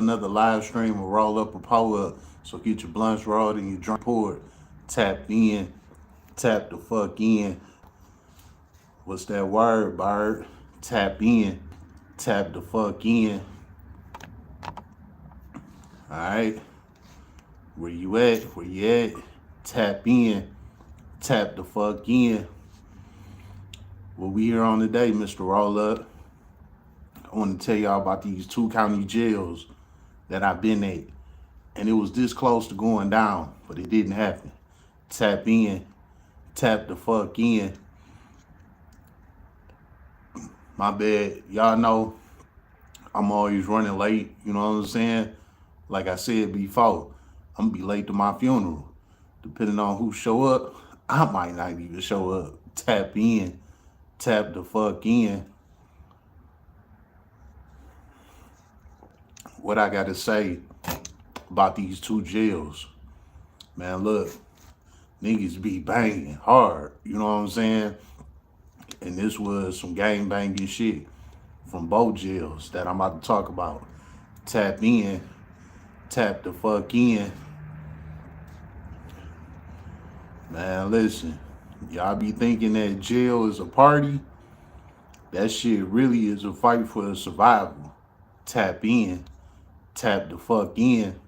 another live stream of Roll Up or Pull Up. So get your blunts rolled and your drink poured. Tap in, tap the fuck in. What's that word, Bird? Tap in, tap the fuck in. All right, where you at? Where you at? Tap in, tap the fuck in. What we here on today, Mr. Roll Up? I want to tell y'all about these 2 county jails that I've been at. And it was this close to going down, but it didn't happen. Tap in, tap the fuck in. My bad. Y'all know I'm always running late, you know what I'm saying? Like I said before, I'm gonna be late to my funeral. Depending on who show up, I might not even show up. Tap in, tap the fuck in. What I gotta say about these 2 jails. Man, look, niggas be banging hard, you know what I'm saying? And this was some gang banging shit from both jails that I'm about to talk about. Tap in, tap the fuck in. Man, listen, y'all be thinking that jail is a party. That shit really is a fight for survival. Tap in, tap the fuck in.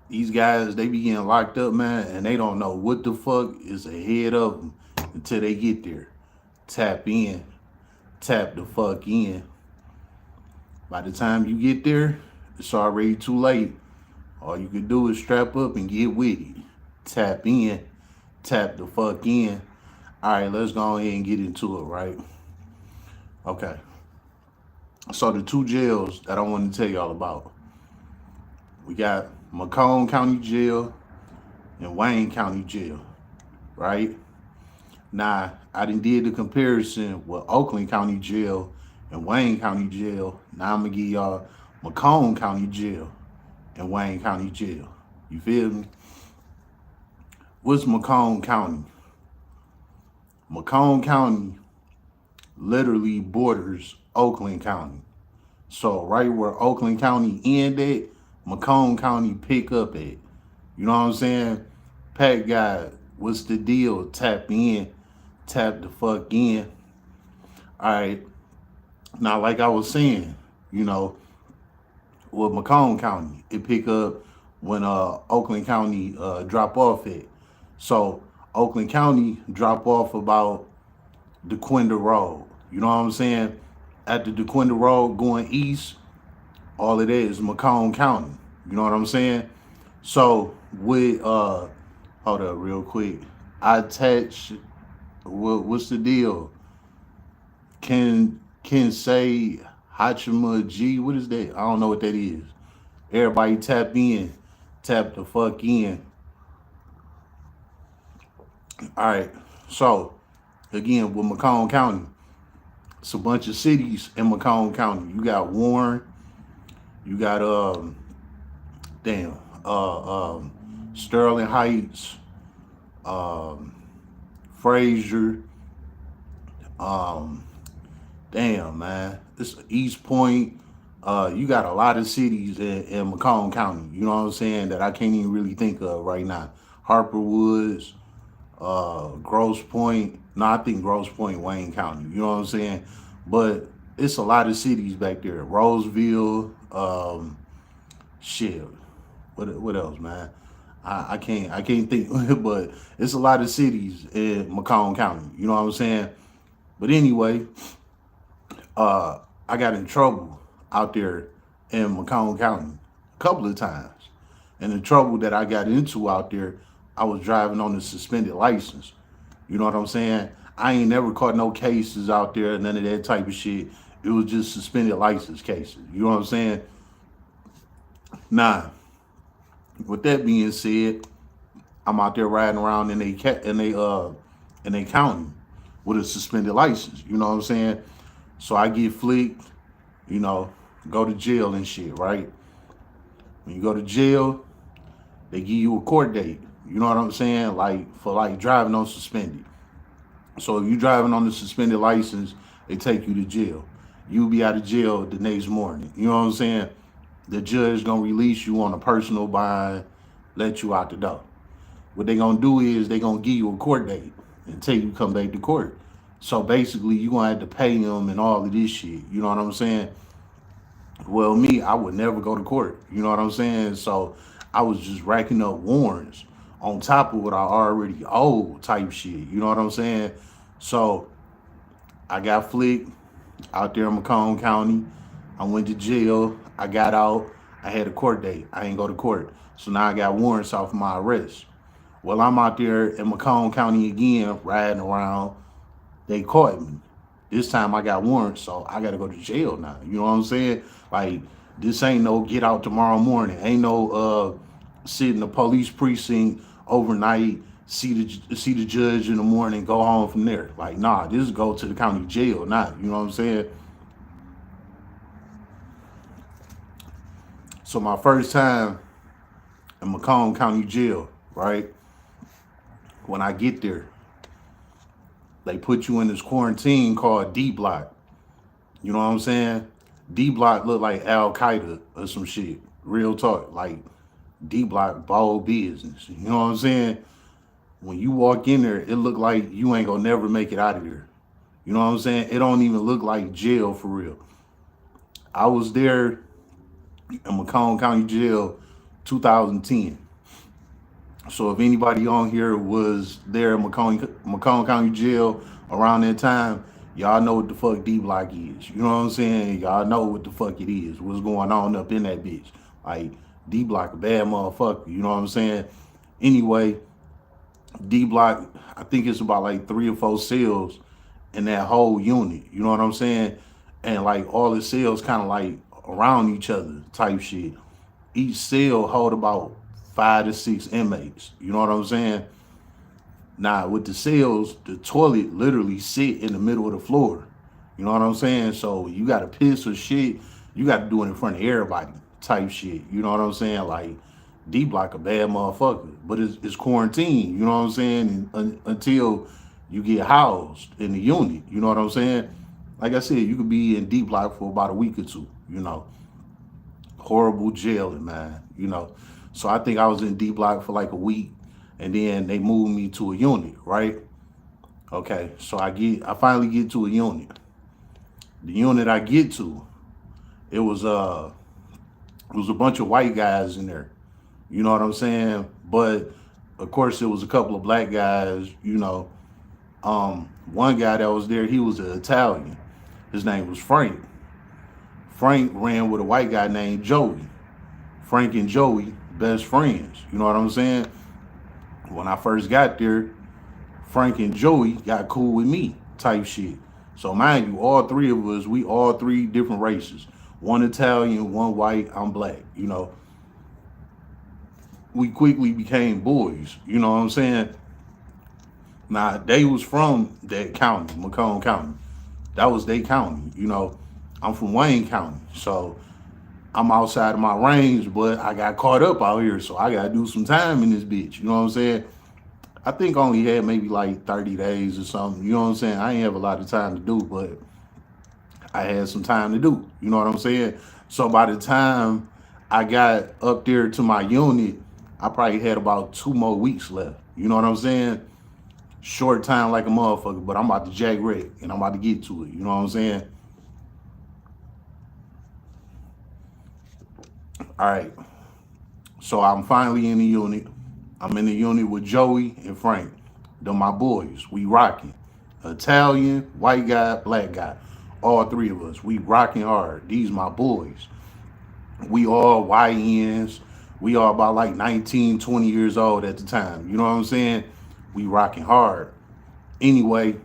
These guys, they be getting locked up, man, and they don't know what the fuck is ahead of them until they get there. Tap in, tap the fuck in. By the time you get there, it's already too late. All you can do is strap up and get with it. Tap in, tap the fuck in. All right, let's go ahead and get into it, right? Okay. So the 2 jails that I want to tell y'all about. We got Macomb County Jail and Wayne County Jail, right? Now, I done did the comparison with Oakland County Jail and Wayne County Jail. Now I'm gonna give y'all Macomb County Jail and Wayne County Jail. You feel me? What's Macomb County? Macomb County literally borders Oakland County. So right where Oakland County ended, Macomb County pick up at. You know what I'm saying? Pat guy, what's the deal? Tap in, tap the fuck in. All right. Now, like I was saying, you know, with Macomb County, it pick up when Oakland County drop off at. So Oakland County drop off about DeQuinda Road. You know what I'm saying? At the DeQuinda Road going east, all it is Macomb County. You know what I'm saying? So with hold up real quick. I attach what's the deal? Can say Hachima G, what is that? I don't know what that is. Everybody tap in, tap the fuck in. All right. So again with Macomb County, it's a bunch of cities in Macomb County. You got Warren, you got damn Sterling Heights, Fraser, damn man, it's East Point. You got a lot of cities in Macomb County. You know what I'm saying that I can't even really think of right now. Harper Woods, Grosse Point. No, I think Grosse Point, Wayne County. You know what I'm saying? But it's a lot of cities back there. Roseville, shit. What else, man? I can't think, but it's a lot of cities in Macomb County. You know what I'm saying? But anyway, I got in trouble out there in Macomb County a couple of times. And the trouble that I got into out there, I was driving on a suspended license. You know what I'm saying? I ain't never caught no cases out there, none of that type of shit. It was just suspended license cases. You know what I'm saying? Nah. With that being said, I'm out there riding around in a county with a suspended license. You know what I'm saying? So I get flicked, you know, go to jail and shit, right? When you go to jail, they give you a court date. You know what I'm saying? Like for like driving on suspended. So if you driving on the suspended license, they take you to jail. You'll be out of jail the next morning. You know what I'm saying? the judge gonna release you on a personal bond, let you out the door. What they gonna do is they gonna give you a court date until you come back to court. So basically, you gonna have to pay them and all of this shit. You know what I'm saying? Well, me, I would never go to court. You know what I'm saying? So I was just racking up warrants on top of what I already owed type shit. You know what I'm saying? So I got flicked out there in Macomb County. I went to jail. I got out. I had a court date. I ain't go to court. So now I got warrants off my arrest. Well, I'm out there in Macomb County again, riding around. They caught me. This time I got warrants, so I gotta go to jail now. You know what I'm saying? Like, this ain't no get out tomorrow morning. Ain't no sit in the police precinct overnight, see the judge in the morning, go home from there. Like, nah, this is go to the county jail now. You know what I'm saying? So my first time in Macomb County Jail, right? When I get there, they put you in this quarantine called D Block. You know what I'm saying? D Block look like Al Qaeda or some shit. Real talk. Like, D Block bold business. You know what I'm saying? When you walk in there, it look like you ain't gonna never make it out of there. You know what I'm saying? It don't even look like jail for real. I was there in Macomb County Jail 2010. So if anybody on here was there in Macomb County Jail around that time, y'all know what the fuck D Block is. You know what I'm saying? Y'all know what the fuck it is. What's going on up in that bitch. Like, D Block a bad motherfucker. You know what I'm saying? Anyway, D Block, I think it's about like 3 or 4 cells in that whole unit. You know what I'm saying? And like all the cells kind of like around each other type shit. Each cell hold about 5 to 6 inmates. You know what I'm saying? Now with the cells, the toilet literally sit in the middle of the floor. You know what I'm saying? So you gotta piss or shit, you gotta do it in front of everybody type shit. You know what I'm saying? Like, D Block a bad motherfucker, but it's quarantine. You know what I'm saying? Until you get housed in the unit. You know what I'm saying? Like I said, you could be in D Block for about a week or two. You know, horrible jailing, man. You know, so I think I was in D Block for like a week, and then they moved me to a unit, right? Okay, so I finally get to a unit. The unit I get to, it was a bunch of white guys in there. You know what I'm saying? But of course, it was a couple of black guys. You know, one guy that was there, he was an Italian. His name was Frank. Frank ran with a white guy named Joey. Frank and Joey, best friends. You know what I'm saying? When I first got there, Frank and Joey got cool with me type shit. So mind you, all 3 of us, we all 3 different races. One Italian, one white, I'm black. You know, we quickly became boys. You know what I'm saying? Now, they was from that county, Macomb County. That was their county. You know, I'm from Wayne County. So I'm outside of my range, but I got caught up out here. So I got to do some time in this bitch. You know what I'm saying? I think I only had maybe like 30 days or something. You know what I'm saying? I ain't have a lot of time to do, but I had some time to do. You know what I'm saying? So by the time I got up there to my unit, I probably had about 2 more weeks left. You know what I'm saying? Short time like a motherfucker, but I'm about to jack wreck and I'm about to get to it. You know what I'm saying? All right. So I'm finally in the unit. I'm in the unit with Joey and Frank. They're my boys. We rocking. Italian, white guy, black guy. All 3 of us. We rocking hard. These my boys. We all YNs. We all about like 19, 20 years old at the time. You know what I'm saying? We rocking hard. Anyway,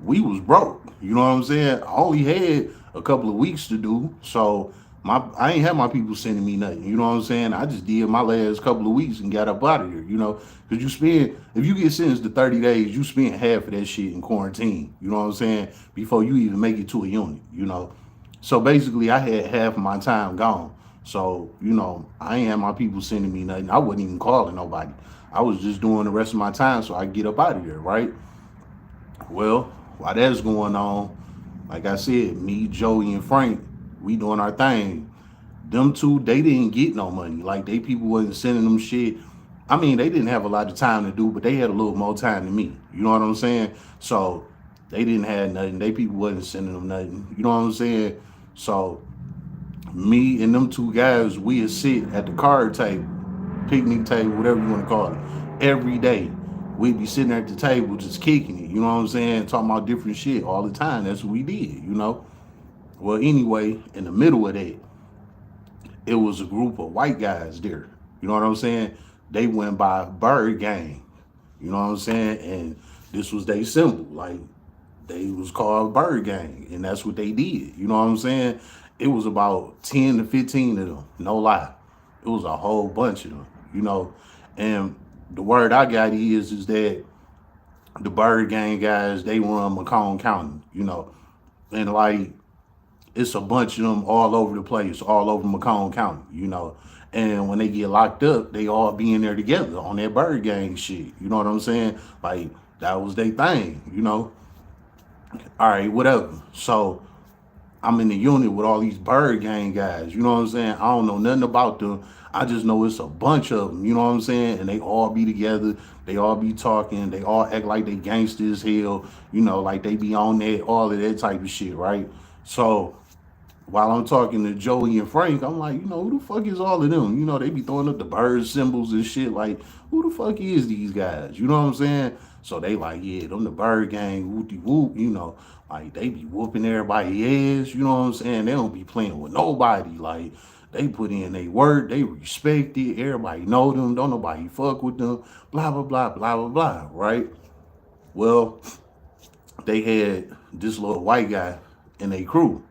we was broke. You know what I'm saying? I only had a couple of weeks to do. So I ain't had my people sending me nothing. You know what I'm saying? I just did my last couple of weeks and got up out of here, you know? Because if you get sentenced to 30 days, you spend half of that shit in quarantine. You know what I'm saying? Before you even make it to a unit, you know? So basically, I had half of my time gone. So, you know, I ain't had my people sending me nothing. I wasn't even calling nobody. I was just doing the rest of my time so I get up out of here, right? Well, while that's going on, like I said, me, Joey, and Frank, we doing our thing. them two, they didn't get no money. Like they people wasn't sending them shit. I mean, they didn't have a lot of time to do, but they had a little more time than me. You know what I'm saying? So they didn't have nothing. They people wasn't sending them nothing. You know what I'm saying? So me and them two guys, we would sit at the card table, picnic table, whatever you want to call it, every day. We'd be sitting at the table just kicking it, you know what I'm saying? Talking about different shit all the time. That's what we did, you know? Well, anyway, in the middle of that, it was a group of white guys there. You know what I'm saying? They went by Birdgang. You know what I'm saying? And this was their symbol. Like they was called Birdgang, and that's what they did. You know what I'm saying? It was about 10 to 15 of them. No lie. It was a whole bunch of them, you know. And the word I got is that the Birdgang guys, they run Macomb County, you know. And like it's a bunch of them all over the place, all over Macomb County, you know. And when they get locked up, they all be in there together on that Birdgang shit. You know what I'm saying? Like that was their thing, you know. All right, whatever. So I'm in the unit with all these Birdgang guys. You know what I'm saying? I don't know nothing about them. I just know it's a bunch of them. You know what I'm saying? And they all be together. They all be talking. They all act like they gangsters hell. You know, like they be on that, all of that type of shit, right? So while I'm talking to Joey and Frank, I'm like, you know, who the fuck is all of them? You know, they be throwing up the bird symbols and shit. Like, who the fuck is these guys? You know what I'm saying? So they like, yeah, them the Birdgang, whoopty whoop, you know, like they be whooping everybody ass, you know what I'm saying? They don't be playing with nobody. Like they put in their work, they respect it, everybody know them, don't nobody fuck with them, blah, blah, blah, blah, blah, blah, right? Well, they had this little white guy in their crew.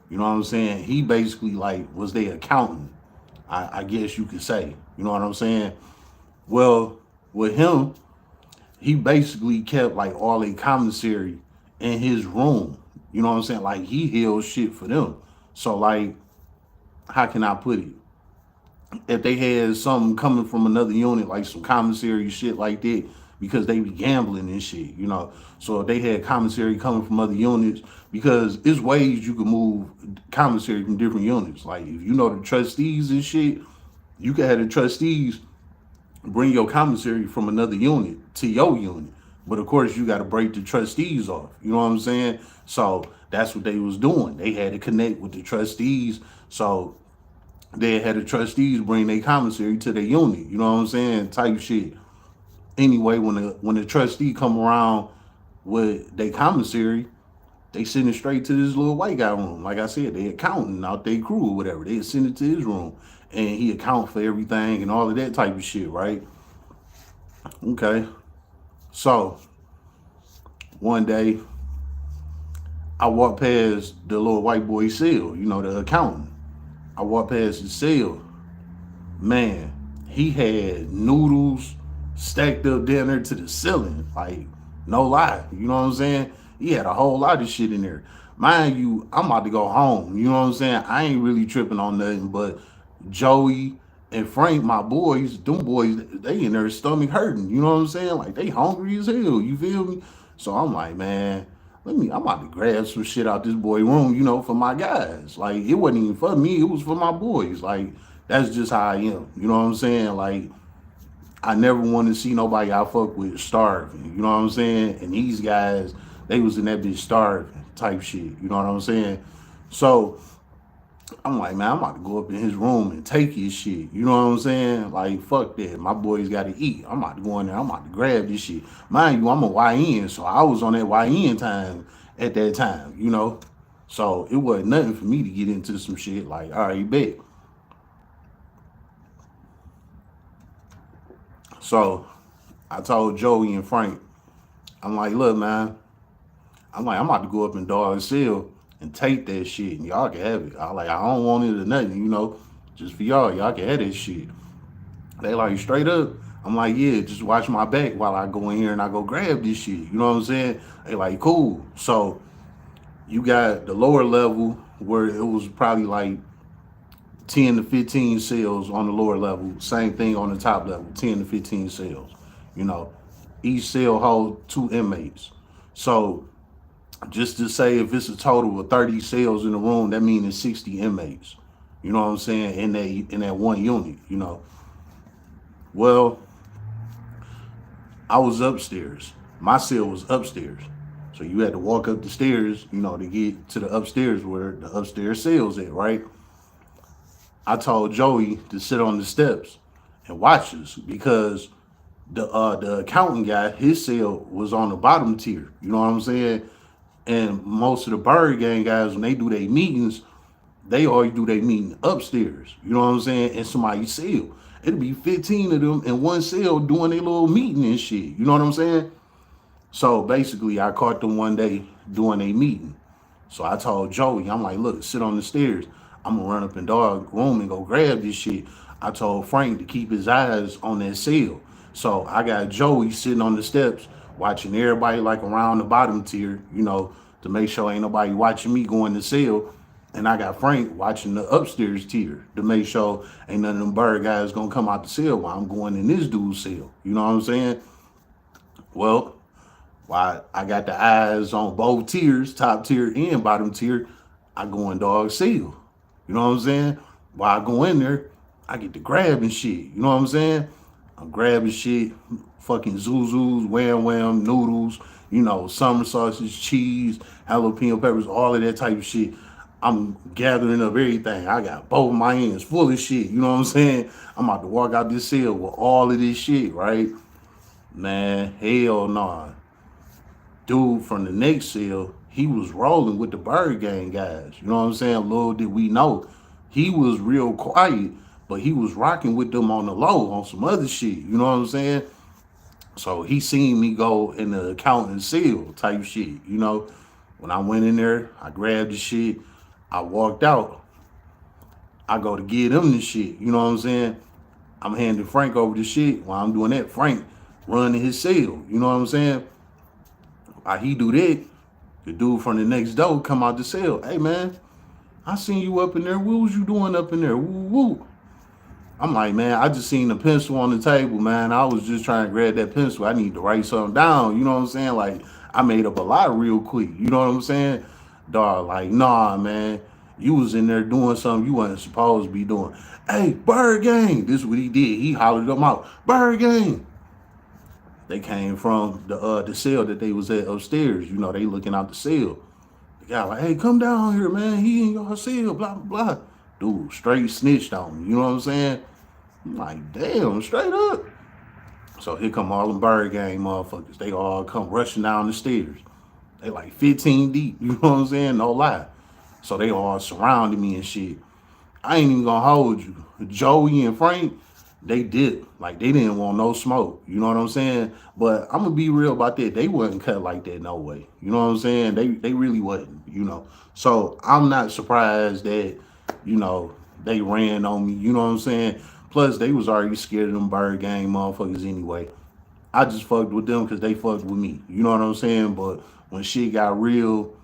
You know what I'm saying? He basically like was their accountant, I guess you could say. You know what I'm saying? Well, with him, he basically kept like all their commissary in his room. You know what I'm saying? Like he held shit for them. So like, how can I put it? If they had something coming from another unit, like some commissary shit like that, because they be gambling and shit, you know. So if they had commissary coming from other units, because there's ways you can move commissary from different units. Like if you know the trustees and shit, you can have the trustees bring your commissary from another unit to your unit. But of course, you got to break the trustees off. You know what I'm saying? So that's what they was doing. They had to connect with the trustees. So they had the trustees bring their commissary to their unit. You know what I'm saying? Type shit. Anyway, when the trustee come around with their commissary, they send it straight to this little white guy room. Like I said, they accounting out their crew or whatever. They send it to his room, and he account for everything and all of that type of shit, right? Okay. So one day, I walked past the little white boy's cell. You know, the accountant. I walked past his cell. Man, he had noodles stacked up down there to the ceiling. Like, no lie. You know what I'm saying? He had a whole lot of shit in there. Mind you, I'm about to go home. You know what I'm saying? I ain't really tripping on nothing, but Joey and Frank, my boys, them boys, they in their stomach hurting. You know what I'm saying? Like, they hungry as hell. You feel me? So I'm like, man, I'm about to grab some shit out this boy room, you know, for my guys. Like, it wasn't even for me, it was for my boys. Like, that's just how I am. You know what I'm saying? Like, I never want to see nobody I fuck with starving. You know what I'm saying? And these guys, they was in that bitch starving type shit. You know what I'm saying? So I'm like, man, I'm about to go up in his room and take his shit. You know what I'm saying? Like, fuck that. My boys got to eat. I'm about to go in there. I'm about to grab this shit. Mind you, I'm a YN, so I was on that YN time at that time, you know? So it wasn't nothing for me to get into some shit like, all right, bet. So I told Joey and Frank, I'm like, look, man, I'm about to go up in Dog Cell and take that shit, and y'all can have it. I don't want it or nothing, you know, just for y'all. Y'all can have that shit. They like, straight up. I'm like, yeah, just watch my back while I go in here and I go grab this shit. You know what I'm saying? They like, cool. So you got the lower level where it was probably like 10 to 15 cells on the lower level. Same thing on the top level, 10 to 15 cells. You know, each cell holds 2 inmates. So just to say, if it's a total of 30 cells in the room, that means it's 60 inmates. You know what I'm saying? In that one unit, you know. Well, I was upstairs. My cell was upstairs. So you had to walk up the stairs, you know, to get to the upstairs where the upstairs cells at, right? I told Joey to sit on the steps and watch us because the accountant guy, his cell was on the bottom tier. You know what I'm saying? And most of the Birdgang guys, when they do their meetings, they always do their meeting upstairs. You know what I'm saying? In somebody's cell. It'll be 15 of them in one cell doing their little meeting and shit. You know what I'm saying? So basically, I caught them one day doing a meeting. So I told Joey, I'm like, look, sit on the stairs. I'm gonna run up in dog room and go grab this shit. I told Frank to keep his eyes on that cell. So I got Joey sitting on the steps watching everybody like around the bottom tier, you know, to make sure ain't nobody watching me going to cell. And I got Frank watching the upstairs tier to make sure ain't none of them bird guys gonna come out the cell while I'm going in this dude's cell. You know what I'm saying? Well, why I got the eyes on both tiers, top tier and bottom tier, I go in dog seal. You know what I'm saying? While I go in there, I get to grabbing shit. You know what I'm saying? I'm grabbing shit, fucking zuzus, wham wham, noodles, you know, summer sausage, cheese, jalapeno peppers, all of that type of shit. I'm gathering up everything. I got both of my hands full of shit. You know what I'm saying? I'm about to walk out this cell with all of this shit, right? Man, hell nah. Dude from the next cell, he was rolling with the Birdgang guys. You know what I'm saying? Little did we know, he was real quiet, but he was rocking with them on the low on some other shit. You know what I'm saying? So he seen me go in the accounting cell type shit. You know, when I went in there, I grabbed the shit, I walked out. I go to get him the shit. You know what I'm saying? I'm handing Frank over the shit. While I'm doing that, Frank running his cell. You know what I'm saying? While he do that, the dude from the next door come out the cell. Hey man, I seen you up in there. What was you doing up in there? Woo woo. I'm like, man, I just seen the pencil on the table, man. I was just trying to grab that pencil. I need to write something down. You know what I'm saying? Like, I made up a lot real quick. You know what I'm saying? Dog, like, nah, man. You was in there doing something you wasn't supposed to be doing. Hey, Birdgang. This is what he did. He hollered them out. Birdgang. They came from the cell that they was at upstairs. You know, they looking out the cell. The guy like, hey, come down here, man. He in your cell, blah, blah, blah. Dude, straight snitched on me. You know what I'm saying? I'm like, damn, straight up. So here come all them Birdgang motherfuckers. They all come rushing down the stairs. They like 15 deep. You know what I'm saying? No lie. So they all surrounded me and shit. I ain't even gonna hold you. Joey and Frank, they did. Like, they didn't want no smoke. You know what I'm saying? But I'm gonna be real about that. They wasn't cut like that, no way. You know what I'm saying? They really wasn't, you know. So I'm not surprised that, you know, they ran on me. You know what I'm saying? Plus, they was already scared of them Birdgang motherfuckers anyway. I just fucked with them because they fucked with me. You know what I'm saying? But when shit got real,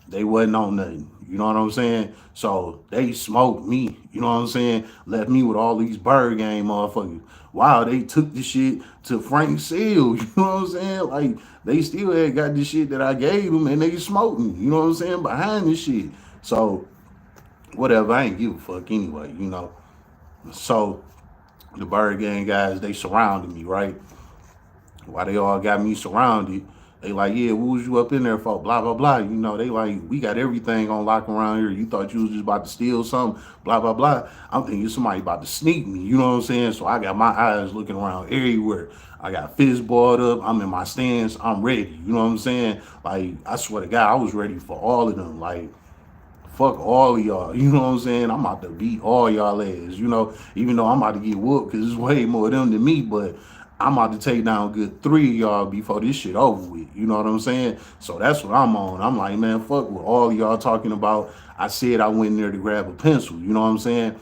they wasn't on nothing. You know what I'm saying? So they smoked me. You know what I'm saying? Left me with all these Birdgang motherfuckers. Wow, they took the shit to Frank Seal. You know what I'm saying? Like, they still had got the shit that I gave them and they smoked me. You know what I'm saying? Behind this shit. So, whatever. I ain't give a fuck anyway, you know? So, the Birdgang guys, they surrounded me, right? While they all got me surrounded, they like, yeah, what was you up in there for? Blah, blah, blah. You know, they like, we got everything on lock around here. You thought you was just about to steal something, blah, blah, blah. I'm thinking somebody about to sneak me. You know what I'm saying? So I got my eyes looking around everywhere. I got fist balled up. I'm in my stance. I'm ready. You know what I'm saying? Like, I swear to God, I was ready for all of them. Like, fuck all of y'all. You know what I'm saying? I'm about to beat all y'all ass, you know, even though I'm about to get whooped because there's way more of them than me, but I'm about to take down a good 3 of y'all before this shit over with. You know what I'm saying? So that's what I'm on. I'm like, man, fuck what all of y'all talking about. I said I went in there to grab a pencil. You know what I'm saying?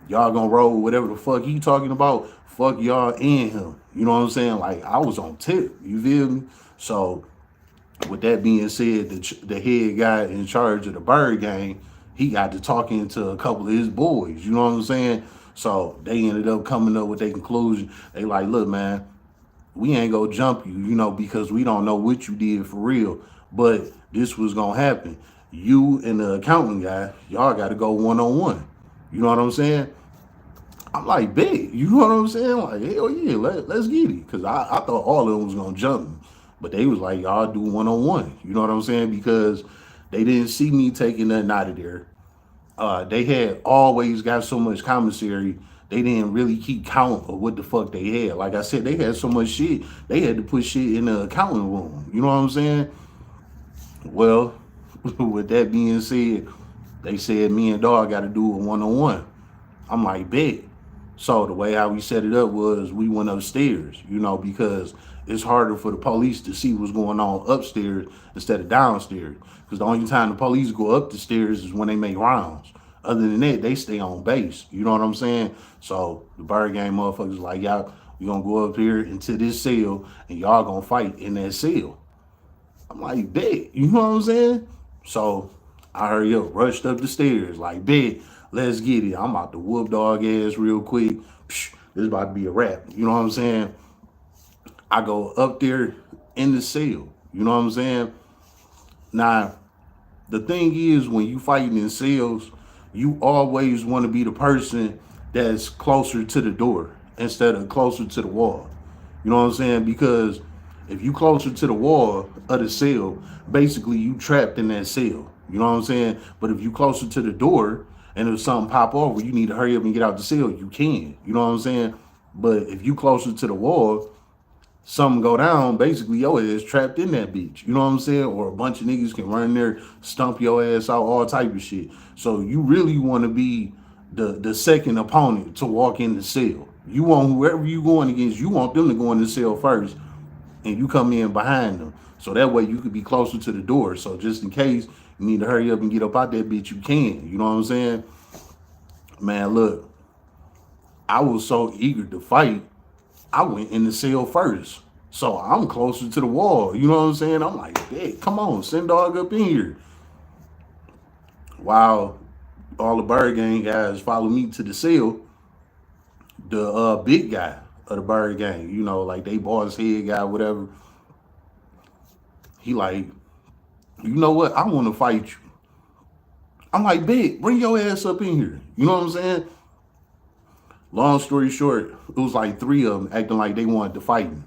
Y'all gonna roll whatever the fuck he talking about. Fuck y'all and him. You know what I'm saying? Like, I was on tip. You feel me? So with that being said, the head guy in charge of the Birdgang, he got to talking to a couple of his boys. You know what I'm saying? So they ended up coming up with their conclusion. They like, look, man, we ain't gonna jump you, you know, because we don't know what you did for real. But this was gonna happen. You and the accountant guy, y'all got to go one on one. You know what I'm saying? I'm like, big. You know what I'm saying? Like, hell yeah, let's get it. Because I thought all of them was going to jump me. But they was like, y'all do one-on-one. You know what I'm saying? Because they didn't see me taking nothing out of there. They had always got so much commissary, they didn't really keep count of what the fuck they had. Like I said, they had so much shit, they had to put shit in the accounting room. You know what I'm saying? Well, with that being said, they said me and dog got to do a one-on-one. I'm like, bet. So the way how we set it up was we went upstairs, because it's harder for the police to see what's going on upstairs instead of downstairs. Because the only time the police go up the stairs is when they make rounds. Other than that, they stay on base. You know what I'm saying? So the Birdgang motherfuckers like, y'all, we gonna go up here into this cell and y'all gonna fight in that cell. I'm like, bet. You know what I'm saying? So I hurry up, rushed up the stairs, like, bet, let's get it. I'm about to whoop dog ass real quick. Psh, this about to be a wrap. You know what I'm saying? I go up there in the cell. You know what I'm saying? Now, the thing is, when you fighting in cells, you always want to be the person that's closer to the door instead of closer to the wall. You know what I'm saying? Because if you closer to the wall of the cell, basically you trapped in that cell. You know what I'm saying? But if you closer to the door and if something pop off where you need to hurry up and get out the cell, you can. You know what I'm saying? But if you closer to the wall, something go down, basically your ass trapped in that bitch. You know what I'm saying? Or a bunch of niggas can run there, stump your ass out, all type of shit. So you really want to be the second opponent to walk in the cell. You want whoever you going against, you want them to go in the cell first, and you come in behind them. So that way you could be closer to the door. So just in case you need to hurry up and get up out that bitch, you can. You know what I'm saying? Man, look, I was so eager to fight, I went in the cell first. So I'm closer to the wall. You know what I'm saying? I'm like, hey, come on, send dog up in here. While all the Birdgang guys follow me to the cell, the big guy of the Birdgang, like they boss head guy, whatever, he like, you know what? I want to fight you. I'm like, big, bring your ass up in here. You know what I'm saying? Long story short, it was like three of them acting like they wanted to fight me.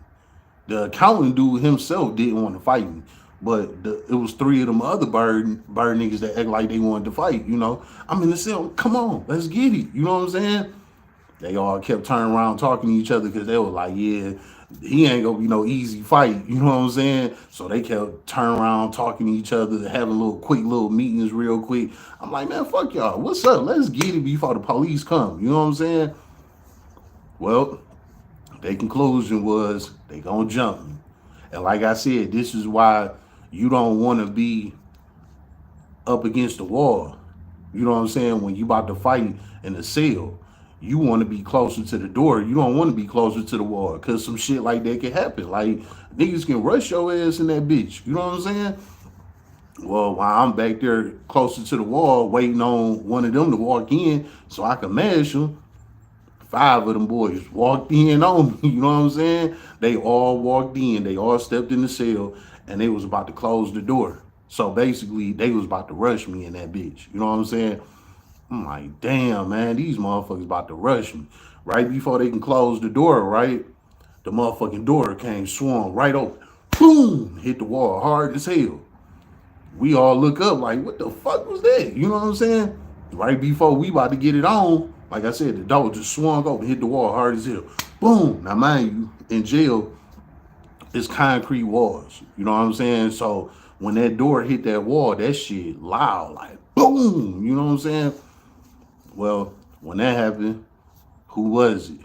The accountant dude himself didn't want to fight me, but it was three of them other bird niggas that act like they wanted to fight. I'm in the cell. Come on, let's get it. You know what I'm saying? They all kept turning around talking to each other because they were like, yeah, he ain't gonna be no easy fight. You know what I'm saying? So they kept turning around talking to each other, having quick little meetings real quick. I'm like, man, fuck y'all. What's up? Let's get it before the police come. You know what I'm saying? Well, their conclusion was they gonna jump me. And like I said, this is why you don't want to be up against the wall. You know what I'm saying? When you about to fight in a cell, you want to be closer to the door. You don't want to be closer to the wall because some shit like that can happen. Like, niggas can rush your ass in that bitch. You know what I'm saying? Well, while I'm back there closer to the wall, waiting on one of them to walk in so I can mash them, five of them boys walked in on me. You know what I'm saying? They all walked in. They all stepped in the cell, and they was about to close the door. So basically, they was about to rush me in that bitch. You know what I'm saying? I'm like, damn, man, these motherfuckers about to rush me. Right before they can close the door, right? The motherfucking door came swung right open. Boom! Hit the wall hard as hell. We all look up like, what the fuck was that? You know what I'm saying? Right before we about to get it on, like I said, the door just swung open, hit the wall hard as hell. Boom! Now, mind you, in jail, it's concrete walls. You know what I'm saying? So when that door hit that wall, that shit loud, like boom! You know what I'm saying? Well, when that happened, who was it?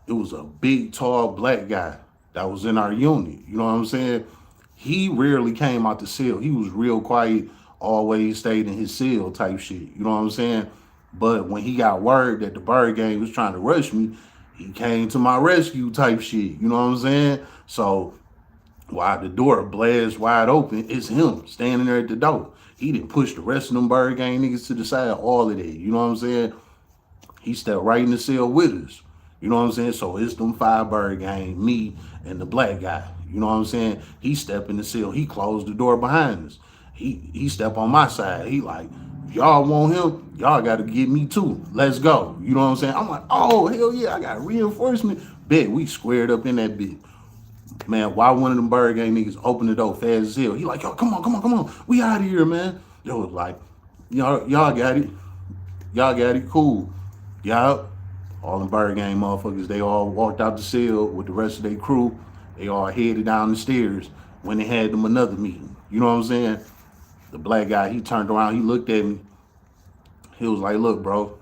It was a big, tall, black guy that was in our unit. You know what I'm saying? He rarely came out the cell. He was real quiet, always stayed in his cell type shit. You know what I'm saying? But when he got word that the Birdgang was trying to rush me, he came to my rescue type shit. You know what I'm saying? So while the door blast wide open, it's him standing there at the door. He didn't push the rest of them Birdgang niggas to the side, all of that. You know what I'm saying? He stepped right in the cell with us. You know what I'm saying? So it's them five Birdgang, me, and the black guy. You know what I'm saying? He stepped in the cell. He closed the door behind us. He stepped on my side. He like, Y'all want him, y'all got to get me too. Let's go. You know what I'm saying? I'm like, oh, hell yeah, I got reinforcement. Bet we squared up in that bitch. Man, why one of them Birdgang niggas opened the door fast as hell? He like, yo, come on, come on, come on. We out of here, man. Yo was like, y'all got it. Y'all got it. Cool. Y'all, all them Birdgang motherfuckers, they all walked out the cell with the rest of their crew. They all headed down the stairs when they had them another meeting. You know what I'm saying? The black guy, he turned around, he looked at me. He was like, look, bro.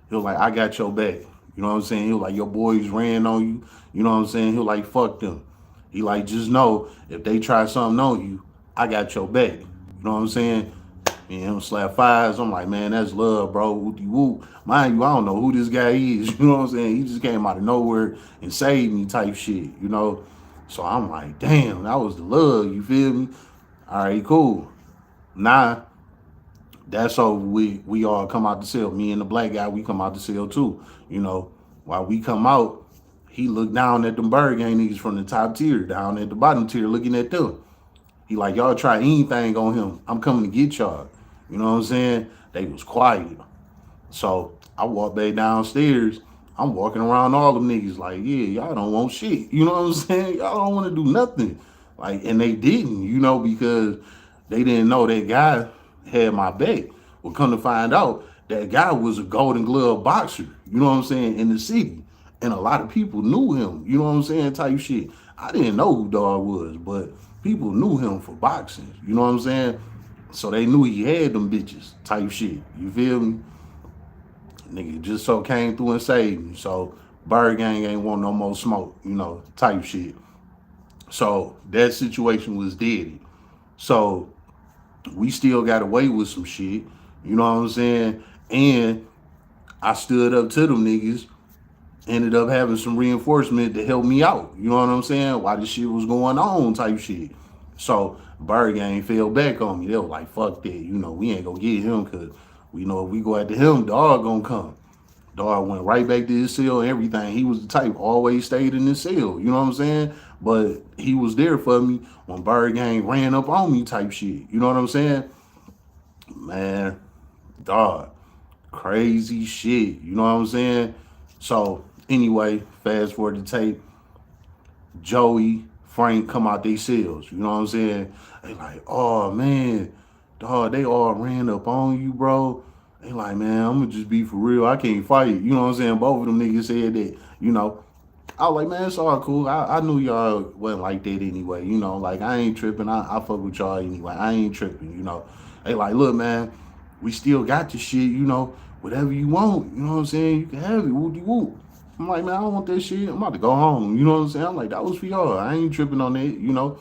He was like, I got your back. You know what I'm saying? He was like, your boys ran on you. You know what I'm saying? He was like, fuck them. He like, just know, if they try something on you, I got your back. You know what I'm saying? Me and him slap fives. I'm like, man, that's love, bro. Whoopty whoop. Mind you, I don't know who this guy is. You know what I'm saying? He just came out of nowhere and saved me type shit, you know? So I'm like, damn, that was the love. You feel me? All right, cool. Nah, that's over. We all come out the cell. Me and the black guy, we come out the cell too. You know, while we come out, he looked down at them Birdgang niggas from the top tier, down at the bottom tier, looking at them. He like, y'all try anything on him, I'm coming to get y'all. You know what I'm saying? They was quiet. So I walked back downstairs. I'm walking around all them niggas like, yeah, y'all don't want shit. You know what I'm saying? Y'all don't want to do nothing. Like, and they didn't, you know, because they didn't know that guy had my back. Well, come to find out, that guy was a Golden Glove boxer, you know what I'm saying, in the city. And a lot of people knew him, you know what I'm saying, type shit. I didn't know who Dog was, but people knew him for boxing, you know what I'm saying? So they knew he had them bitches, type shit. You feel me? Nigga just so came through and saved me. So Birdgang ain't want no more smoke, you know, type shit. So that situation was dead. So we still got away with some shit, you know what I'm saying? And I stood up to them niggas, ended up having some reinforcement to help me out, you know what I'm saying? While this shit was going on, type shit. So Birdgang fell back on me. They were like, fuck that, you know, we ain't gonna get him because we know if we go after him, Dog gonna come. Dog went right back to his cell and everything. He was the type, always stayed in his cell, you know what I'm saying? But he was there for me when Birdgang ran up on me type shit, you know what I'm saying? Man, dog, crazy shit, you know what I'm saying? So anyway, fast forward to tape, Joey, Frank come out they cells, you know what I'm saying? They like, oh man, dog, they all ran up on you, bro. They like, man, I'm gonna just be for real. I can't fight. You know what I'm saying? Both of them niggas said that, you know. I was like, man, it's all cool. I knew y'all wasn't like that anyway, you know. Like, I ain't tripping. I fuck with y'all anyway. I ain't tripping, you know. They like, look, man, we still got this shit, you know. Whatever you want, you know what I'm saying? You can have it. Whoop de whoop. I'm like, man, I don't want that shit. I'm about to go home. You know what I'm saying? I'm like, that was for y'all. I ain't tripping on that, you know.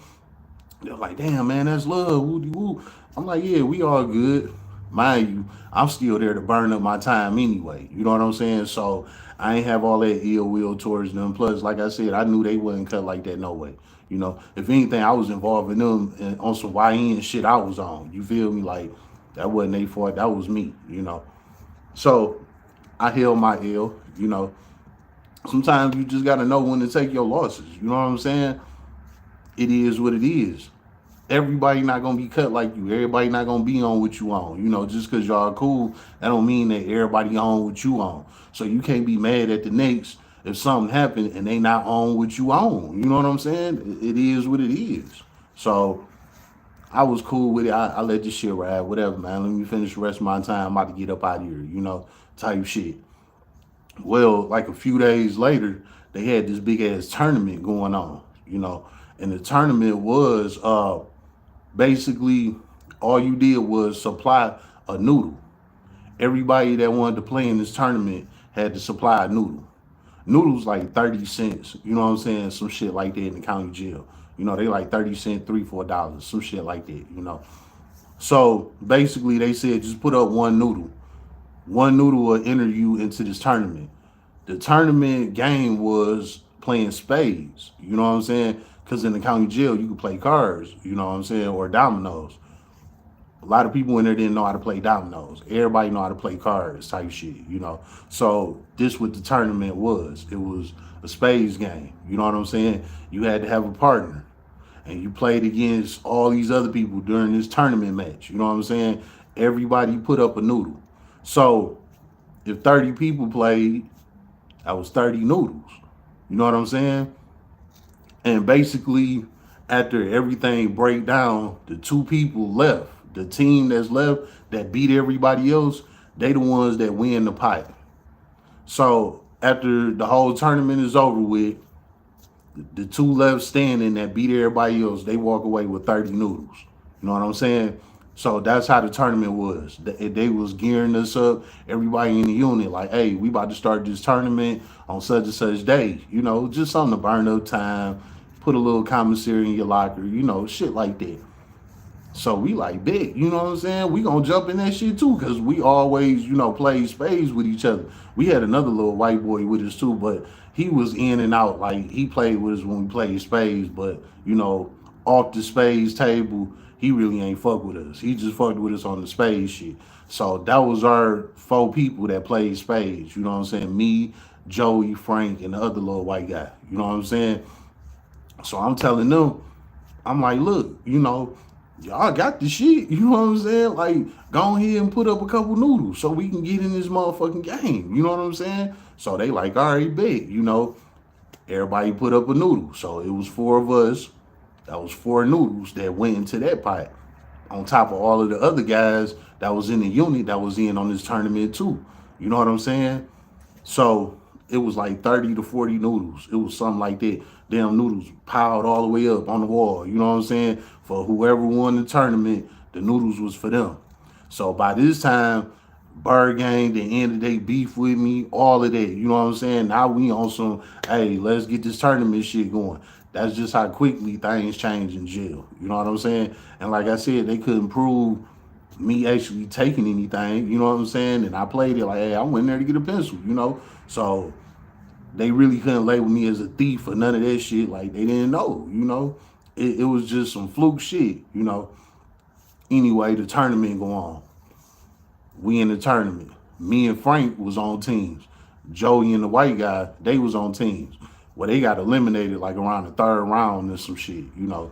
They're like, damn, man, that's love. Woo de woo. I'm like, yeah, we all good. Mind you, I'm still there to burn up my time anyway. You know what I'm saying? So I ain't have all that ill will towards them. Plus, like I said, I knew they wouldn't cut like that no way. You know, if anything, I was involved in them and on some YN shit I was on. You feel me? Like, that wasn't their fault. That was me, you know. So I held my ill, you know. Sometimes you just got to know when to take your losses. You know what I'm saying? It is what it is. Everybody not gonna be cut like you. Everybody not gonna be on what you on. You know, just cause y'all cool, that don't mean that everybody on what you on. So you can't be mad at the Knicks if something happened and they not on what you on. You know what I'm saying? It is what it is. So I was cool with it. I let this shit ride. Whatever, man. Let me finish the rest of my time. I'm about to get up out of here, you know, type shit. Well, like a few days later, they had this big ass tournament going on, you know, and the tournament was basically all you did was supply a noodle. Everybody that wanted to play in this tournament had to supply a noodle. Noodles like 30 cents, you know what I'm saying? Some shit like that in the county jail. You know, they like 30 cents, $3, $4, some shit like that, you know. So basically they said just put up one noodle. One noodle will enter you into this tournament. The tournament game was playing spades, you know what I'm saying? Because in the county jail, you could play cards, you know what I'm saying, or dominoes. A lot of people in there didn't know how to play dominoes. Everybody know how to play cards type shit, you know. So this what the tournament was. It was a spades game, you know what I'm saying? You had to have a partner. And you played against all these other people during this tournament match, you know what I'm saying? Everybody put up a noodle. So if 30 people played, that was 30 noodles. You know what I'm saying? And basically, after everything break down, the two people left, the team that's left that beat everybody else, they the ones that win the pot. So after the whole tournament is over with, the two left standing that beat everybody else, they walk away with 30 noodles. You know what I'm saying? So that's how the tournament was. They was gearing us up, everybody in the unit, like, hey, we about to start this tournament on such and such day. You know, just something to burn up time, put a little commissary in your locker, you know, shit like that. So we like big, you know what I'm saying? We gonna jump in that shit too, cause we always, you know, played spades with each other. We had another little white boy with us too, but he was in and out. Like he played with us when we played spades, but you know, off the spades table, he really ain't fuck with us. He just fucked with us on the spades shit. So that was our four people that played spades. You know what I'm saying? Me, Joey, Frank, and the other little white guy. You know what I'm saying? So I'm telling them, I'm like, look, you know, y'all got the shit. You know what I'm saying? Like, go ahead and put up a couple noodles so we can get in this motherfucking game. You know what I'm saying? So they like, all right, big. You know, everybody put up a noodle. So it was four of us. That was four noodles that went into that pot. On top of all of the other guys that was in the unit that was in on this tournament too. You know what I'm saying? So it was like 30 to 40 noodles. It was something like that. Damn noodles piled all the way up on the wall. You know what I'm saying? For whoever won the tournament, the noodles was for them. So by this time, Birdgang, the end of the day beef with me, all of that. You know what I'm saying? Now we on some, hey, let's get this tournament shit going. That's just how quickly things change in jail. You know what I'm saying? And like I said, they couldn't prove me actually taking anything, you know what I'm saying? And I played it like, hey, I went there to get a pencil, you know? So they really couldn't label me as a thief or none of that shit. Like they didn't know, you know? It was just some fluke shit, you know? Anyway, the tournament go on. We in the tournament. Me and Frank was on teams. Joey and the white guy, they was on teams. Well, they got eliminated like around the third round or some shit, you know?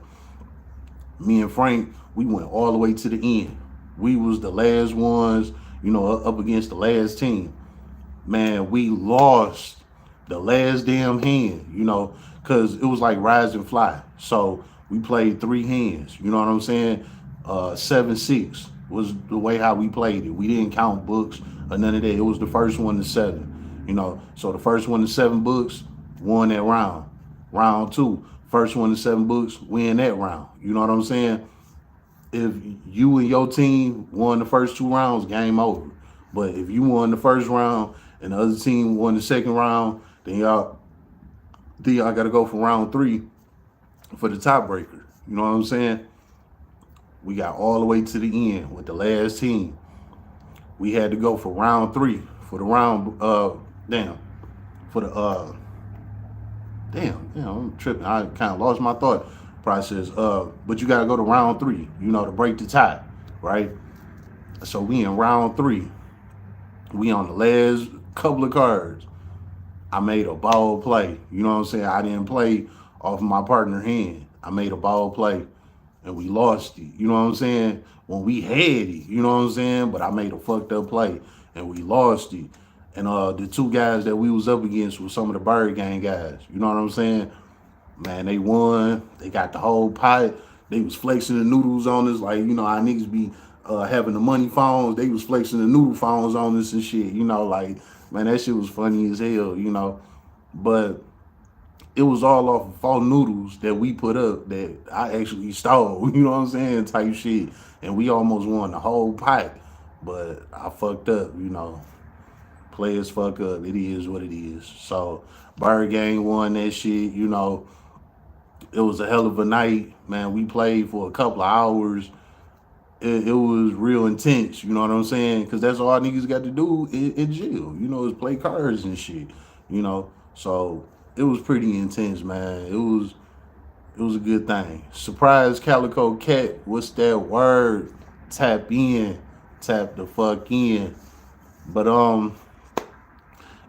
Me and Frank, we went all the way to the end. We was the last ones, you know, up against the last team. Man, we lost the last damn hand, you know, because it was like rise and fly. So we played three hands, you know what I'm saying? 7-6 was the way how we played it. We didn't count books or none of that. It was the first one to seven, you know. So the first one to seven books won that round. Round two, first one to seven books, win that round. You know what I'm saying? If you and your team won the first two rounds, game over. But if you won the first round and the other team won the second round, then y'all got to go for round three for the tiebreaker. You know what I'm saying? We got all the way to the end with the last team. We had to go for round three for the round. For the I'm tripping. I kind of lost my thought process. But you got to go to round three, you know, to break the tie, right? So we in round three. We on the last couple of cards. I made a ball play. You know what I'm saying? I didn't play off my partner hand. I made a ball play and we lost it. You know what I'm saying? When we had it, you know what I'm saying? But I made a fucked up play and we lost it. And the two guys that we was up against were some of the Birdgang guys. You know what I'm saying? Man, they won. They got the whole pot. They was flexing the noodles on us like, you know, our niggas be having the money phones. They was flexing the noodle phones on us and shit. You know, like, man, that shit was funny as hell, you know. But it was all off of 4 noodles that we put up that I actually stole, you know what I'm saying, type shit. And we almost won the whole pot. But I fucked up, you know. Players fuck up. It is what it is. So Birdgang won that shit, you know. It was a hell of a night, man. We played for a couple of hours. It was real intense, you know what I'm saying? Because that's all niggas got to do in jail, you know, is play cards and shit, you know. So it was pretty intense, man. It was a good thing. Surprise Calico Cat, what's that word? Tap in, tap the fuck in. But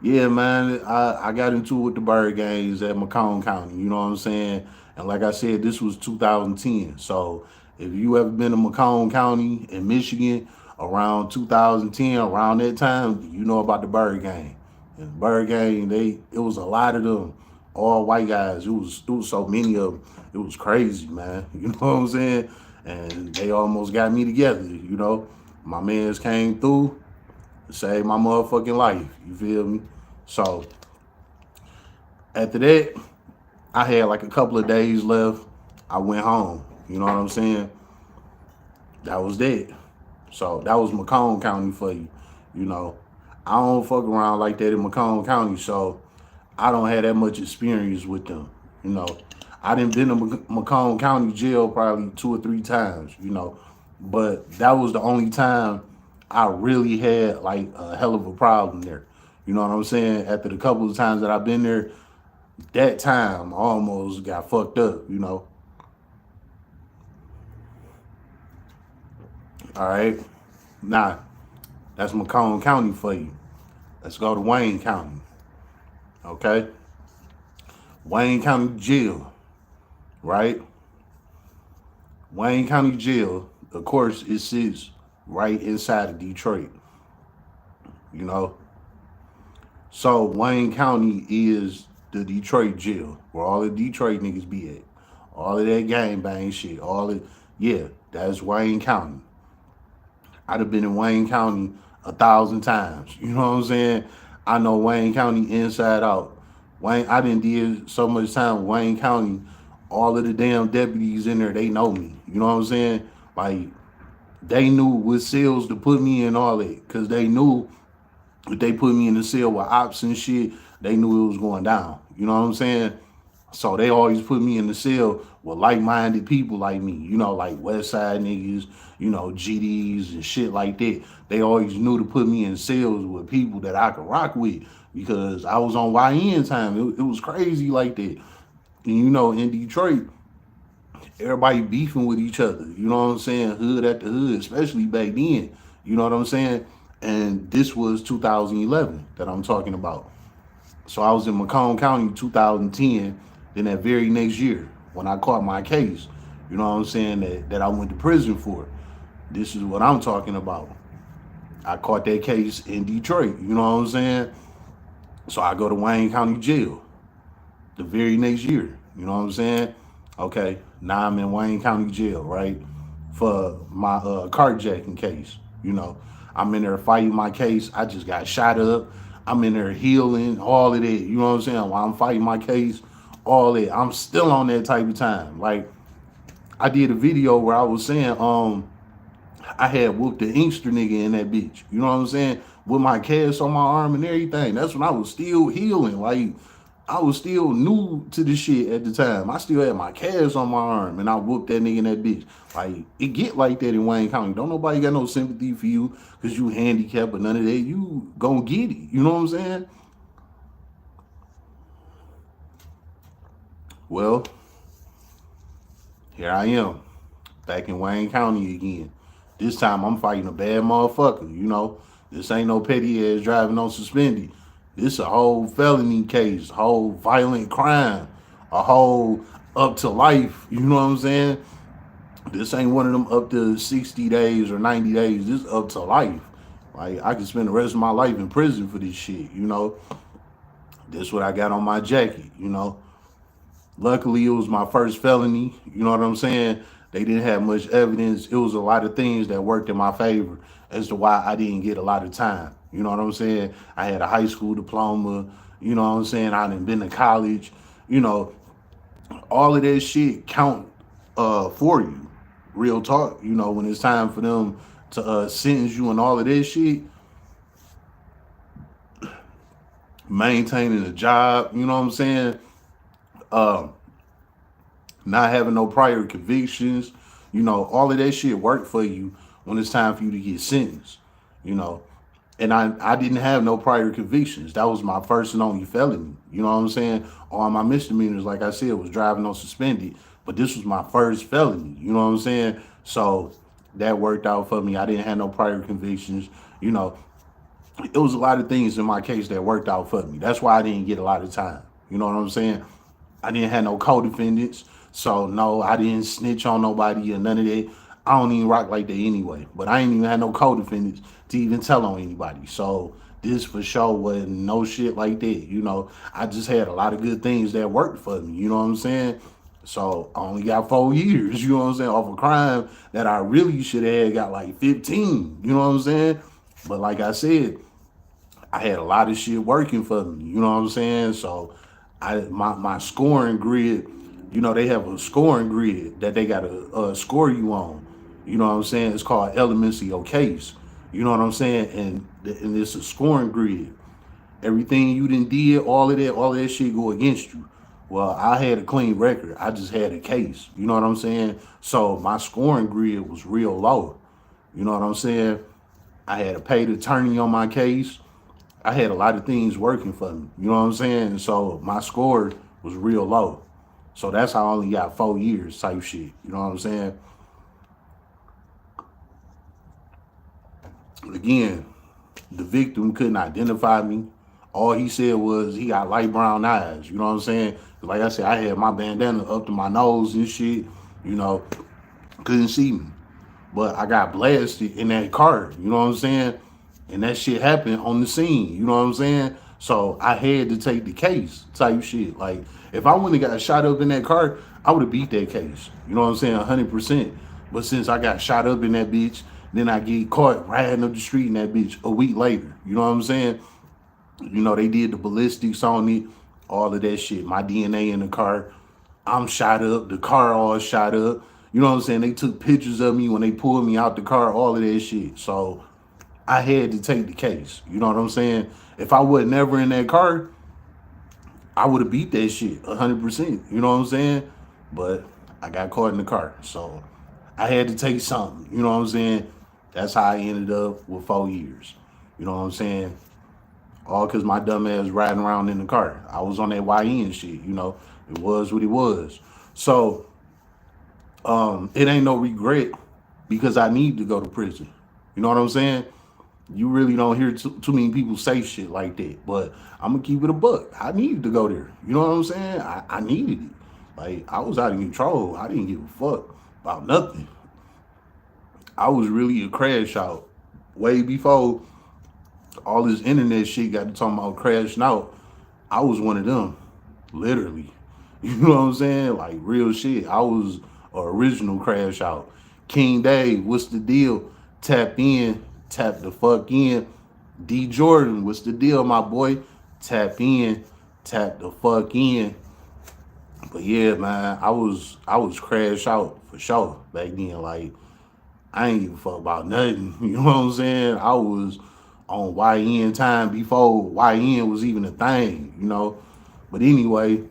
yeah, man, I got into it with the Birdgangs at Macomb County, you know what I'm saying? And like I said, this was 2010. So if you ever been to Macomb County in Michigan, around 2010, around that time, you know about the Birdgang. And Birdgang, it was a lot of them, all white guys. It was so many of them. It was crazy, man. You know what I'm saying? And they almost got me together. You know, my mans came through, saved my motherfucking life. You feel me? So after that, I had like a couple of days left. I went home. You know what I'm saying? That was that. So that was Macomb County for you. You know, I don't fuck around like that in Macomb County, so I don't have that much experience with them. You know, I done been to Macomb County jail probably 2 or 3 times. You know, but that was the only time I really had like a hell of a problem there. You know what I'm saying? After the couple of times that I've been there, that time I almost got fucked up. You know. All right. Nah, that's Macomb County for you. Let's go to Wayne County. Okay. Wayne County Jail, right? Wayne County Jail, of course, it sits right inside of Detroit. You know. So Wayne County is the Detroit jail where all the Detroit niggas be at. All of that gang bang shit. All it, yeah, that's Wayne County. I'd have been in Wayne County 1,000 times. You know what I'm saying? I know Wayne County inside out. Wayne, I didn't did so much time in Wayne County. All of the damn deputies in there, they know me. You know what I'm saying? Like, they knew what cells to put me in, all that, because they knew if they put me in the cell with ops and shit, they knew it was going down. You know what I'm saying? So they always put me in the cell with like-minded people like me, you know, like West Side niggas, you know, GDs and shit like that. They always knew to put me in cells with people that I could rock with because I was on YN time. It was crazy like that. And you know, in Detroit, everybody beefing with each other. You know what I'm saying? Hood at the hood, especially back then. You know what I'm saying? And this was 2011 that I'm talking about. So I was in Macomb County 2010. Then that very next year, when I caught my case, you know what I'm saying, that I went to prison for. This is what I'm talking about. I caught that case in Detroit. You know what I'm saying? So I go to Wayne County Jail the very next year. You know what I'm saying? Okay, now I'm in Wayne County Jail, right? For my carjacking case. You know, I'm in there fighting my case. I just got shot up. I'm in there healing, all of that. You know what I'm saying? While I'm fighting my case, all that. I'm still on that type of time. Like, I did a video where I was saying, I had whooped the Inkster nigga in that bitch. You know what I'm saying? With my cast on my arm and everything. That's when I was still healing. Like, I was still new to the shit at the time. I still had my cast on my arm and I whooped that nigga in that bitch. Like, it get like that in Wayne County. Don't nobody got no sympathy for you because you handicapped or none of that. You gonna get it. You know what I'm saying? Well, here I am, back in Wayne County again. This time I'm fighting a bad motherfucker, you know. This ain't no petty ass driving on suspended. This a whole felony case, whole violent crime, a whole up to life, you know what I'm saying? This ain't one of them up to 60 days or 90 days. This up to life. Like, I could spend the rest of my life in prison for this shit, you know. This what I got on my jacket, you know. Luckily, it was my first felony. You know what I'm saying? They didn't have much evidence. It was a lot of things that worked in my favor as to why I didn't get a lot of time. You know what I'm saying? I had a high school diploma. You know what I'm saying? I done been to college. You know, all of that shit count for you. Real talk. You know, when it's time for them to sentence you and all of that shit, maintaining a job. You know what I'm saying? Uh, Not having no prior convictions, you know, all of that shit worked for you when it's time for you to get sentenced, you know. And I didn't have no prior convictions. That was my first and only felony. You know what I'm saying? All my misdemeanors, like I said, was driving on suspended. But this was my first felony. You know what I'm saying? So that worked out for me. I didn't have no prior convictions. You know, it was a lot of things in my case that worked out for me. That's why I didn't get a lot of time. You know what I'm saying? I didn't have no co-defendants. So no, I didn't snitch on nobody or none of that. I don't even rock like that anyway. But I ain't even had no co-defendants to even tell on anybody. So this for sure wasn't no shit like that. I just had a lot of good things that worked for me. You know what I'm saying? So I only got 4 years, you know what I'm saying, off a crime that I really should have got like 15. You know what I'm saying? But like I said, I had a lot of shit working for me. You know what I'm saying? So my scoring grid, they have a scoring grid that they got to score you on. You know what I'm saying? It's called elements of your case. You know what I'm saying? And it's a scoring grid. Everything you did, all of that shit go against you. Well, I had a clean record. I just had a case. You know what I'm saying? So my scoring grid was real low. You know what I'm saying? I had a paid attorney on my case. I had a lot of things working for me. You know what I'm saying? So my score was real low. So that's how I only got 4 years type shit. You know what I'm saying? Again, the victim couldn't identify me. All he said was he got light brown eyes. You know what I'm saying? Like I said, I had my bandana up to my nose and shit. You know, couldn't see me. But I got blasted in that car. You know what I'm saying? And that shit happened on the scene. You know what I'm saying? So I had to take the case type shit. Like, if I wouldn't have got shot up in that car, I would have beat that case. You know what I'm saying? 100%. But since I got shot up in that bitch, then I get caught riding up the street in that bitch a week later. You know what I'm saying? They did the ballistics on it, all of that shit. My DNA in the car. I'm shot up. The car all shot up. You know what I'm saying? They took pictures of me when they pulled me out the car, all of that shit. So I had to take the case. You know what I'm saying? If I was never in that car, I would have beat that shit 100%. You know what I'm saying? But I got caught in the car. So I had to take something. You know what I'm saying? That's how I ended up with 4 years. You know what I'm saying? All because my dumb ass riding around in the car. I was on that YN shit. It was what it was. So it ain't no regret because I need to go to prison. You know what I'm saying? You really don't hear too many people say shit like that. But I'm going to keep it a buck. I needed to go there. You know what I'm saying? I needed it. Like, I was out of control. I didn't give a fuck about nothing. I was really a crash out way before all this internet shit got to talking about crashing out. I was one of them, literally. You know what I'm saying? Like, real shit. I was an original crash out. King Dave, what's the deal? Tap in, tap the fuck in. D Jordan, what's the deal, my boy? Tap in, tap the fuck in. But yeah, man, I was crash out for sure back then. Like, I ain't even fuck about nothing. You know what I'm saying? I was on YN time before YN was even a thing. But anyway,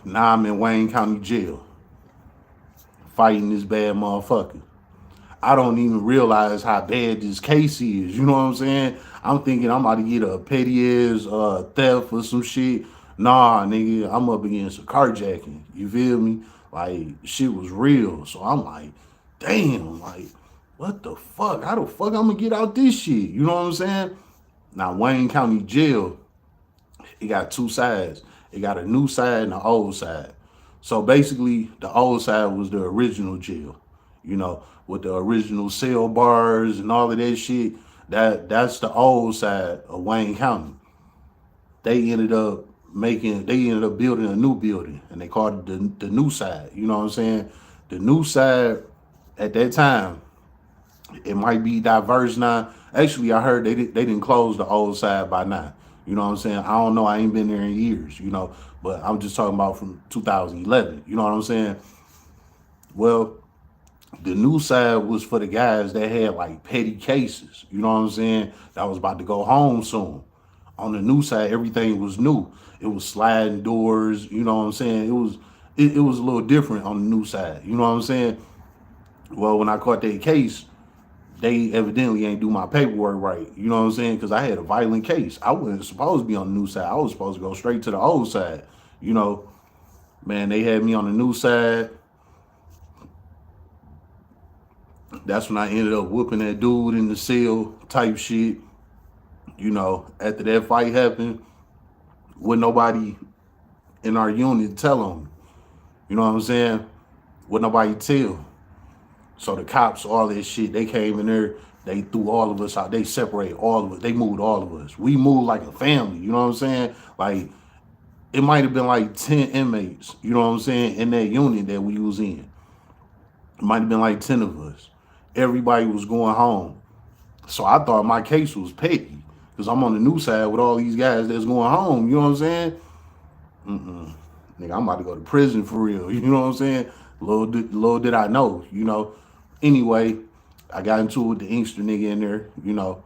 now I'm in Wayne County Jail fighting this bad motherfucker. I don't even realize how bad this case is. You know what I'm saying? I'm thinking I'm about to get a petty ass theft or some shit. Nah, nigga, I'm up against a carjacking. You feel me? Like, shit was real. So I'm like, damn, like, what the fuck? How the fuck I'm gonna get out this shit? You know what I'm saying? Now, Wayne County Jail, it got two sides. It got a new side and an old side. So basically, the old side was the original jail, with the original cell bars and all of that shit. That's the old side of Wayne County. They ended up building a new building, and they called it the new side. You know what I'm saying? The new side at that time, it might be diverse now. Actually, I heard they didn't close the old side by now. You know what I'm saying? I don't know. I ain't been there in years, but I'm just talking about from 2011. You know what I'm saying? Well, the new side was for the guys that had like petty cases. You know what I'm saying? That was about to go home soon. On the new side, everything was new. It was sliding doors. You know what I'm saying? It was a little different on the new side. You know what I'm saying? Well, when I caught that case, they evidently ain't do my paperwork right. You know what I'm saying? Because I had a violent case. I wasn't supposed to be on the new side. I was supposed to go straight to the old side. Man, they had me on the new side. That's when I ended up whooping that dude in the cell type shit. After that fight happened, with nobody in our unit tell on me. You know what I'm saying? With nobody tell. So the cops, all this shit, they came in there, they threw all of us out, they separated all of us, they moved all of us. We moved like a family, you know what I'm saying? Like, it might have been like 10 inmates, you know what I'm saying, in that unit that we was in. It might have been like 10 of us. Everybody was going home. So I thought my case was petty because I'm on the new side with all these guys that's going home. You know what I'm saying? Nigga, I'm about to go to prison for real. You know what I'm saying? Little did I know, you know. Anyway, I got into it with the Inkster nigga in there, you know.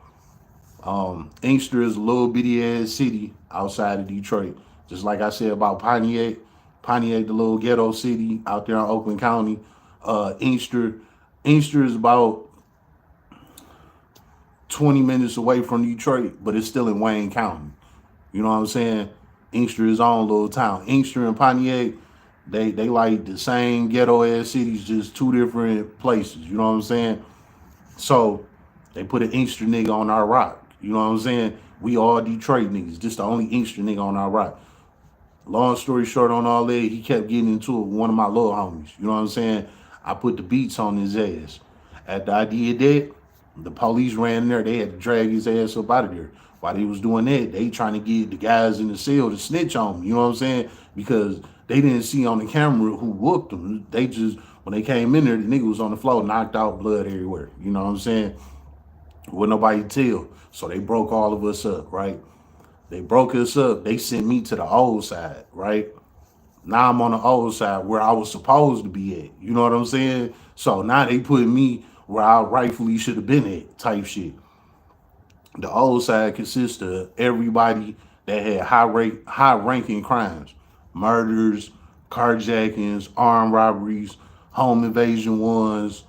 Inkster is a little bitty ass city outside of Detroit. Just like I said about Pontiac. Pontiac, the little ghetto city out there in Oakland County. Inkster is about 20 minutes away from Detroit, but it's still in Wayne County. You know what I'm saying? Inkster is own little town. Inkster and Pontiac, they like the same ghetto ass cities, just two different places. You know what I'm saying? So they put an Inkster nigga on our rock. You know what I'm saying? We all Detroit niggas. Just the only Inkster nigga on our rock. Long story short on all that, he kept getting into it with one of my little homies. You know what I'm saying? I put the beats on his ass. After I did that, the police ran in there. They had to drag his ass up out of there. While they was doing that, they trying to get the guys in the cell to snitch on me. You know what I'm saying? Because they didn't see on the camera who whooped them. They just, when they came in there, the nigga was on the floor, knocked out, blood everywhere. You know what I'm saying? With nobody tell. So they broke all of us up, right? They broke us up. They sent me to the old side, right? Now I'm on the old side where I was supposed to be at. You know what I'm saying? So now they put me where I rightfully should have been at, type shit. The old side consists of everybody that had high ranking crimes, murders, carjackings, armed robberies, home invasion ones,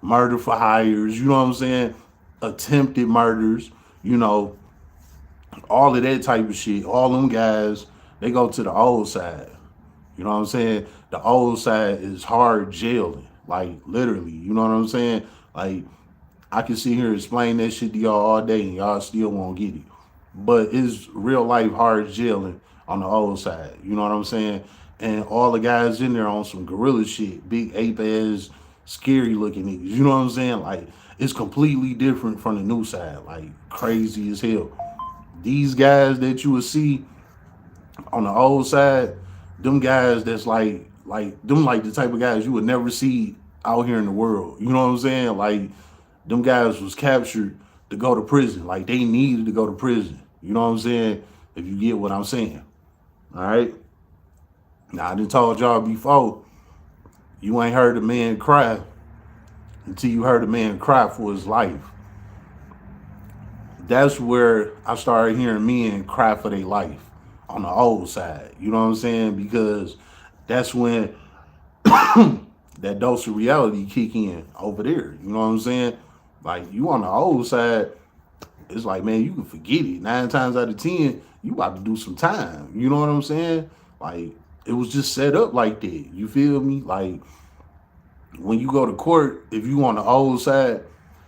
murder for hires. You know what I'm saying? Attempted murders. You know, all of that type of shit. All them guys, they go to the old side. You know what I'm saying? The old side is hard jailing, like literally. You know what I'm saying? Like, I can sit here and explain that shit to y'all all day and y'all still won't get it. But it's real life hard jailing on the old side. You know what I'm saying? And all the guys in there on some gorilla shit, big ape ass, scary looking niggas. You know what I'm saying? Like, it's completely different from the new side. Like, crazy as hell. These guys that you will see on the old side, them guys that's like them, like the type of guys you would never see out here in the world. You know what I'm saying? Like, them guys was captured to go to prison. Like, they needed to go to prison. You know what I'm saying? If you get what I'm saying. All right? Now, I done told y'all before, you ain't heard a man cry until you heard a man cry for his life. That's where I started hearing men cry for their life on the old side. You know what I'm saying? Because that's when that dose of reality kick in over there. You know what I'm saying? Like, you on the old side, it's like, man, you can forget it. 9 times out of 10, you about to do some time. You know what I'm saying? Like, it was just set up like that. You feel me? Like, when you go to court, if you on the old side,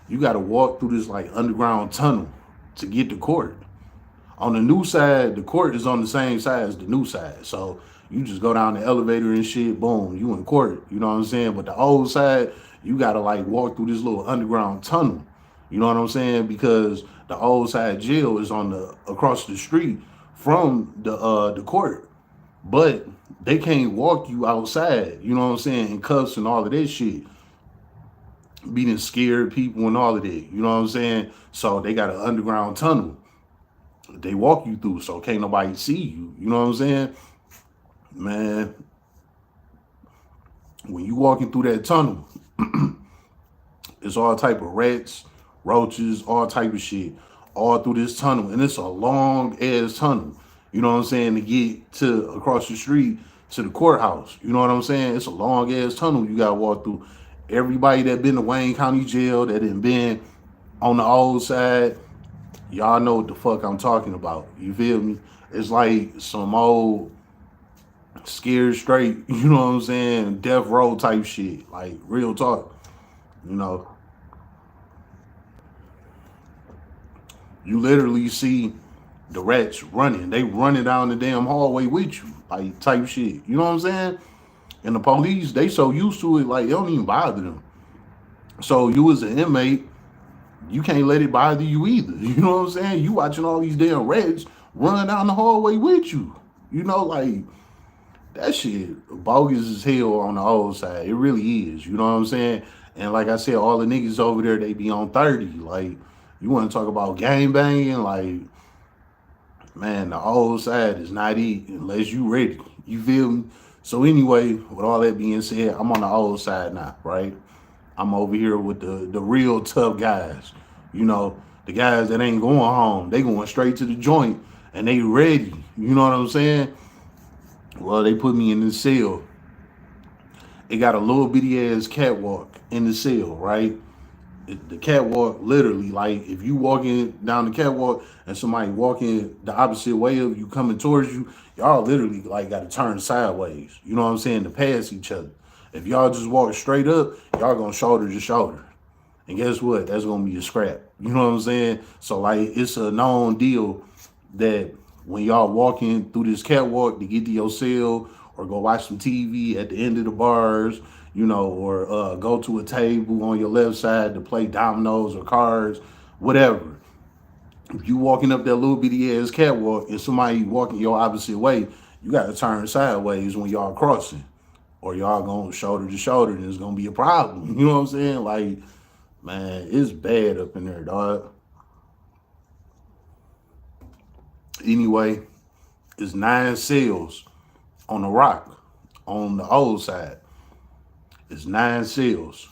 you got to walk through this like underground tunnel to get to court. On the new side, the court is on the same side as the new side. So you just go down the elevator and shit, boom, you in court. You know what I'm saying? But the old side, you gotta like walk through this little underground tunnel. You know what I'm saying? Because the old side jail is on the across the street from the court. But they can't walk you outside, you know what I'm saying, in cuffs and all of that shit. Beating scared people and all of that, you know what I'm saying? So they got an underground tunnel they walk you through, so can't nobody see you. You know what I'm saying? Man, when you walking through that tunnel, it's all type of rats, roaches, all type of shit, all through this tunnel. And it's a long ass tunnel, you know what I'm saying, to get to across the street to the courthouse. You know what I'm saying? It's a long ass tunnel you gotta walk through. Everybody that been to Wayne County Jail, that done been on the old side, y'all know what the fuck I'm talking about. You feel me? It's like some old scared straight, you know what I'm saying, death row type shit. Like, real talk. You know, you literally see the rats running. They running down the damn hallway with you, like type shit. You know what I'm saying? And the police, they so used to it, like, it don't even bother them. So you as an inmate, you can't let it bother you either. You know what I'm saying? You watching all these damn reds run down the hallway with you. You know, like, that shit bogus as hell on the old side. It really is. You know what I'm saying? And like I said, all the niggas over there, they be on 30. Like, you want to talk about gang banging? Like, man, the old side is not it unless you ready. You feel me? So anyway, with all that being said, I'm on the old side now, right? I'm over here with the real tough guys. You know, the guys that ain't going home. They going straight to the joint and they ready. You know what I'm saying? Well, they put me in the cell. It got a little bitty ass catwalk in the cell, right? The catwalk, literally, like, if you walking down the catwalk and somebody walking the opposite way of you coming towards you, y'all literally like got to turn sideways. You know what I'm saying? To pass each other. If y'all just walk straight up, y'all gonna shoulder to shoulder. And guess what? That's gonna be a scrap. You know what I'm saying? So like, it's a known deal that when y'all walking through this catwalk to get to your cell or go watch some TV at the end of the bars, you know, or go to a table on your left side to play dominoes or cards, whatever. If you walking up that little bitty ass catwalk and somebody walking your opposite way, you got to turn sideways when y'all crossing, or y'all going shoulder to shoulder, and it's gonna be a problem. You know what I'm saying? Like, man, it's bad up in there, dog. Anyway, it's 9 cells on the rock on the old side. It's 9 cells.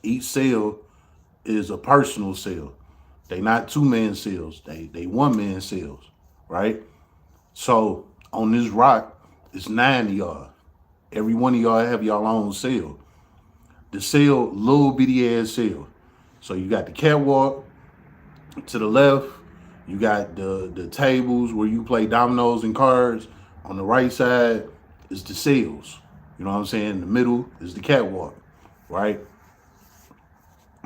Each cell is a personal cell. They not 2-man cells. They 1-man cells, right? So on this rock, it's 9 of y'all. Every one of y'all have y'all own cell. The cell, little bitty ass cell. So you got the catwalk to the left. You got the tables where you play dominoes and cards. On the right side is the cells. You know what I'm saying? In the middle is the catwalk, right?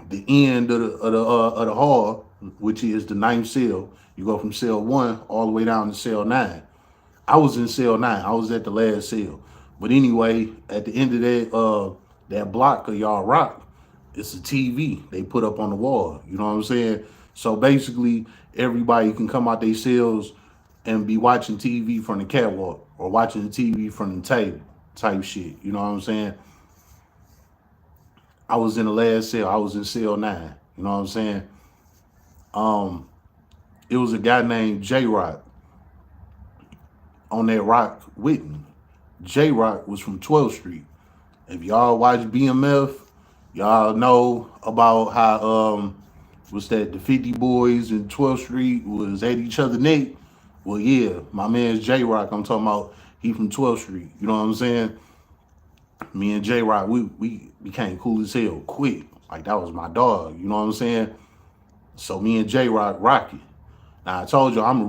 The end of the hall, which is the 9th cell, you go from cell 1 all the way down to cell 9. I was in cell 9. I was at the last cell. But anyway, at the end of that block of y'all rock, it's a TV they put up on the wall. You know what I'm saying? So basically, everybody can come out their cells and be watching TV from the catwalk or watching the TV from the table type shit. You know what I'm saying? I was in the last cell. I was in cell 9. You know what I'm saying? It was a guy named J Rock on that rock with me. J Rock was from 12th Street. If y'all watch BMF, y'all know about how was that the 50 boys in 12th Street was at each other neck. Well, yeah, my man's J Rock. I'm talking about, he from 12th Street. You know what I'm saying? Me and J Rock, we became cool as hell quick. Like, that was my dog. You know what I'm saying? So me and J Rock rocky. Now I told you I'm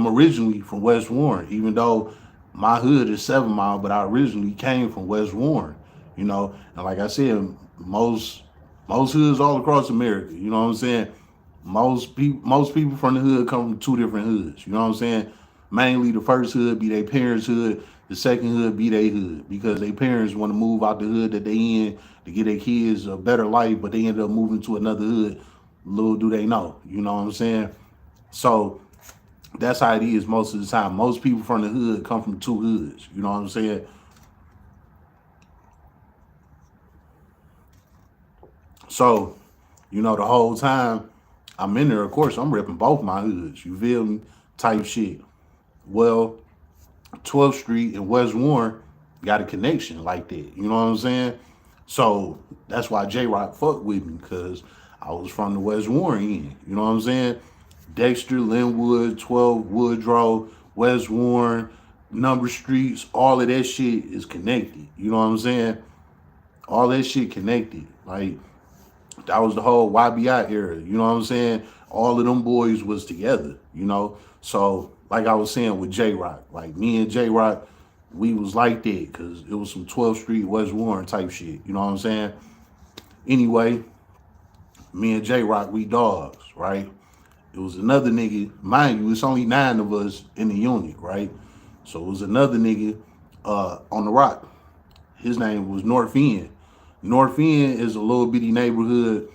originally from West Warren, even though my hood is 7 Mile, but I originally came from West Warren. You know, and like I said, most hoods all across America. You know what I'm saying? Most people from the hood come from 2 different hoods. You know what I'm saying? Mainly the first hood be their parents' hood. The second hood be their hood, because their parents want to move out the hood that they in to get their kids a better life, but they end up moving to another hood. Little do they know. You know what I'm saying? So that's how it is most of the time. Most people from the hood come from 2 hoods. You know what I'm saying? So, you know, the whole time I'm in there, of course, I'm ripping both my hoods. You feel me? Type shit. Well, 12th Street and West Warren got a connection like that. You know what I'm saying? So that's why J Rock fucked with me, because I was from the West Warren end. You know what I'm saying? Dexter, Linwood, 12 Woodrow, West Warren, number streets, all of that shit is connected. You know what I'm saying? All that shit connected. Like, that was the whole YBI era. You know what I'm saying? All of them boys was together, you know? So, like I was saying with J Rock, like, me and J Rock, we was like that, because it was some 12th Street, West Warren type shit. You know what I'm saying? Anyway, me and J Rock, we dogs, right? It was another nigga, mind you, it's only 9 of us in the unit, right? So it was another nigga on the rock. His name was North End. North End is a little bitty neighborhood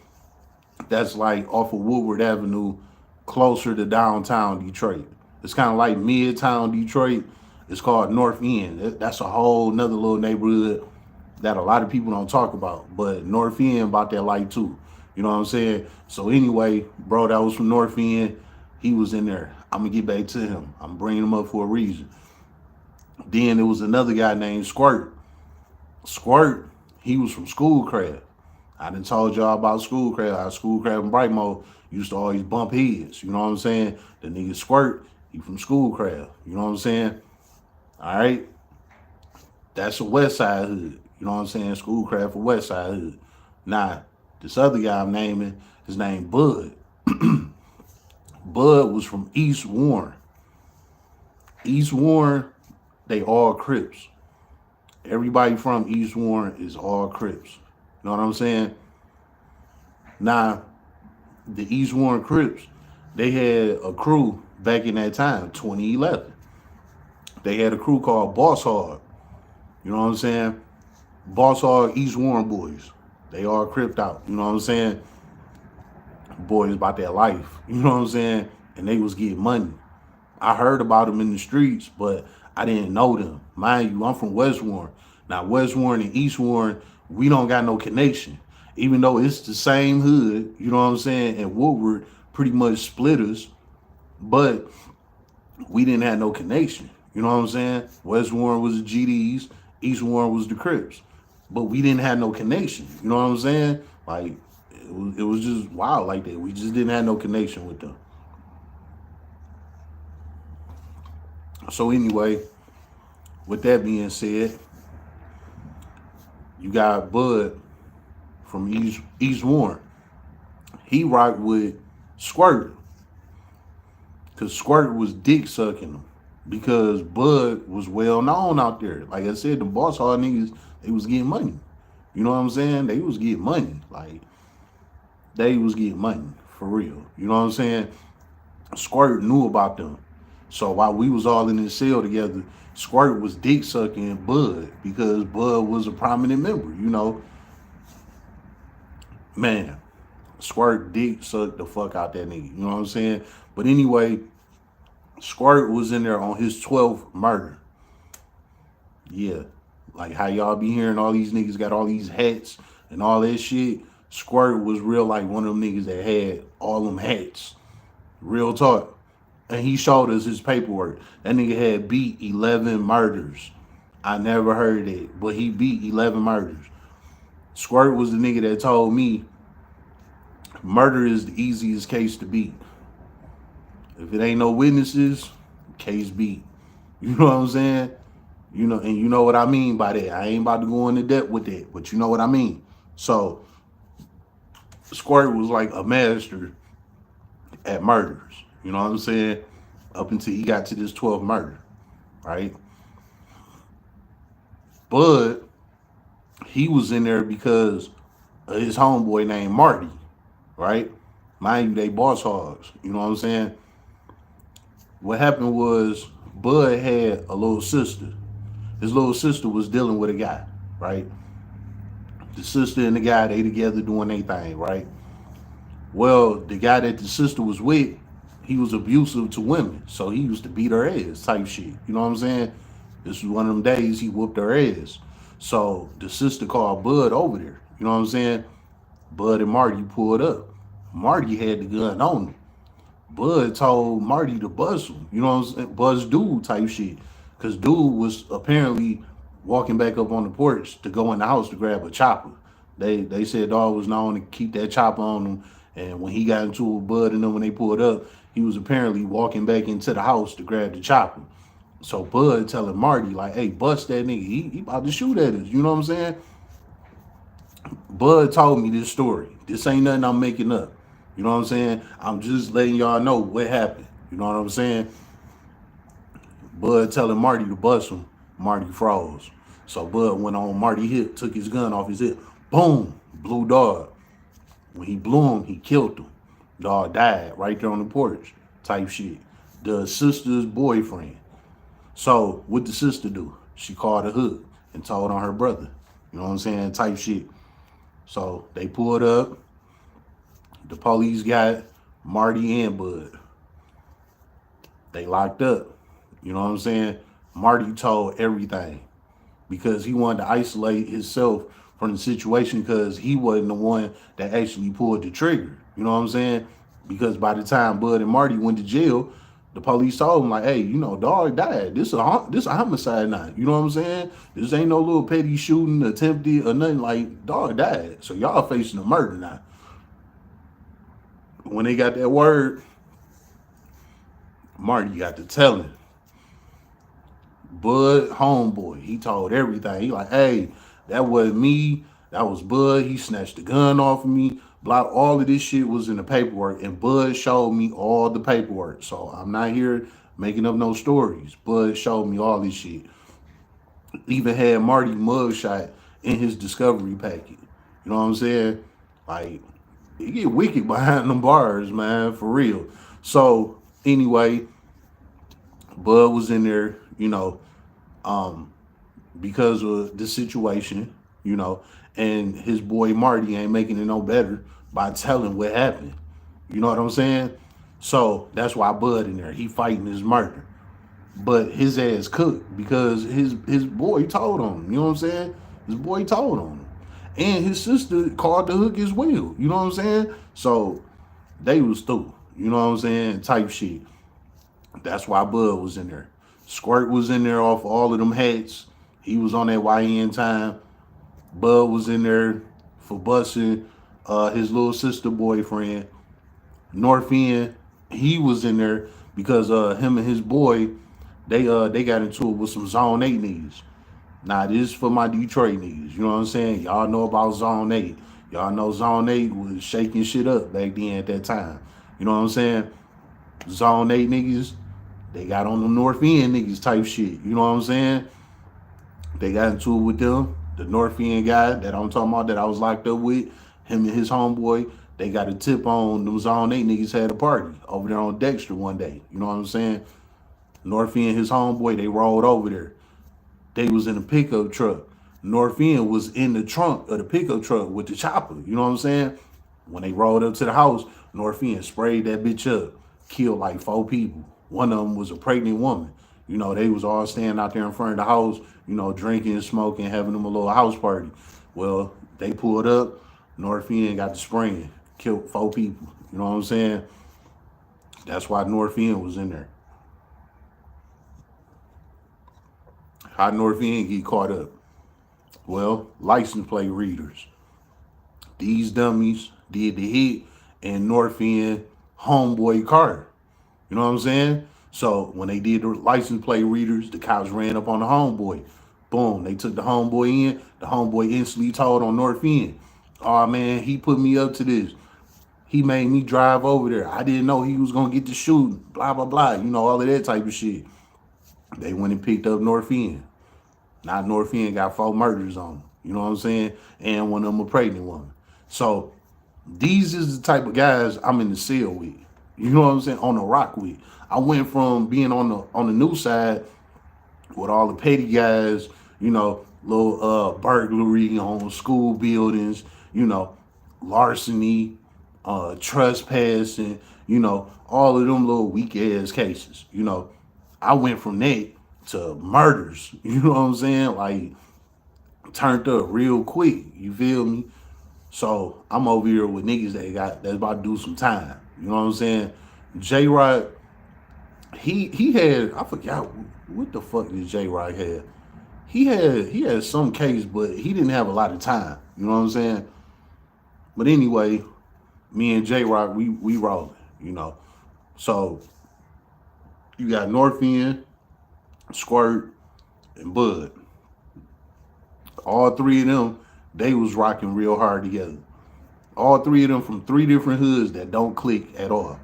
that's like off of Woodward Avenue, closer to downtown Detroit. It's kind of like Midtown Detroit. It's called North End. That's a whole nother little neighborhood that a lot of people don't talk about. But North End about that light too. You know what I'm saying? So anyway, bro, that was from North End. He was in there. I'm gonna get back to him. I'm bringing him up for a reason. Then there was another guy named Squirt. Squirt, he was from Schoolcraft. I done told y'all about Schoolcraft. How Schoolcraft and Brightmo used to always bump heads. You know what I'm saying? The nigga Squirt, he from Schoolcraft. You know what I'm saying? All right? That's a West Side hood. You know what I'm saying? Schoolcraft a West Side hood. Now, this other guy I'm naming, his name Bud. Bud was from East Warren. East Warren, they all Crips. Everybody from East Warren is all Crips. You know what I'm saying? Now, the East Warren Crips, they had a crew back in that time, 2011. They had a crew called Bosshog. You know what I'm saying? Bosshog East Warren boys. They all cripped out. You know what I'm saying? Boys about their life. You know what I'm saying? And they was getting money. I heard about them in the streets, but I didn't know them. Mind you, I'm from West Warren. Now, West Warren and East Warren, we don't got no connection. Even though it's the same hood, you know what I'm saying? And Woodward pretty much split us, but we didn't have no connection. You know what I'm saying? West Warren was the GDs, East Warren was the Crips, but we didn't have no connection. You know what I'm saying? Like, it was just wild like that. We just didn't have no connection with them. So anyway, with that being said, you got Bud from East Warren. He rocked with Squirt, because Squirt was dick sucking him, because Bud was well known out there. Like I said, the Bosshog niggas, they was getting money. You know what I'm saying? They was getting money. Like, they was getting money for real. You know what I'm saying? Squirt knew about them. So while we was all in this cell together, Squirt was dick sucking Bud, because Bud was a prominent member, you know. Man, Squirt dick sucked the fuck out that nigga. You know what I'm saying? But anyway, Squirt was in there on his 12th murder. Yeah. Like how y'all be hearing all these niggas got all these hats and all that shit. Squirt was real like one of them niggas that had all them hats. Real talk. And he showed us his paperwork. That nigga had beat 11 murders. I never heard it, but he beat 11 murders. Squirt was the nigga that told me murder is the easiest case to beat. If it ain't no witnesses, case beat. You know what I'm saying? You know, and you know what I mean by that. I ain't about to go into depth with that, but you know what I mean. So Squirt was like a master at murders. You know what I'm saying? Up until he got to this 12th murder, right? But he was in there because of his homeboy named Marty, right? Mind you, they boss hogs. You know what I'm saying? What happened was Bud had a little sister. His little sister was dealing with a guy, right? The sister and the guy, they together doing their thing, right? Well, the guy that the sister was with, he was abusive to women. So he used to beat her ass type shit. You know what I'm saying? This was one of them days he whooped her ass. So the sister called Bud over there. You know what I'm saying? Bud and Marty pulled up. Marty had the gun on him. Bud told Marty to buzz him. You know what I'm saying? Buzz dude type shit. Because dude was apparently walking back up on the porch to go in the house to grab a chopper. They said dog was known to keep that chopper on him. And when he got into it with Bud and them when they pulled up, he was apparently walking back into the house to grab the chopper. So Bud telling Marty, like, hey, bust that nigga. He about to shoot at us. You know what I'm saying? Bud told me this story. This ain't nothing I'm making up. You know what I'm saying? I'm just letting y'all know what happened. You know what I'm saying? Bud telling Marty to bust him. Marty froze. So Bud went on Marty hip, took his gun off his hip. Boom, blew dog. When he blew him, he killed him. Dog died right there on the porch type shit. The sister's boyfriend. So what the sister do? She called a hood. and told on her brother. You know what I'm saying? Type shit. So they pulled up. The police got Marty and Bud. They locked up. You know what I'm saying? Marty told everything because he wanted to isolate himself from the situation because he wasn't the one that actually pulled the trigger. You know what I'm saying? Because by the time Bud and Marty went to jail, the police told him like, "Hey, dog died. This a homicide now. You know what I'm saying? This ain't no little petty shooting attempted or nothing. Like, dog died. So y'all facing a murder now." When they got that word, Marty got to telling Bud homeboy. He told everything. He like, "Hey, that wasn't me. That was Bud. He snatched the gun off of me. Blah. All of this shit was in the paperwork, and Bud showed me all the paperwork. So I'm not here making up no stories. Bud showed me all this shit. Even had Marty mugshot in his discovery packet. You know what I'm saying? Like, it get wicked behind them bars, man, for real. So anyway, Bud was in there, um, because of the situation, and his boy Marty ain't making it no better by telling what happened. You know what I'm saying? So that's why Bud in there. He fighting his murder. But his ass cooked because his boy told on him. You know what I'm saying? His boy told on him. And his sister called the hook as well. You know what I'm saying? So they was through. You know what I'm saying? Type shit. That's why Bud was in there. Squirt was in there off all of them hats. He was on that YN time. Bud was in there for busting his little sister boyfriend. North End, he was in there because him and his boy, they got into it with some Zone 8 niggas. Now this is for my Detroit niggas. You know what I'm saying? Y'all know about Zone 8. Y'all know Zone 8 was shaking shit up back then at that time. You know what I'm saying? Zone 8 niggas, they got on the North End niggas type shit. You know what I'm saying? They got into it with them. The North End guy that I'm talking about that I was locked up with, him and his homeboy, they got a tip on them Zone 8 niggas had a party over there on Dexter one day. You know what I'm saying? North End, his homeboy, they rolled over there. They was in a pickup truck. North End was in the trunk of the pickup truck with the chopper. You know what I'm saying? When they rolled up to the house, North End sprayed that bitch up, killed like 4 people. One of them was a pregnant woman. They was all standing out there in front of the house, drinking, smoking, having them a little house party. Well, they pulled up, North End got the spraying, killed 4 people. You know what I'm saying? That's why North End was in there. How North End get caught up? Well, license plate readers. These dummies did the hit in North End homeboy car. You know what I'm saying? So when they did the license plate readers, the cops ran up on the homeboy. Boom, they took the homeboy in. The homeboy instantly told on North End. Oh man, he put me up to this. He made me drive over there. I didn't know he was gonna get the shooting. Blah blah blah. All of that type of shit. They went and picked up North End. Now North End got 4 murders on him. You know what I'm saying? And one of them a pregnant woman. So these is the type of guys I'm in the cell with. You know what I'm saying? On the rock with. I went from being on the new side with all the petty guys, little burglary on school buildings, larceny, trespassing, all of them little weak ass cases. I went from that to murders. You know what I'm saying? Like, turned up real quick. You feel me? So I'm over here with niggas that's about to do some time. You know what I'm saying? J Rod, he had, I forgot what the fuck did J Rod have. He had some case, but he didn't have a lot of time. You know what I'm saying? But anyway, me and J Rod, we rolling. So you got North End, Squirt, and Bud. All 3 of them, they was rocking real hard together. All 3 of them from 3 different hoods that don't click at all.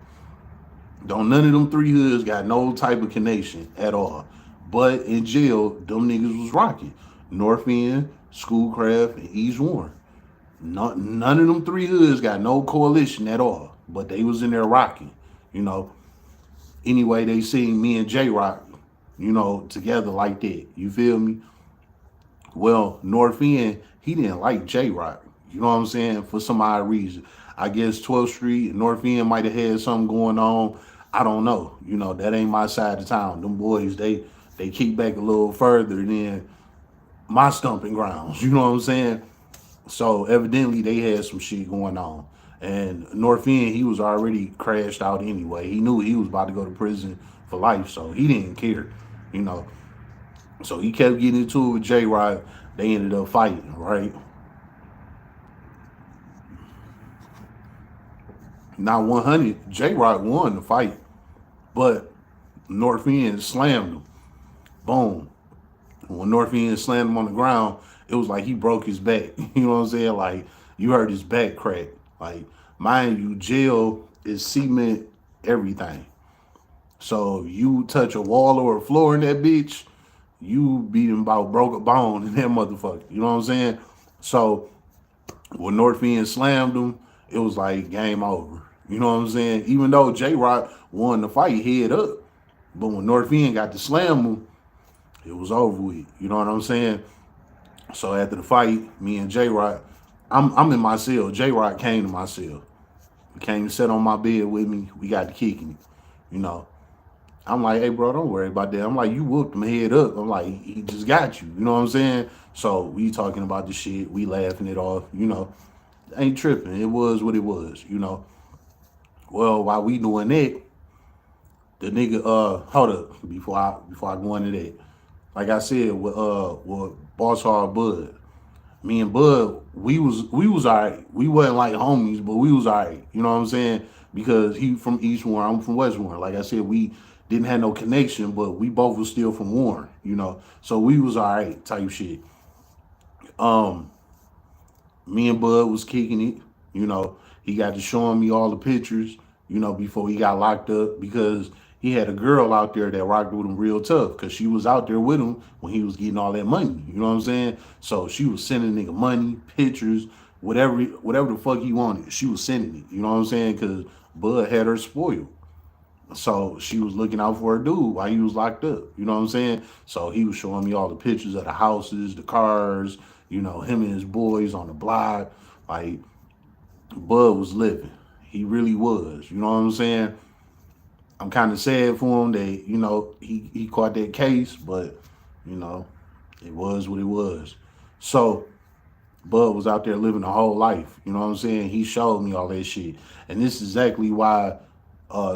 None of them 3 hoods got no type of connection at all. But in jail, them niggas was rocking. North End, Schoolcraft, and East Warren. None of them 3 hoods got no coalition at all. But they was in there rocking. Anyway, they seen me and J Rock, together like that. You feel me? Well, North End, he didn't like J-Rock. You know what I'm saying? For some odd reason. I guess 12th Street and North End might have had something going on. I don't know. You know, that ain't my side of town. Them boys, they kick back a little further than my stomping grounds. You know what I'm saying? So evidently they had some shit going on. And North End, he was already crashed out anyway. He knew he was about to go to prison for life, so he didn't care, you know. So he kept getting into it with J Rod. They ended up fighting, right? Now 100, J Rod won the fight, but North End slammed him. Boom. When North End slammed him on the ground, it was like he broke his back. You know what I'm saying? Like you heard his back crack. Like mind you, jail is cement everything. So you touch a wall or a floor in that bitch, you beating about broke a bone in that motherfucker. You know what I'm saying? So when North End slammed him, it was like game over. You know what I'm saying? Even though J Rock won the fight head up, but when North End got to slam him, it was over with. You know what I'm saying? So after the fight, me and J Rock, I'm in my cell. J Rock came to my cell. He came to sit on my bed with me. We got to kicking it. You know, I'm like, hey, bro, don't worry about that. I'm like, you whooped him head up. I'm like, he just got you. You know what I'm saying? So we talking about the shit. We laughing it off. You know, ain't tripping. It was what it was. You know. Well, while we doing that, the nigga, hold up before I go into that. Like I said, with Bosshog Bud, me and Bud, we was alright. We wasn't like homies, but we was alright. You know what I'm saying? Because he from East Warren, I'm from West Warren. Like I said, we didn't have no connection, but we both was still from Warren. You know, so we was alright type shit. Um, Me and Bud was kicking it. You know, he got to showing me all the pictures. You know, before he got locked up because he had a girl out there that rocked with him real tough because she was out there with him when he was getting all that money. You know what I'm saying? So she was sending nigga money, pictures, whatever the fuck he wanted. She was sending it. You know what I'm saying? Because Bud had her spoiled. So she was looking out for her dude while he was locked up. You know what I'm saying? So he was showing me all the pictures of the houses, the cars, you know, him and his boys on the block. Like, Bud was living. He really was. You know what I'm saying? I'm kind of sad for him that, you know, he caught that case, but, you know, it was what it was. So Bud was out there living a whole life. You know what I'm saying? He showed me all that shit. And this is exactly why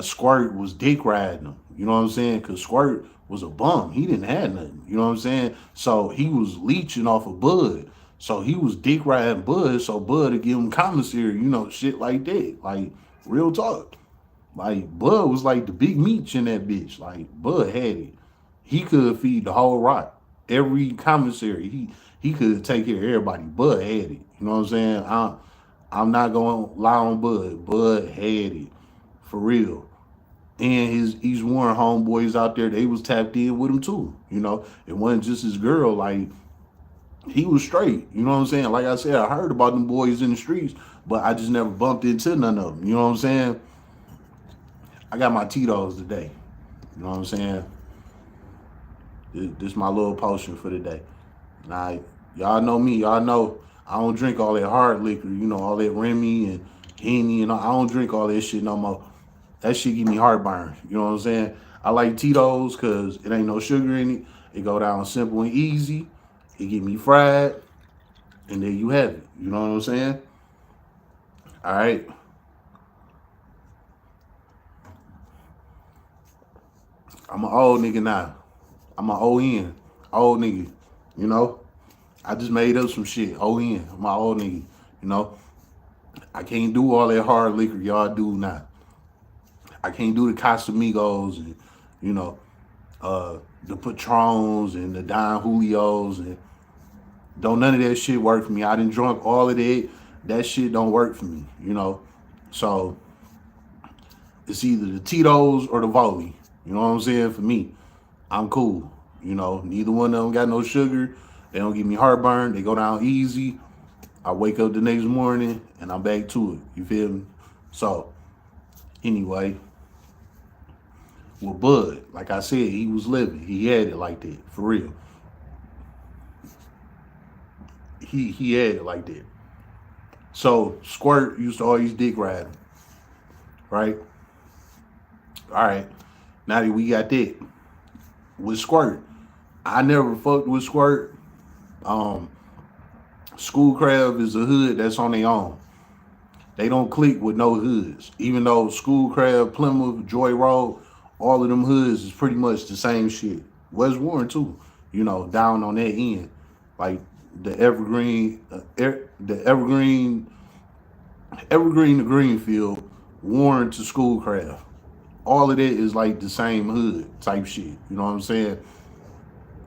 Squirt was dick riding him. You know what I'm saying? Because Squirt was a bum. He didn't have nothing. You know what I'm saying? So he was leeching off of Bud. So he was dick riding Bud. So Bud would give him commissary, you know, shit like that. Like, real talk. Like, Bud was like the big meat in that bitch. Like, Bud had it. He could feed the whole rock. Every commissary, he could take care of everybody. Bud had it. You know what I'm saying? I'm not going to lie on Bud. Bud had it. For real. And his East Warren homeboys out there, they was tapped in with him too. You know, it wasn't just his girl. Like, he was straight. You know what I'm saying? Like I said, I heard about them boys in the streets, but I just never bumped into none of them. You know what I'm saying? I got my Tito's today. You know what I'm saying? This my little potion for the day. Now, y'all know me. Y'all know I don't drink all that hard liquor. You know, all that Remy and Henny and all. I don't drink all that shit no more. That shit give me heartburn. You know what I'm saying? I like Tito's because it ain't no sugar in it. It go down simple and easy. It get me fried. And there you have it. You know what I'm saying? All right. I'm an old nigga now. I'm an ON. Old nigga. You know? I just made up some shit. ON. I'm an old nigga. You know? I can't do all that hard liquor y'all do now. I can't do the Casamigos and, you know, the Patrons and the Don Julios and don't none of that shit work for me. I done drunk all of that. That shit don't work for me, you know. So it's either the Tito's or the Volley. You know what I'm saying? For me, I'm cool. You know, neither one of them got no sugar. They don't give me heartburn. They go down easy. I wake up the next morning and I'm back to it. You feel me? So anyway, with Bud, like I said, he was living. He had it like that, for real. he had it like that. So Squirt used to always dick ride him, right? All right. Now that we got that with Squirt, I never fucked with Squirt. Um, Schoolcraft is a hood that's on their own. They don't click with no hoods. Even though Schoolcraft, Plymouth, Joy Road, all of them hoods is pretty much the same shit. West Warren too, down on that end. Like the Evergreen, Evergreen to Greenfield, Warren to Schoolcraft. All of that is like the same hood type shit. You know what I'm saying?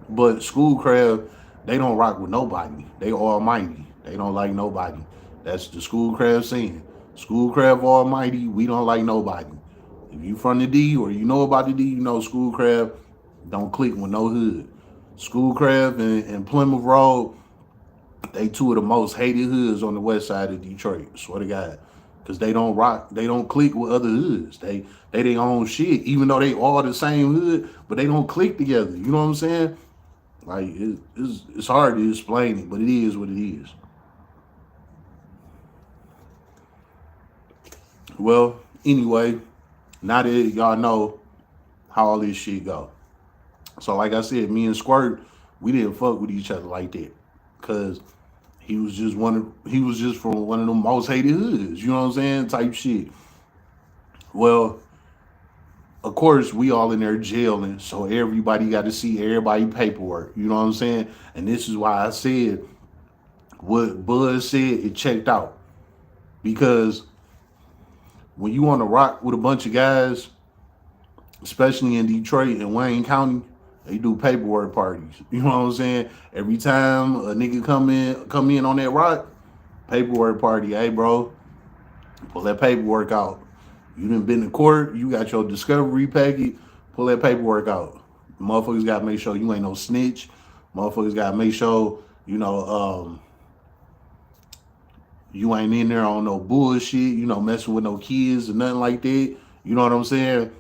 But Schoolcraft, they don't rock with nobody. They almighty. They don't like nobody. That's the Schoolcraft saying. Schoolcraft almighty, we don't like nobody. If you from the D or you know about the D, you know Schoolcraft don't click with no hood. Schoolcraft and Plymouth Road, they two of the most hated hoods on the west side of Detroit. Swear to God. Because they don't rock, they don't click with other hoods. They their own shit, even though they all the same hood, but they don't click together. You know what I'm saying? Like it's hard to explain it, but it is what it is. Well, anyway, now that y'all know how all this shit go. So like I said, me and Squirt, we didn't fuck with each other like that. Cause he was just from one of the most hated hoods, you know what I'm saying? Type shit. Well, of course, we all in there jailing, so everybody got to see everybody paperwork. You know what I'm saying? And this is why I said what Buzz said, it checked out. Because when you on the rock with a bunch of guys, especially in Detroit and Wayne County, they do paperwork parties. You know what I'm saying? Every time a nigga come in on that rock, paperwork party. Hey, bro, pull that paperwork out. You done been to court. You got your discovery packet. Pull that paperwork out. Motherfuckers got to make sure you ain't no snitch. Motherfuckers got to make sure, you ain't in there on no bullshit, messing with no kids or nothing like that. You know what I'm saying?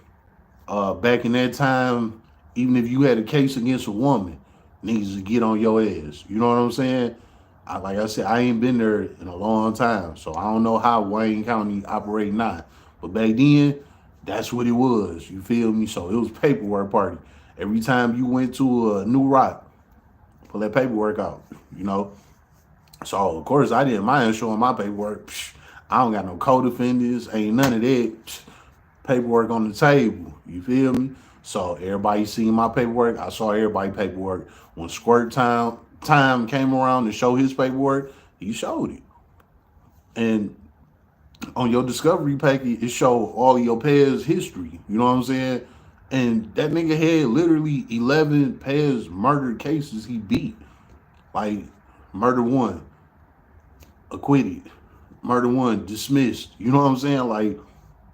Back in that time, even if you had a case against a woman, niggas to get on your ass. You know what I'm saying? Like I said, I ain't been there in a long time, so I don't know how Wayne County operate now. But back then, that's what it was. You feel me? So it was paperwork party. Every time you went to a new rock, pull that paperwork out, So, of course, I didn't mind showing my paperwork. I don't got no co-defendants, ain't none of that. Paperwork on the table, you feel me? So, everybody seen my paperwork. I saw everybody paperwork. When Squirt time came around to show his paperwork, he showed it. And on your discovery packet, it showed all of your past history. You know what I'm saying? And that nigga had literally 11 past murder cases he beat. Like, murder 1, acquitted. Murder 1, dismissed. You know what I'm saying? Like,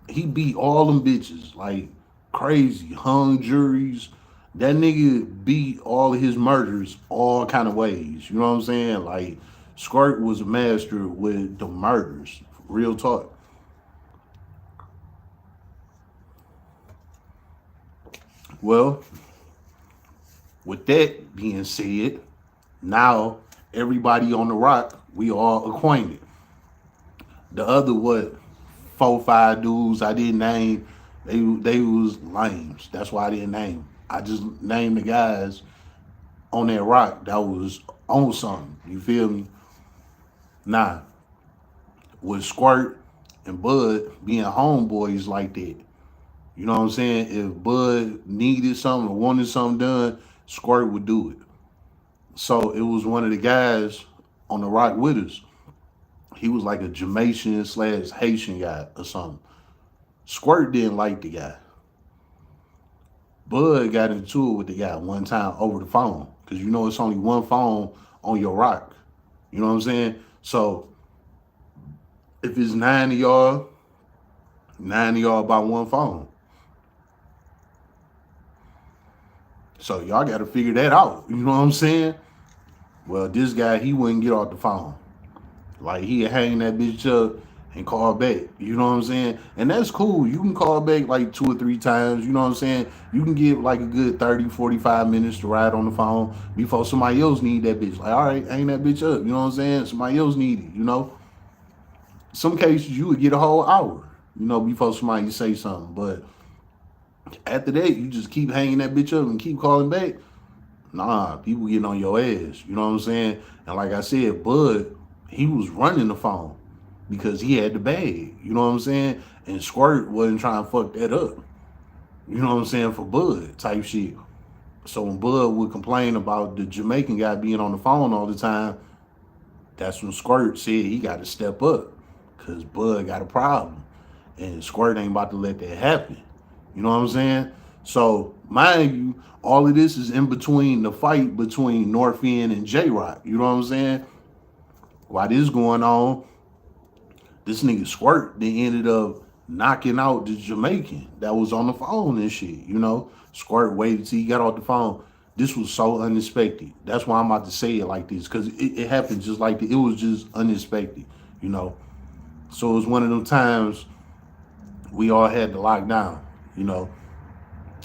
he beat all them bitches. Like, crazy. Hung juries. That nigga beat all of his murders all kind of ways. You know what I'm saying? Like, Squirt was a master with the murders. Real talk. Well, with that being said, now everybody on the rock, we all acquainted. The other 4-5 dudes I didn't name, they was lames. That's why I didn't name. I just named the guys on that rock that was on something. You feel me? Nah, with Squirt and Bud being homeboys like that, you know what I'm saying? If Bud needed something or wanted something done, Squirt would do it. So it was one of the guys on the rock with us. He was like a Jamaican/Haitian guy or something. Squirt didn't like the guy. Bud got into it with the guy one time over the phone. Because it's only one phone on your rock. You know what I'm saying? So if it's 9 of y'all by one phone. So y'all got to figure that out. You know what I'm saying? Well, this guy, he wouldn't get off the phone. Like, he'd hang that bitch up, and call back. You know what I'm saying? And that's cool. You can call back like 2 or 3 times. You know what I'm saying? You can get like a good 30, 45 minutes to ride on the phone before somebody else need that bitch. Like, all right, hang that bitch up. You know what I'm saying? Somebody else need it, you know? Some cases you would get a whole hour, you know, before somebody say something. But after that, you just keep hanging that bitch up and keep calling back. Nah, people getting on your ass. You know what I'm saying? And like I said, Bud, he was running the phone because he had the bag. You know what I'm saying? And Squirt wasn't trying to fuck that up. You know what I'm saying? For Bud type shit. So when Bud would complain about the Jamaican guy being on the phone all the time, that's when Squirt said he got to step up because Bud got a problem. And Squirt ain't about to let that happen. You know what I'm saying? So, mind you, all of this is in between the fight between North End and J Rock. You know what I'm saying? While this is going on, this nigga Squirt they ended up knocking out the Jamaican that was on the phone and shit. You know, Squirt waited till he got off the phone. This was so unexpected. That's why I'm about to say it like this, because it happened just like that. It was just unexpected, you know. So it was one of them times we all had to lock down, you know.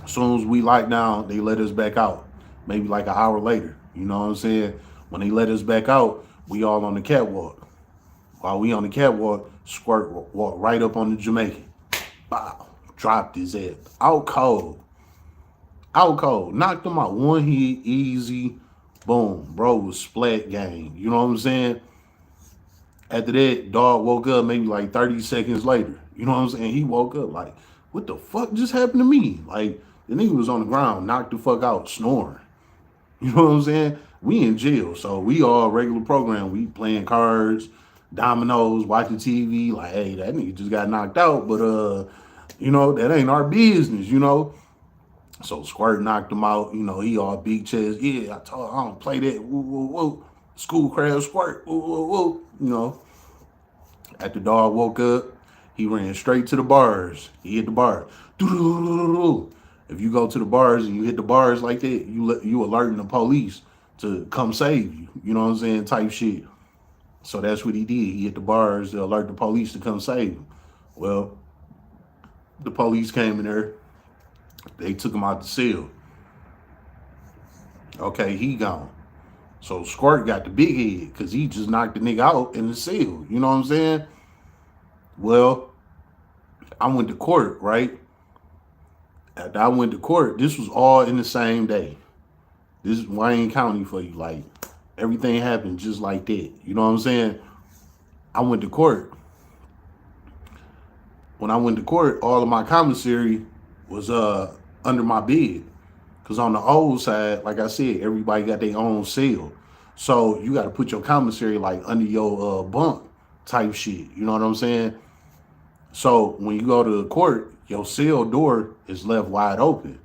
As soon as we locked down, they let us back out. Maybe like an hour later. You know what I'm saying? When they let us back out, we all on the catwalk. While we on the catwalk, Squirt walked right up on the Jamaican. Bow. Dropped his ass. Out cold. Out cold. Knocked him out. One hit, easy. Boom. Bro was splat gang. You know what I'm saying? After that, dog woke up maybe like 30 seconds later. You know what I'm saying? He woke up like, what the fuck just happened to me? Like, the nigga was on the ground, knocked the fuck out, snoring. You know what I'm saying? We in jail, so we all regular program. We playing cards, dominoes, watching TV. Like, hey, that nigga just got knocked out, but you know, that ain't our business, you know. So Squirt knocked him out. You know, he all big chest. Yeah, I told I don't play that. Woo, woo, woo. School crash Squirt. Woo, woo, woo. You know, after dog woke up, he ran straight to the bars. He hit the bar. If you go to the bars and you hit the bars like that, you alerting the police to come save you. You know what I'm saying? Type shit. So that's what he did. He hit the bars to alert the police to come save him. Well, the police came in there. They took him out the cell. Okay, he gone. So Squirt got the big head because he just knocked the nigga out in the cell. You know what I'm saying? Well, I went to court, right? After I went to court, this was all in the same day. This is Wayne County for you. Like, everything happened just like that. You know what I'm saying? I went to court. When I went to court, all of my commissary was under my bed. Because on the old side, like I said, everybody got their own cell. So you got to put your commissary like under your bunk type shit. You know what I'm saying? So when you go to the court, your cell door is left wide open.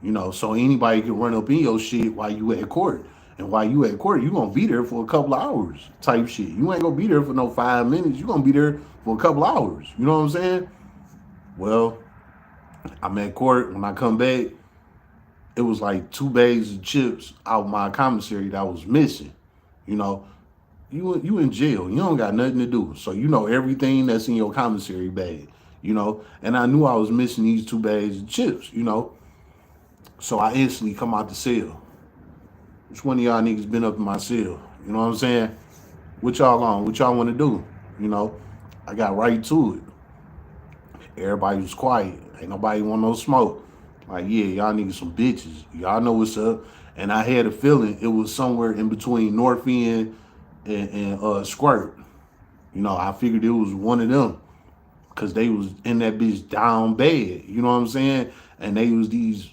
You know, so anybody can run up in your shit while you at court. And while you at court, you going to be there for a couple of hours type shit. You ain't going to be there for no 5 minutes. You going to be there for a couple of hours. You know what I'm saying? Well, I'm at court. When I come back, it was like 2 bags of chips out my commissary that was missing. You know, you in jail. You don't got nothing to do. So you know everything that's in your commissary bag, you know. And I knew I was missing these 2 bags of chips, you know. So I instantly come out the cell. Which one of y'all niggas been up in my cell? You know what I'm saying? What y'all on? What y'all want to do? You know, I got right to it. Everybody was quiet. Ain't nobody want no smoke. Like, yeah, y'all niggas some bitches. Y'all know what's up. And I had a feeling it was somewhere in between North End and Squirt. You know, I figured it was one of them. Because they was in that bitch down bad. You know what I'm saying? And they was these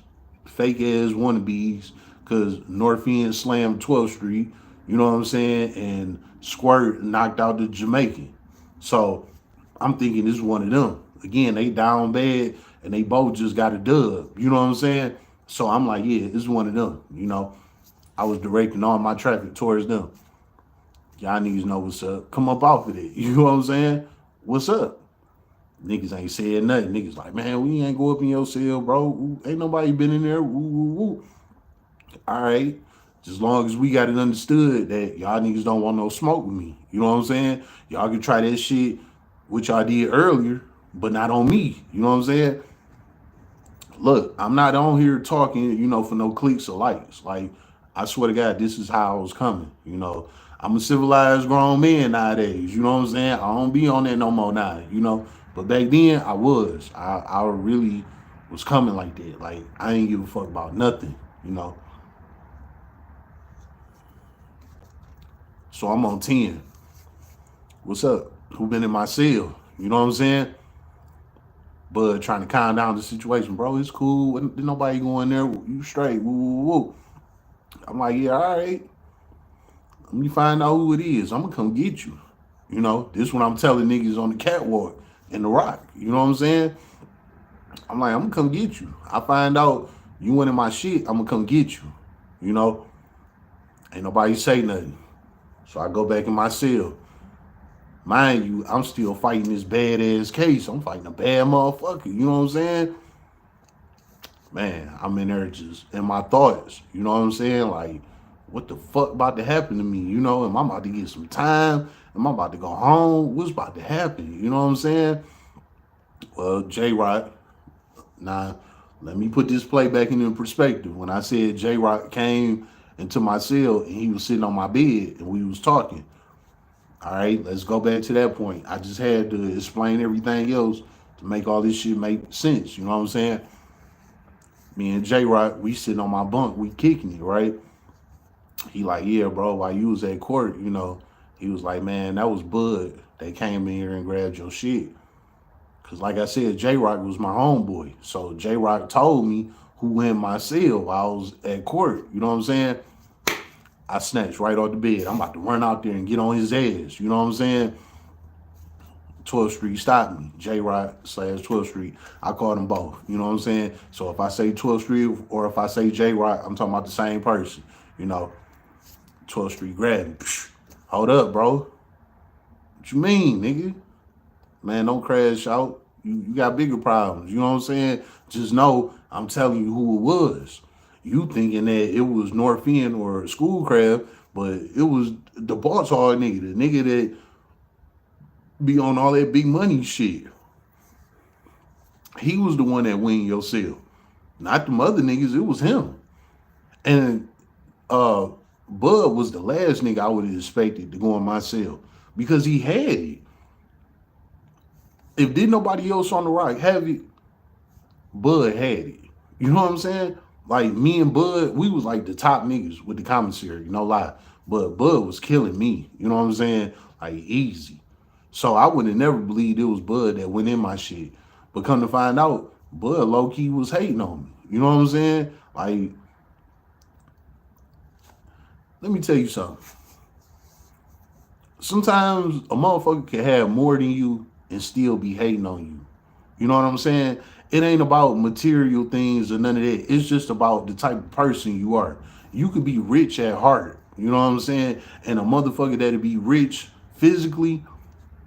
fake ass wannabes. Because North End slammed 12th Street. You know what I'm saying? And Squirt knocked out the Jamaican. So I'm thinking this is one of them. Again, they down bad. And they both just got a dub. You know what I'm saying? So I'm like, yeah, this is one of them. You know, I was directing all my traffic towards them. Y'all niggas know what's up. Come up off of it. You know what I'm saying? What's up? Niggas ain't said nothing. Niggas like, man, we ain't go up in your cell, bro. Ooh, ain't nobody been in there. Ooh, ooh, ooh. All right. As long as we got it understood that y'all niggas don't want no smoke with me. You know what I'm saying? Y'all can try that shit which I did earlier, but not on me. You know what I'm saying? Look, I'm not on here talking, for no clicks or likes. Like, I swear to God, this is how I was coming. I'm a civilized grown man nowadays. You know what I'm saying? I don't be on that no more now. But back then, I was. I really was coming like that. Like, I ain't give a fuck about nothing. So I'm on 10. What's up? Who been in my cell? You know what I'm saying? But trying to calm down the situation, bro. It's cool. Ain't nobody going there. You straight. Woo, woo, woo. I'm like, yeah, all right. Let me find out who it is. I'm gonna come get you. This one I'm telling niggas on the catwalk in the rock. You know what I'm saying? I'm like, I'm gonna come get you. I find out you went in my shit, I'm gonna come get you. You know? Ain't nobody say nothing. So I go back in my cell. Mind you, I'm still fighting this badass case. I'm fighting a bad motherfucker. You know what I'm saying? Man, I'm in there just in my thoughts. You know what I'm saying? Like, what the fuck about to happen to me? Am I about to get some time? Am I about to go home? What's about to happen? You know what I'm saying? Well, J Rock, now let me put this play back into perspective. When I said J Rock came into my cell and he was sitting on my bed and we was talking. All right, let's go back to that point. I just had to explain everything else to make all this shit make sense. You know what I'm saying? Me and J Rock, we sitting on my bunk, we kicking it, right? He like, yeah, bro, while you was at court, he was like, man, that was Bud. They came in here and grabbed your shit. Cause like I said, J Rock was my homeboy. So J Rock told me who in my cell while I was at court. You know what I'm saying? I snatched right off the bed. I'm about to run out there and get on his ass. You know what I'm saying? 12th Street stopped me. J Rock / 12th Street. I called them both. You know what I'm saying? So if I say 12th Street or if I say J Rock, I'm talking about the same person. 12th Street grabbed me. Psh, hold up, bro. What you mean, nigga? Man, don't crash out. You got bigger problems. You know what I'm saying? Just know I'm telling you who it was. You thinking that it was North End or Schoolcraft, but it was the Bosshog nigga, the nigga that be on all that big money shit. He was the one that win your cell. Not them other niggas, it was him. And Bud was the last nigga I would have expected to go in my cell because he had it. If did nobody else on the rock have it, Bud had it. You know what I'm saying? Like me and Bud, we was like the top niggas with the commissary, no lie. But Bud was killing me. You know what I'm saying? Like easy. So I would have never believed it was Bud that went in my shit. But come to find out, Bud low key was hating on me. You know what I'm saying? Like, let me tell you something. Sometimes a motherfucker can have more than you and still be hating on you. You know what I'm saying? It ain't about material things or none of that. It's just about the type of person you are. You could be rich at heart. You know what I'm saying? And a motherfucker that'll be rich physically,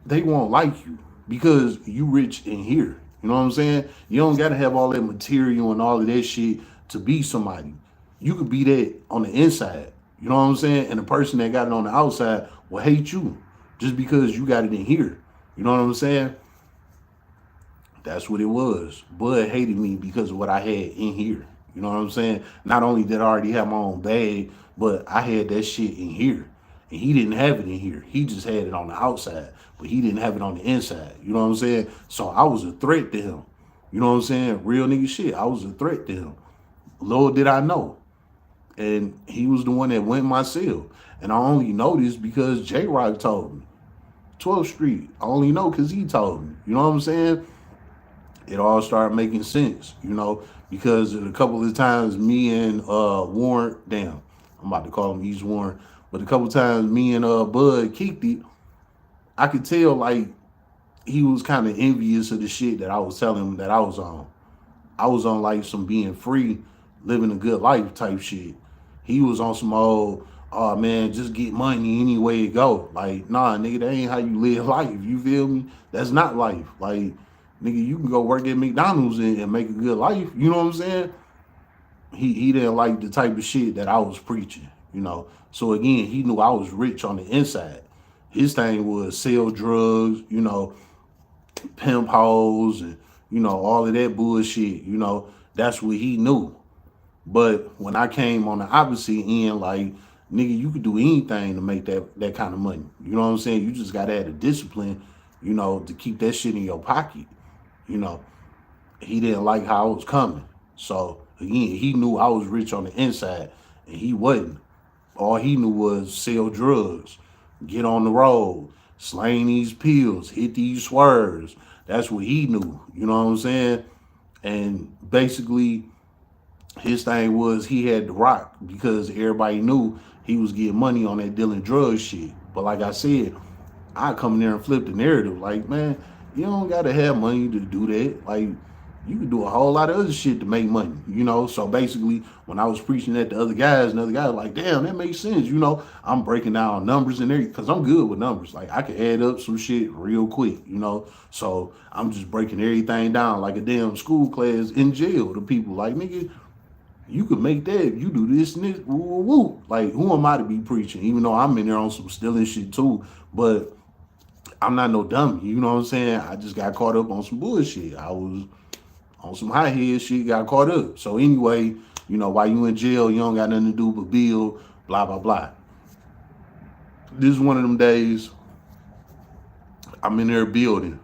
they won't like you because you rich in here. You know what I'm saying? You don't gotta have all that material and all of that shit to be somebody. You could be that on the inside. You know what I'm saying? And the person that got it on the outside will hate you just because you got it in here. You know what I'm saying? That's what it was. Bud hated me because of what I had in here. You know what I'm saying? Not only did I already have my own bag, but I had that shit in here. And he didn't have it in here. He just had it on the outside, but he didn't have it on the inside. You know what I'm saying? So I was a threat to him. You know what I'm saying? Real nigga shit. I was a threat to him. Little did I know. And he was the one that went my cell. And I only know this because J Rock told me. 12th Street. I only know because he told me. You know what I'm saying? It all started making sense, because a couple of times me and Warren, damn, I'm about to call him East Warren, but a couple of times me and Bud kicked it, I could tell like he was kind of envious of the shit that I was telling him that I was on. I was on like some being free, living a good life type shit. He was on some old, oh man, just get money any way it go. Like, nah, nigga, that ain't how you live life. You feel me? That's not life. Like, nigga, you can go work at McDonald's and make a good life. You know what I'm saying? He didn't like the type of shit that I was preaching. So again, he knew I was rich on the inside. His thing was sell drugs, pimp hoes and, all of that bullshit. That's what he knew. But when I came on the opposite end, like, nigga, you could do anything to make that kind of money. You know what I'm saying? You just gotta have the discipline, to keep that shit in your pocket. You know, he didn't like how I was coming. So again, he knew I was rich on the inside, and he wasn't. All he knew was sell drugs, get on the road, slang these pills, hit these swerves. That's what he knew. You know what I'm saying? And basically, his thing was he had to rock because everybody knew he was getting money on that dealing drugs shit. But like I said, I come in there and flip the narrative. Like, man, you don't gotta have money to do that. Like, you can do a whole lot of other shit to make money. So basically, when I was preaching at the other guys, and other guys were like, damn, that makes sense. I'm breaking down numbers and everything because I'm good with numbers. Like, I can add up some shit real quick. So I'm just breaking everything down like a damn school class in jail to people. Like, nigga, you could make that if you do this and this. Woo, woo, woo. Like, who am I to be preaching? Even though I'm in there on some stealing shit too. But I'm not no dummy. You know what I'm saying? I just got caught up on some bullshit. I was on some high head shit, got caught up. So anyway, while you in jail, you don't got nothing to do but build, blah, blah, blah. This is one of them days I'm in there building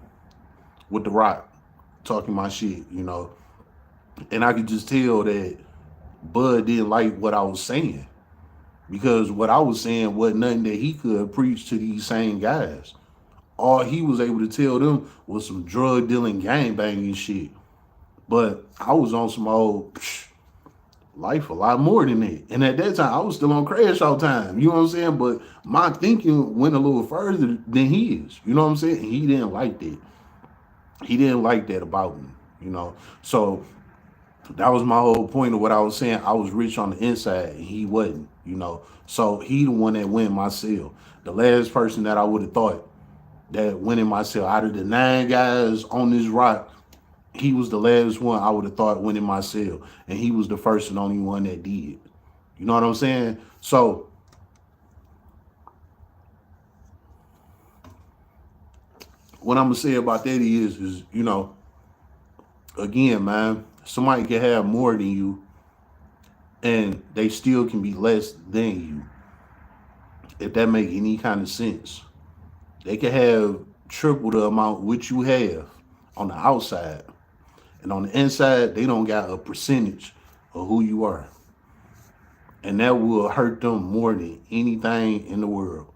with the rock, talking my shit. And I could just tell that Bud didn't like what I was saying. Because what I was saying wasn't nothing that he could preach to these same guys. All he was able to tell them was some drug dealing, gang banging shit. But I was on some old life a lot more than that. And at that time, I was still on crash all time. You know what I'm saying? But my thinking went a little further than his. You know what I'm saying? And he didn't like that. He didn't like that about me. So that was my whole point of what I was saying. I was rich on the inside and he wasn't. So he the one that went in my cell. The last person that I would have thought that went in my cell out of the 9 guys on this rock, he was the last one I would have thought went in my cell. And he was the first and only one that did. You know what I'm saying? So what I'm gonna say about that is, again, man, somebody can have more than you and they still can be less than you. If that make any kind of sense. They can have triple the amount which you have on the outside. And on the inside, they don't got a percentage of who you are. And that will hurt them more than anything in the world.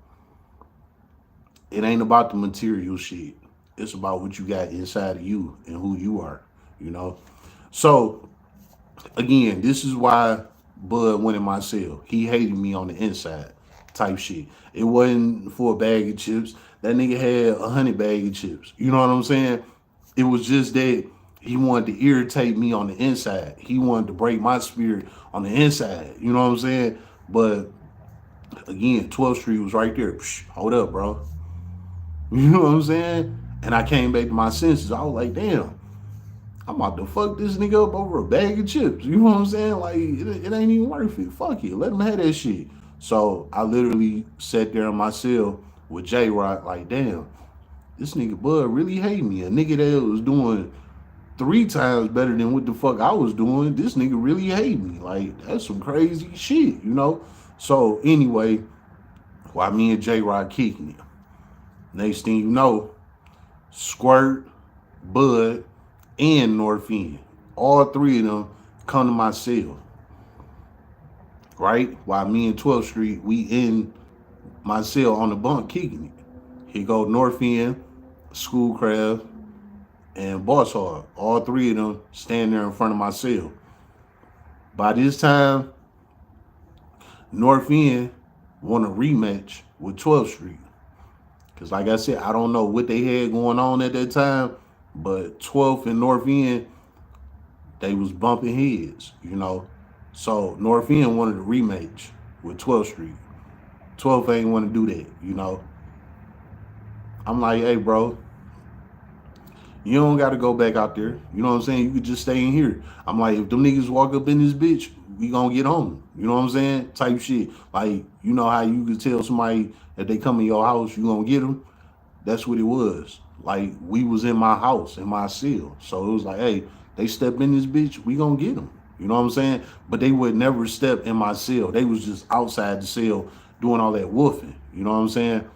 It ain't about the material shit. It's about what you got inside of you and who you are. So again, this is why Bud went in my cell. He hated me on the inside type shit. It wasn't for a bag of chips. That nigga had 100 bag of chips. You know what I'm saying? It was just that he wanted to irritate me on the inside. He wanted to break my spirit on the inside. You know what I'm saying? But again, 12th Street was right there. Psh, hold up, bro. You know what I'm saying? And I came back to my senses. I was like, damn, I'm about to fuck this nigga up over a bag of chips. You know what I'm saying? Like, it ain't even worth it. Fuck it. Let him have that shit. So I literally sat there in my cell with J-Rock like, damn, this nigga Bud really hate me. A nigga that was doing 3 times better than what the fuck I was doing. This nigga really hate me. Like, that's some crazy shit. So anyway, while me and J-Rock kicking it, next thing you know, Squirt, Bud, and North End, all 3 of them come to my cell. Right? While me and 12th Street, we in my cell on the bunk kicking it. Here go North End, Schoolcraft, and Bosshog. All 3 of them stand there in front of my cell. By this time, North End want a rematch with 12th Street. Because like I said, I don't know what they had going on at that time, but 12th and North End, they was bumping heads. So North End wanted a rematch with 12th Street. 12th ain't want to do that. I'm like, hey, bro, you don't got to go back out there. You know what I'm saying? You could just stay in here. I'm like, if them niggas walk up in this bitch, we gonna get on them. You know what I'm saying? Type shit. Like, you know how you could tell somebody if they come in your house, you gonna get them? That's what it was. like we was in my house, in my cell. So it was like, hey, they step in this bitch, we gonna get them. You know what I'm saying? But they would never step in my cell. They was just outside the cell doing all that woofing. You know what I'm saying?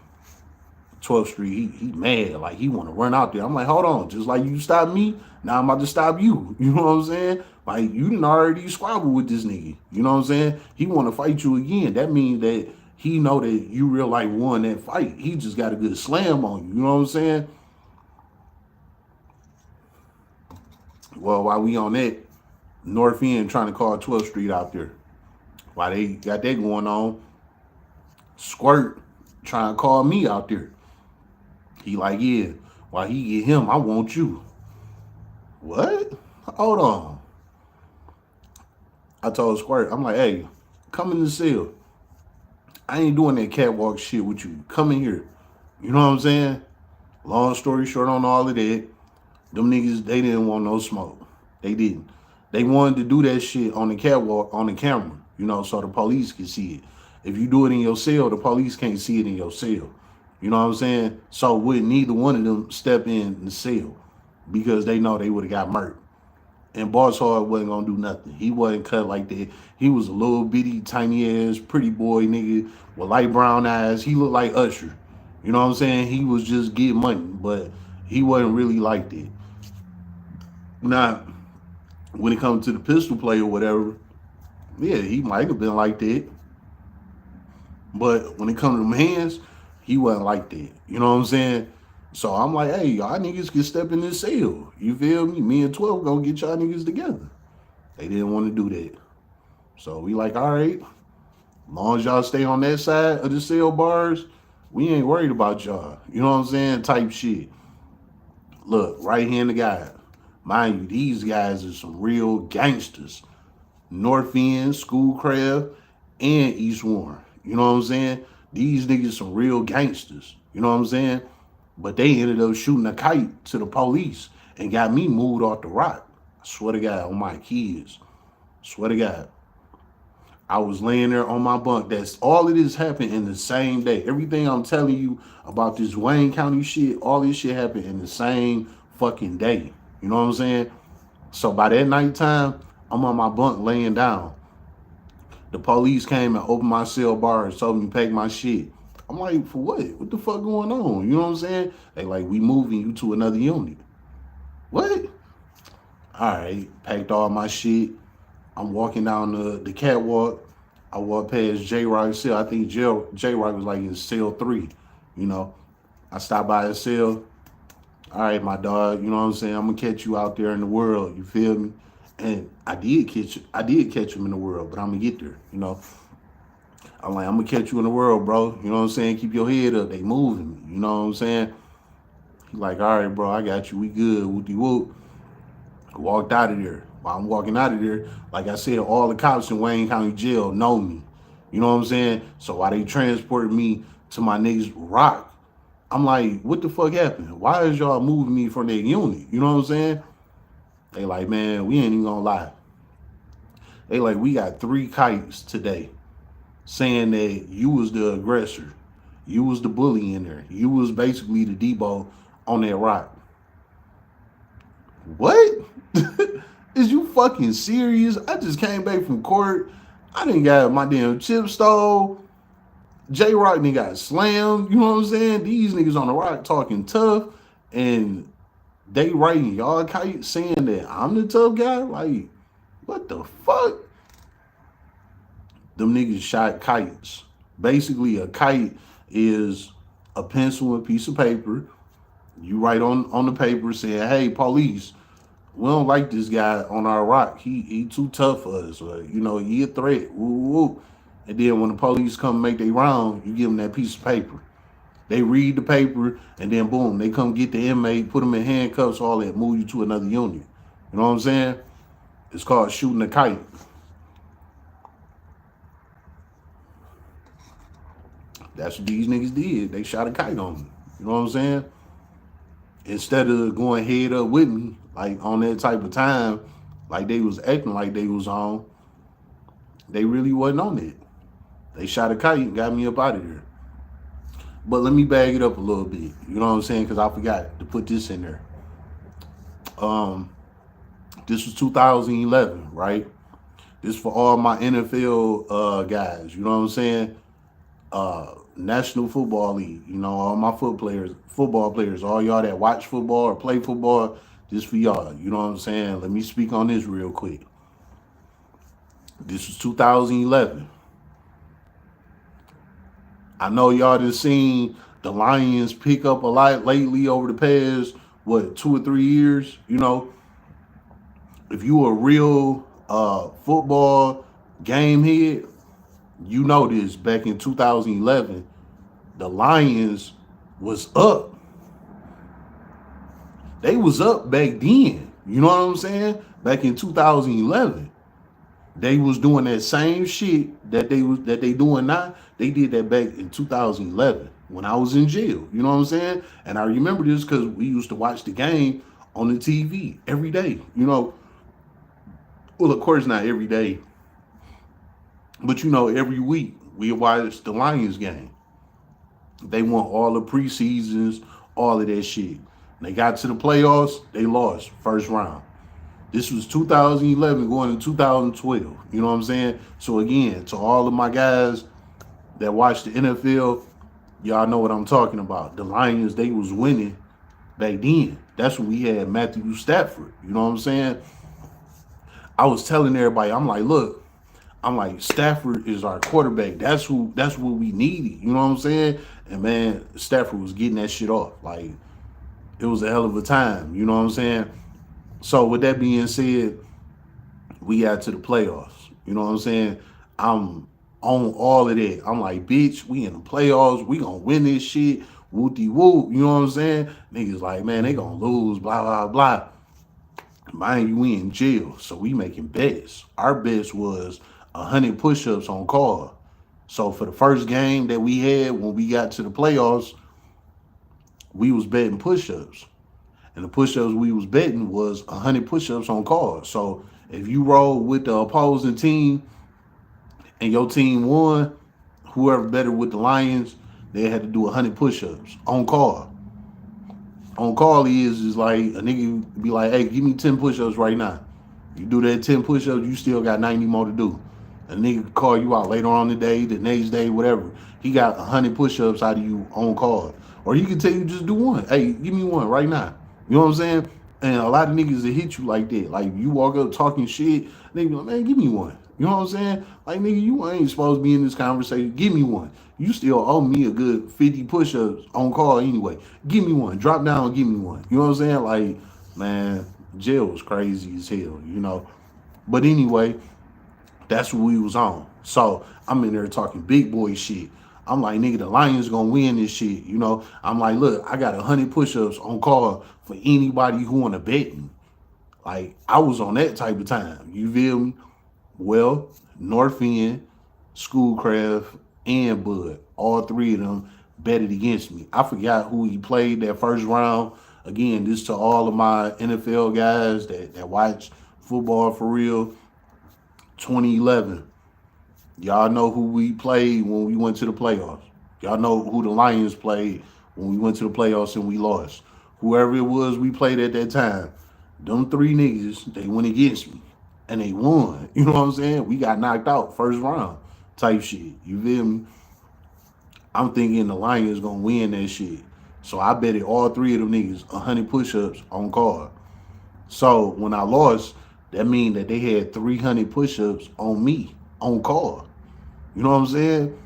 12th Street, he mad, like he want to run out there. I'm like, hold on, just like you stopped me, now I'm about to stop you. You know what I'm saying? Like you didn't already squabble with this nigga. You know what I'm saying? He want to fight you again. That means that he know that you real life won that fight. He just got a good slam on you. You know what I'm saying? Well, while we on that, North End trying to call 12th Street out there. While they got that going on, Squirt trying to call me out there. He like, yeah, while he get him, I want you. What? Hold on. I told Squirt, I'm like, hey, come in the cell. I ain't doing that catwalk shit with you. Come in here. You know what I'm saying? Long story short on all of that, them niggas, they didn't want no smoke. They didn't. They wanted to do that shit on the catwalk, on the camera, you know, so the police can see it. If you do it in your cell, the police can't see it in your cell. You know what I'm saying? So would neither one of them step in the cell because they know they would have got murdered. And Bosshog wasn't gonna do nothing. He wasn't cut like that. He was a little bitty, tiny ass, pretty boy nigga with light brown eyes. He looked like Usher. You know what I'm saying? He was just getting money, but he wasn't really like that. Now, when it comes to the pistol play or whatever, yeah, he might have been like that. But when it comes to them hands, he wasn't like that. You know what I'm saying? So I'm like, hey, y'all niggas can step in this cell. You feel me? Me and 12 gonna get y'all niggas together. They didn't want to do that. So we like, all right, as long as y'all stay on that side of the cell bars, we ain't worried about y'all. You know what I'm saying? Type shit. Look, right hand to God. Mind you, these guys are some real gangsters. North End, Schoolcraft, and East Warren. You know what I'm saying? These niggas some real gangsters. You know what I'm saying? But they ended up shooting a kite to the police and got me moved off the rock. I swear to God, on my kids. Swear to God. I was laying there on my bunk. That's all of this happened in the same day. Everything I'm telling you about this Wayne County shit, all this shit happened in the same fucking day. You know what I'm saying? So by that nighttime, I'm on my bunk laying down. The police came and opened my cell bar and told me to pack my shit. I'm like, for what? What the fuck going on? You know what I'm saying? They like, we moving you to another unit. What? All right, packed all my shit. I'm walking down the catwalk. I walk past J-Rock's cell. I think J-Rock was like in cell 3. You know, I stopped by his cell. All right, my dog, you know what I'm saying? I'm gonna catch you out there in the world. You feel me? And I did catch him in the world, but I'm gonna get there, you know. I'm like, I'm gonna catch you in the world, bro. You know what I'm saying? Keep your head up. They moving me. You know what I'm saying? He like, all right, bro, I got you. We good. Whoopty whoop. Walked out of there. While I'm walking out of there, like I said, all the cops in Wayne County Jail know me. You know what I'm saying? So while they transported me to my niggas Rock, I'm like, what the fuck happened? Why is y'all moving me from that unit? You know what I'm saying? They like, man, we ain't even gonna lie. They like, we got 3 kites today saying that you was the aggressor. You was the bully in there. You was basically the Debo on that rock. What? Is you fucking serious? I just came back from court. I didn't got my damn chip stole. J-Rock nigga got slammed. You know what I'm saying? These niggas on the rock talking tough. And they writing y'all kite saying that I'm the tough guy? Like, what the fuck? Them niggas shot kites. Basically, a kite is a pencil and a piece of paper. You write on the paper saying, hey, police, we don't like this guy on our rock. He too tough for us. Or, you know, he a threat. Woo, woo. And then when the police come make their round, you give them that piece of paper. They read the paper, and then boom, they come get the inmate, put them in handcuffs, all that, move you to another unit. You know what I'm saying? It's called shooting a kite. That's what these niggas did. They shot a kite on me. You know what I'm saying? Instead of going head up with me, like on that type of time, like they was acting like they was on, they really wasn't on it. They shot a kite and got me up out of there. But let me bag it up a little bit. You know what I'm saying? Because I forgot to put this in there. Um, this was 2011, right? This for all my NFL guys. You know what I'm saying? National Football League. You know, all my football players, all y'all that watch football or play football. This for y'all. You know what I'm saying? Let me speak on this real quick. This was 2011. I know y'all just seen the Lions pick up a lot lately over the past, what, 2 or 3 years. You know, if you a real football game head, you know this. Back in 2011, the Lions was up. They was up back then. You know what I'm saying? Back in 2011. They was doing that same shit that they doing now. They did that back in 2011 when I was in jail. You know what I'm saying? And I remember this because we used to watch the game on the TV every day. You know, well, of course not every day, but you know, every week we watch the Lions game. They won all the preseasons, all of that shit. They got to the playoffs, they lost first round. This was 2011 going to 2012. You know what I'm saying? So again, to all of my guys that watch the NFL, y'all know what I'm talking about. The Lions, they was winning back then. That's when we had Matthew Stafford. You know what I'm saying? I was telling everybody, I'm like, look, I'm like, Stafford is our quarterback. That's what we needed. You know what I'm saying? And man, Stafford was getting that shit off. Like, it was a hell of a time. You know what I'm saying? So with that being said, we got to the playoffs. You know what I'm saying? I'm on all of that. I'm like, bitch, we in the playoffs. We gonna win this shit. Whoopty whoop. You know what I'm saying? Niggas like, man, they gonna lose, blah, blah, blah. Mind you, we in jail. So we making bets. Our bets was 100 push-ups on call. So for the first game that we had when we got to the playoffs, we was betting push-ups. And the push-ups we was betting was 100 push-ups on call. So if you roll with the opposing team and your team won, whoever better with the Lions, they had to do 100 push-ups on call. On call is like a nigga be like, hey, give me 10 push-ups right now. You do that 10 push-ups, you still got 90 more to do. A nigga call you out later on the day, the next day, whatever. He got 100 push-ups out of you on call. Or he can tell you just do one. Hey, give me one right now. You know what I'm saying? And a lot of niggas that hit you like that. Like, you walk up talking shit, they be like, man, give me one. You know what I'm saying? Like, nigga, you ain't supposed to be in this conversation. Give me one. You still owe me a good 50 push-ups on call anyway. Give me one. Drop down and give me one. You know what I'm saying? Like, man, jail was crazy as hell, you know? But anyway, that's what we was on. So I'm in there talking big boy shit. I'm like, nigga, the Lions gonna win this shit. You know, I'm like, look, I got 100 push-ups on call for anybody who wanna bet me. Like, I was on that type of time. You feel me? Well, North End, Schoolcraft, and Bud, all three of them betted against me. I forgot who he played that first round. Again, this to all of my NFL guys that watch football for real. 2011. Y'all know who we played when we went to the playoffs. Y'all know who the Lions played when we went to the playoffs and we lost. Whoever it was we played at that time, them three niggas, they went against me. And they won. You know what I'm saying? We got knocked out first round type shit. You feel me? I'm thinking the Lions gonna win that shit. So I betted all three of them niggas 100 push-ups on card. So when I lost, that mean that they had 300 push-ups on me on call. You know what I'm saying?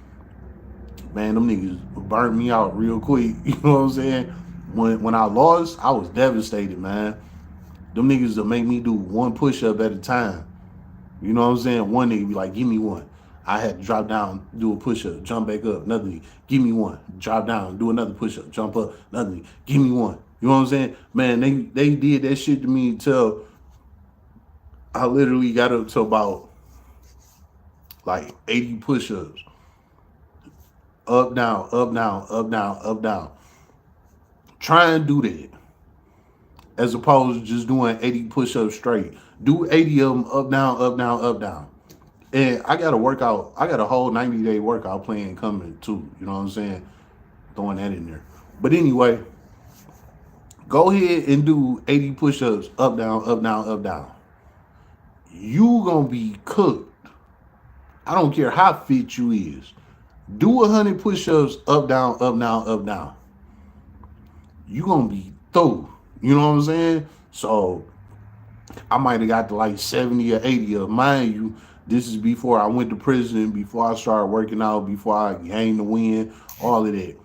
Man, them niggas burnt me out real quick. You know what I'm saying? When I lost, I was devastated, man. Them niggas will make me do one push-up at a time. You know what I'm saying? One nigga be like, give me one. I had to drop down, do a push-up, jump back up, another nigga, give me one. Drop down, do another push-up, jump up, another nigga, give me one. You know what I'm saying? Man, they did that shit to me till I literally got up to about like 80 push-ups. Up, down, up, down, up, down, up, down. Try and do that as opposed to just doing 80 push-ups straight. Do 80 of them up, down, up, down, up, down. And I got a workout. I got a whole 90-day workout plan coming too. You know what I'm saying? throwing that in there. But anyway, go ahead and do 80 push-ups, up, down, up, down, up, down. You gonna be cooked. I don't care how fit you is. Do 100 push-ups, up, down, up, down, up, down. You gonna be through. You know what I'm saying? So I might have got to like 70 or 80 of, mind you, this is before I went to prison, before I started working out, before I gained the win, all of that.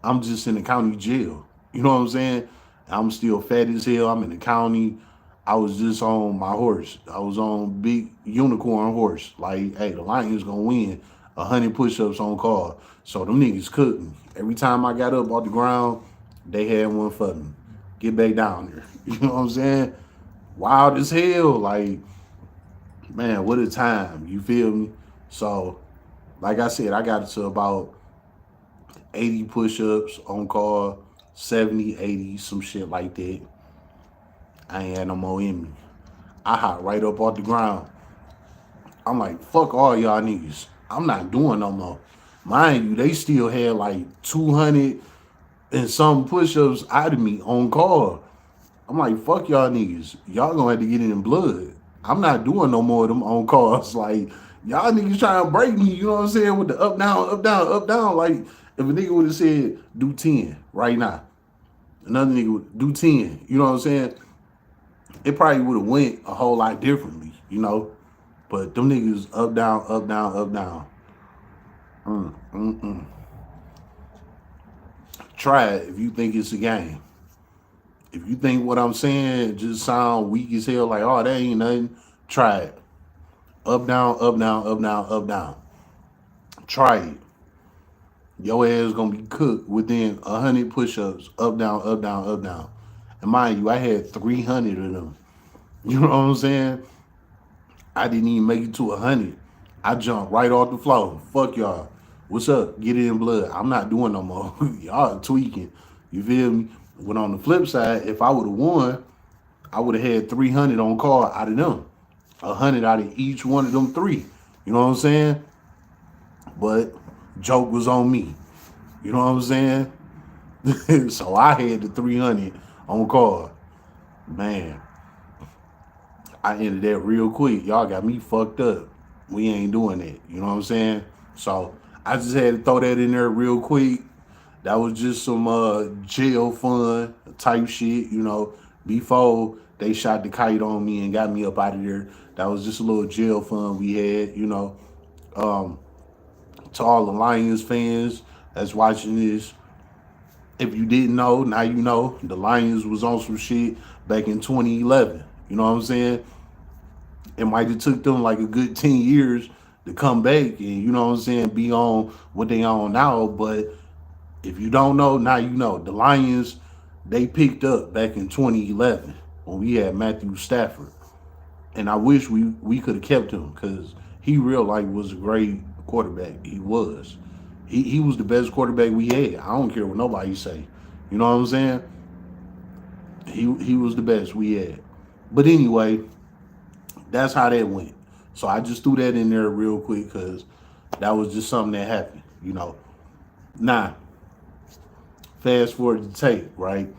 I'm just in the county jail. You know what I'm saying? I'm still fat as hell. I'm in the county. I was just on my horse. I was on big unicorn horse. Like, hey, the Lions gonna win 100 push-ups on call. So them niggas cooked me. Every time I got up off the ground, they had one for me. Get back down there. You know what I'm saying? Wild as hell. Like, man, what a time. You feel me? So, like I said, I got to about 80 push-ups on call, 70, 80, some shit like that. I ain't had no more in me. I hop right up off the ground. I'm like, fuck all y'all niggas. I'm not doing no more. Mind you, they still had like 200 and some push-ups out of me on call. I'm like, fuck y'all niggas. Y'all gonna have to get in blood. I'm not doing no more of them on calls. Like, y'all niggas trying to break me, you know what I'm saying? With the up, down, up, down, up, down. Like, if a nigga would have said, do 10 right now, another nigga would do 10, you know what I'm saying? It probably would have went a whole lot differently, you know? But them niggas up, down, up, down, up, down. Try it if you think it's a game. If you think what I'm saying just sound weak as hell, like, oh, that ain't nothing, try it. Up, down, up, down, up, down, up, down. Try it. Your ass gonna be cooked within 100 push-ups, up, down, up, down, up, down. And mind you, I had 300 of them. You know what I'm saying? I didn't even make it to 100. I jumped right off the floor. Fuck y'all. What's up? Get it in blood. I'm not doing no more. Y'all tweaking. You feel me? But on the flip side, if I would have won, I would have had 300 on call out of them. 100 out of each one of them three. You know what I'm saying? But joke was on me. You know what I'm saying? So I had the 300 on call. Man, I ended that real quick. Y'all got me fucked up. We ain't doing that. You know what I'm saying? So I just had to throw that in there real quick. That was just some jail fun type shit, you know. Before they shot the kite on me and got me up out of there, that was just a little jail fun we had, you know. To all the Lions fans that's watching this, if you didn't know, now you know. The Lions was on some shit back in 2011. You know what I'm saying? It might have took them like a good 10 years to come back and, you know what I'm saying, be on what they on now. But if you don't know, now you know. The Lions, they picked up back in 2011 when we had Matthew Stafford. And I wish we could have kept him because he real life was a great quarterback. He was. He was the best quarterback we had. I don't care what nobody say. You know what I'm saying? He was the best we had. But anyway, that's how that went. So I just threw that in there real quick because that was just something that happened, you know. Now, fast forward to tape, right?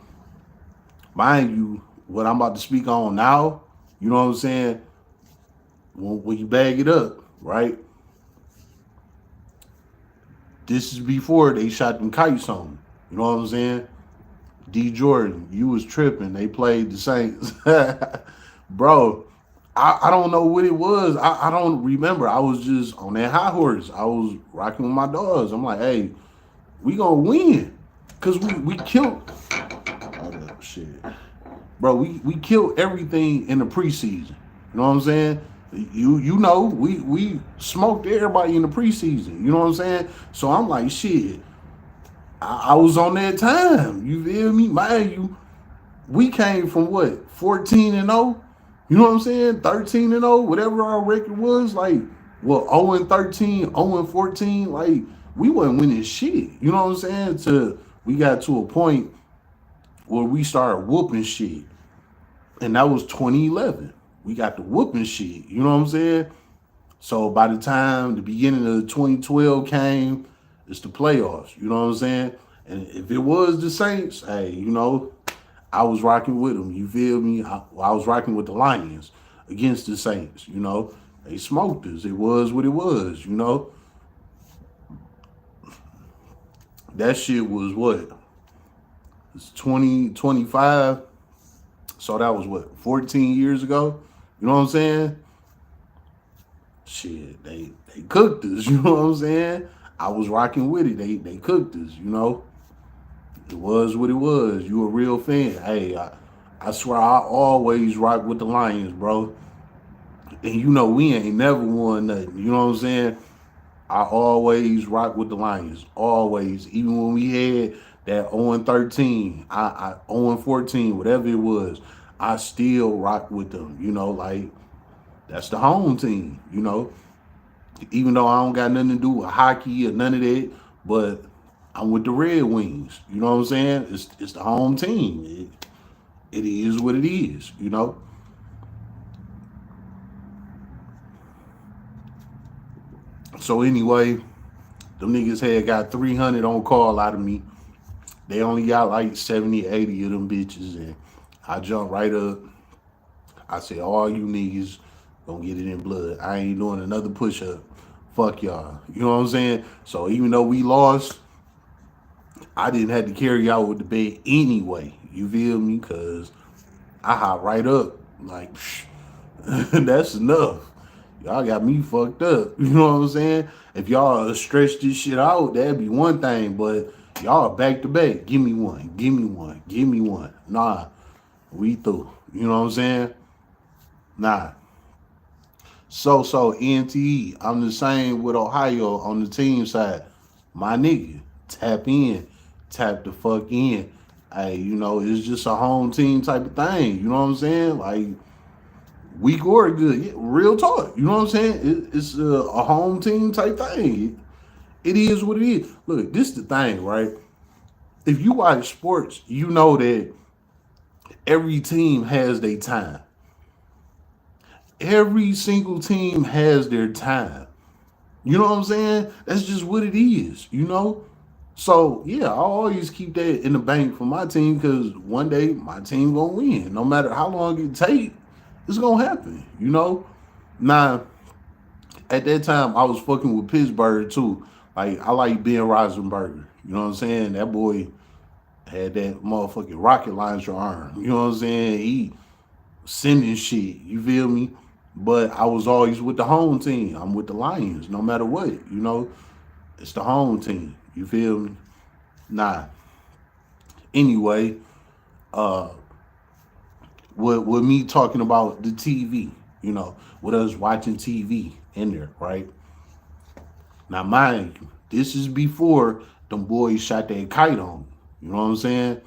Mind you, what I'm about to speak on now, you know what I'm saying? When you bag it up, right? This is before they shot them kites on me. You know what I'm saying? D. Jordan, you was tripping. They played the Saints. Bro, I don't know what it was. I don't remember. I was just on that high horse. I was rocking with my dogs. I'm like, hey, we gonna win. Because we killed. Oh, shit. Bro, we killed everything in the preseason. You know what I'm saying? You know, we smoked everybody in the preseason. You know what I'm saying? So I'm like, shit. I was on that time. You feel me? Mind you, we came from what? 14-0? You know what I'm saying? 13-0, whatever our record was. Like, well, 0-13, 0-14. Like, we wasn't winning shit. You know what I'm saying? We got to a point where we started whooping shit. And that was 2011. We got the whooping shit. You know what I'm saying? So by the time the beginning of 2012 came, it's the playoffs. You know what I'm saying? And if it was the Saints, hey, I was rocking with them. You feel me? I was rocking with the Lions against the Saints. They smoked us. It was what it was. That shit was what? It's 2025. So that was what, 14 years ago? You know what I'm saying? Shit, they cooked us, you know what I'm saying? I was rocking with it. They cooked us. It was what it was. You a real fan. Hey, I swear I always rock with the Lions, bro. And we ain't never won nothing. You know what I'm saying? I always rock with the Lions. Always. Even when we had that 0-13, I 0-14, whatever it was, I still rock with them. Like that's the home team. Even though I don't got nothing to do with hockey or none of that, but I'm with the Red Wings. You know what I'm saying? It's the home team. It is what it is. So anyway, them niggas had got 300 on call out of me. They only got like 70, 80 of them bitches, and I jumped right up. I said, all you niggas gonna get it in blood. I ain't doing another push-up. Fuck y'all. You know what I'm saying? So even though we lost, I didn't have to carry out with the bed anyway. You feel me? Cause I hop right up. Like, that's enough. Y'all got me fucked up. You know what I'm saying? If y'all stretch this shit out, that'd be one thing. But y'all back to back. Give me one. Give me one. Give me one. Nah, we through. You know what I'm saying? Nah. So NTE. I'm the same with Ohio on the team side. My nigga, tap in. Tap the fuck in. Hey, it's just a home team type of thing. You know what I'm saying? Like, weak or good. Yeah, real talk. You know what I'm saying? It's a home team type thing. It is what it is. Look, this is the thing, right? If you watch sports, you know that every team has their time. Every single team has their time. You know what I'm saying? That's just what it is. So yeah, I always keep that in the bank for my team because one day my team gonna win. No matter how long it take, it's gonna happen. Now, at that time, I was fucking with Pittsburgh too. Like I like Ben Roethlisberger. You know what I'm saying? That boy had that motherfucking rocket launcher arm. You know what I'm saying? He sending shit. You feel me? But I was always with the home team. I'm with the Lions, no matter what. It's the home team. You feel me? Nah. Anyway, with me talking about the TV, with us watching TV in there, right? Now, mind you, this is before them boys shot that kite on me. You know what I'm saying?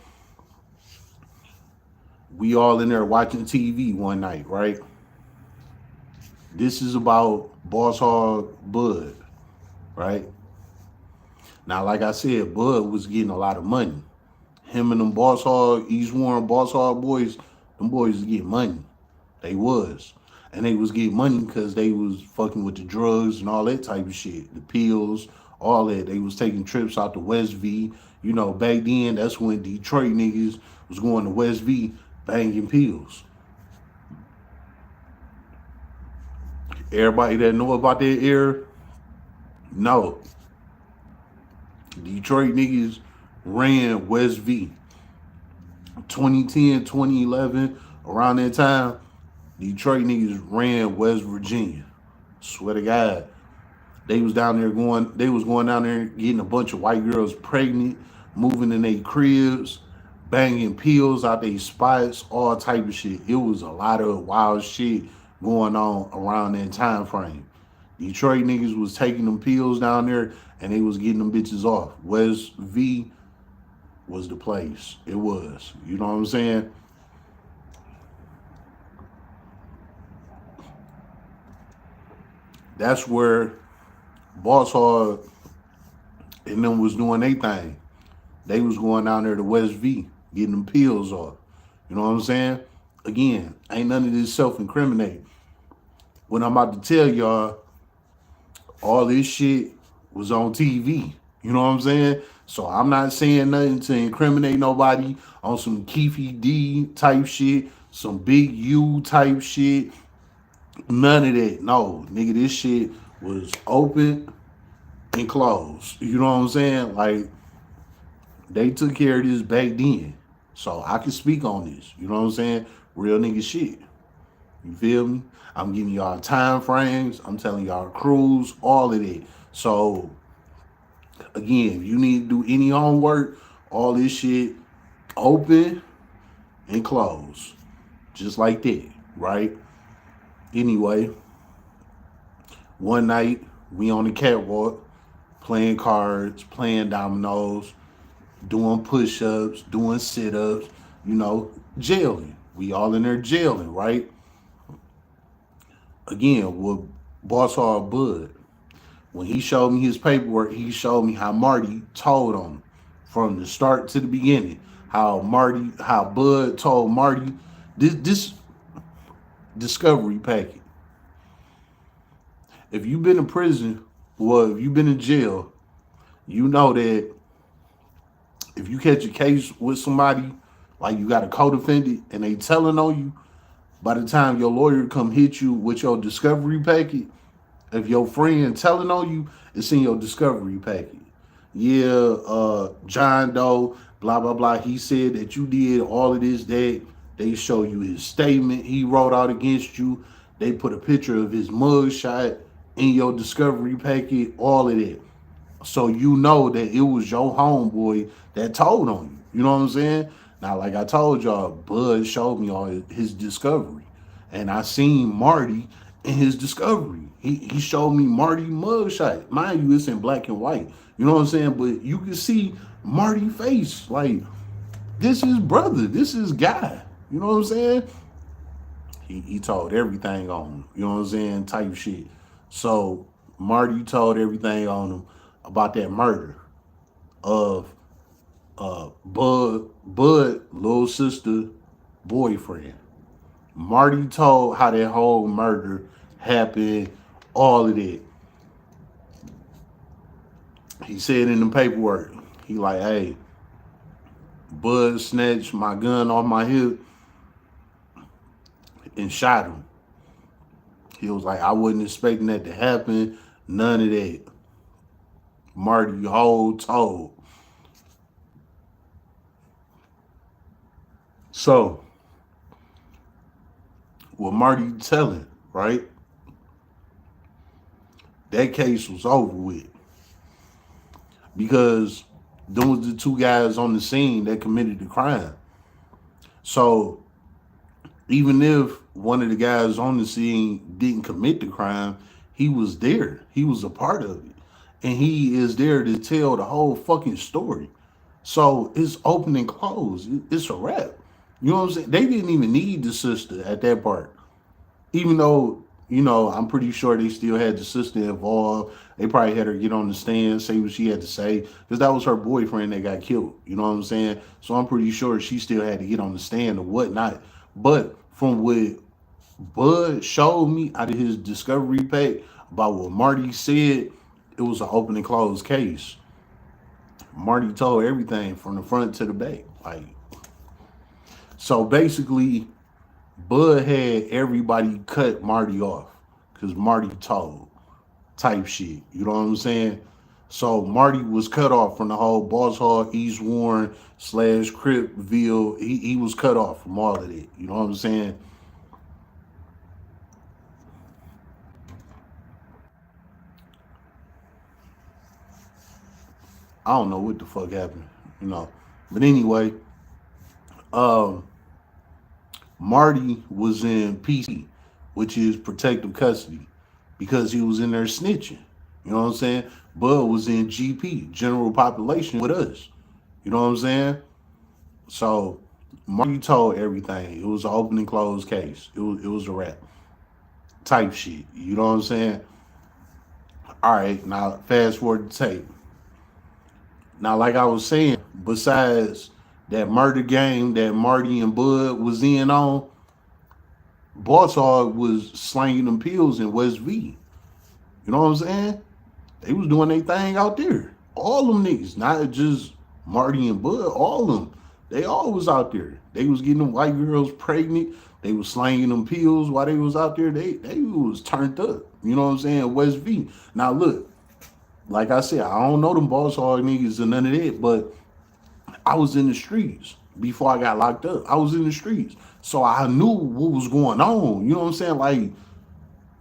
We all in there watching TV one night, right? This is about Bosshog Bud, right? Now, like I said, Bud was getting a lot of money. Him and them Bosshog, East Warren Bosshog boys, them boys was getting money. They was. And they was getting money because they was fucking with the drugs and all that type of shit. The pills, all that. They was taking trips out to West V. Back then, that's when Detroit niggas was going to West V banging pills. Everybody that know about that era, no. Detroit niggas ran West V. 2010, 2011, around that time, Detroit niggas ran West Virginia. Swear to God. They was down there they was going down there getting a bunch of white girls pregnant, moving in their cribs, banging pills out their spots, all type of shit. It was a lot of wild shit going on around that time frame. Detroit niggas was taking them pills down there and they was getting them bitches off. West V was the place. It was. You know what I'm saying? That's where Bosshog and them was doing their thing. They was going down there to West V, getting them pills off. You know what I'm saying? Again, ain't none of this self-incriminating. What I'm about to tell y'all, all this shit was on TV. You know what I'm saying? So I'm not saying nothing to incriminate nobody on some Keefy D type shit, some Big U type shit. None of that. No, nigga, this shit was open and closed. You know what I'm saying? Like, they took care of this back then. So I can speak on this. You know what I'm saying? Real nigga shit. You feel me? I'm giving y'all time frames. I'm telling y'all crews, all of that. So again, if you need to do any homework, all this shit open and close. Just like that, right? Anyway, one night we on the catwalk playing cards, playing dominoes, doing push-ups, doing sit-ups, you know, jailing. We all in there jailing, right? Again, with Bosshog Bud, when he showed me his paperwork, he showed me how Marty told on him from the start to the beginning. How Bud told Marty this discovery packet. If you've been in prison, well, if you've been in jail, you know that if you catch a case with somebody, like you got a co-defendant and they telling on you, by the time your lawyer come hit you with your discovery packet, if your friend telling on you, it's in your discovery packet. Yeah, John Doe, blah, blah, blah. He said that you did all of this, that. They show you his statement he wrote out against you. They put a picture of his mugshot in your discovery packet, all of that. So you know that it was your homeboy that told on you. You know what I'm saying? Now, like I told y'all, Bud showed me all his discovery. And I seen Marty in his discovery. He showed me Marty mugshot. Mind you, it's in black and white. You know what I'm saying? But you can see Marty face. Like, this is brother. This is guy. You know what I'm saying? He told everything on him. You know what I'm saying? Type shit. So Marty told everything on him about that murder of Bud, little sister, boyfriend. Marty told how that whole murder happened, all of that. He said in the paperwork, he like, hey, Bud snatched my gun off my hip and shot him. He was like, I wasn't expecting that to happen. None of that. Marty whole told. So, what Marty telling, right? That case was over with. Because those was the two guys on the scene that committed the crime. So, even if one of the guys on the scene didn't commit the crime, he was there. He was a part of it. And he is there to tell the whole fucking story. So it's open and closed. It's a wrap. You know what I'm saying? They didn't even need the sister at that part. Even though, you know, I'm pretty sure they still had the sister involved. They probably had her get on the stand, say what she had to say. Because that was her boyfriend that got killed. You know what I'm saying? So I'm pretty sure she still had to get on the stand or whatnot. But from what Bud showed me out of his discovery pack about what Marty said, it was an open and closed case. Marty told everything from the front to the back. Like, so basically, Bud had everybody cut Marty off because Marty told type shit. You know what I'm saying? So Marty was cut off from the whole Bosshog, East Warren / Cripville. He was cut off from all of it. You know what I'm saying? I don't know what the fuck happened, you know. But anyway, um, Marty was in PC, which is protective custody, because he was in there snitching. You know what I'm saying? Bud was in GP, general population, with us. You know what I'm saying? So Marty told everything. It was an open and closed case. It was a wrap. Type shit. You know what I'm saying? All right, now fast forward the tape. Now, like I was saying, besides that murder game that Marty and Bud was in on, Bosshog was slanging them pills in West V. You know what I'm saying? They was doing their thing out there all them niggas, not just Marty and Bud, all of them. They all was out there. They was getting them white girls pregnant. They was slanging them pills while they was out there. They was turned up. You know what I'm saying? West V. Now look, like I said, I don't know them Bosshog niggas or none of that, but I was in the streets before I got locked up. I was in the streets. So I knew what was going on. You know what I'm saying? Like,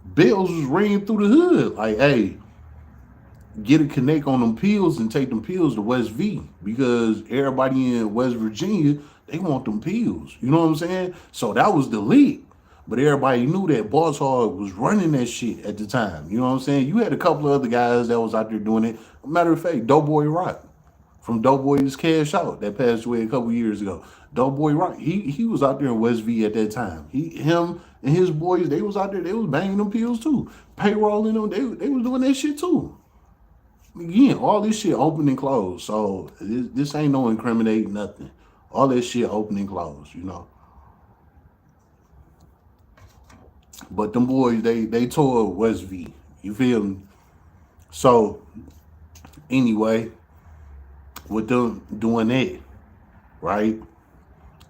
bells was ringing through the hood. Like, hey, get a connect on them pills and take them pills to West V, because everybody in West Virginia, they want them pills. You know what I'm saying? So that was the leak. But everybody knew that Bosshog was running that shit at the time. You know what I'm saying? You had a couple of other guys that was out there doing it. Matter of fact, Doughboy Rock from Doughboy's Cash Out that passed away a couple years ago. Doughboy Rock, he was out there in West V at that time. Him and his boys, they was out there, they was banging them pills too. Payrolling them, they was doing that shit too. Again, all this shit open and closed. So this ain't no incriminating nothing. All this shit open and closed, you know. But them boys, they tore West V. You feel me? So anyway, with them doing that, right?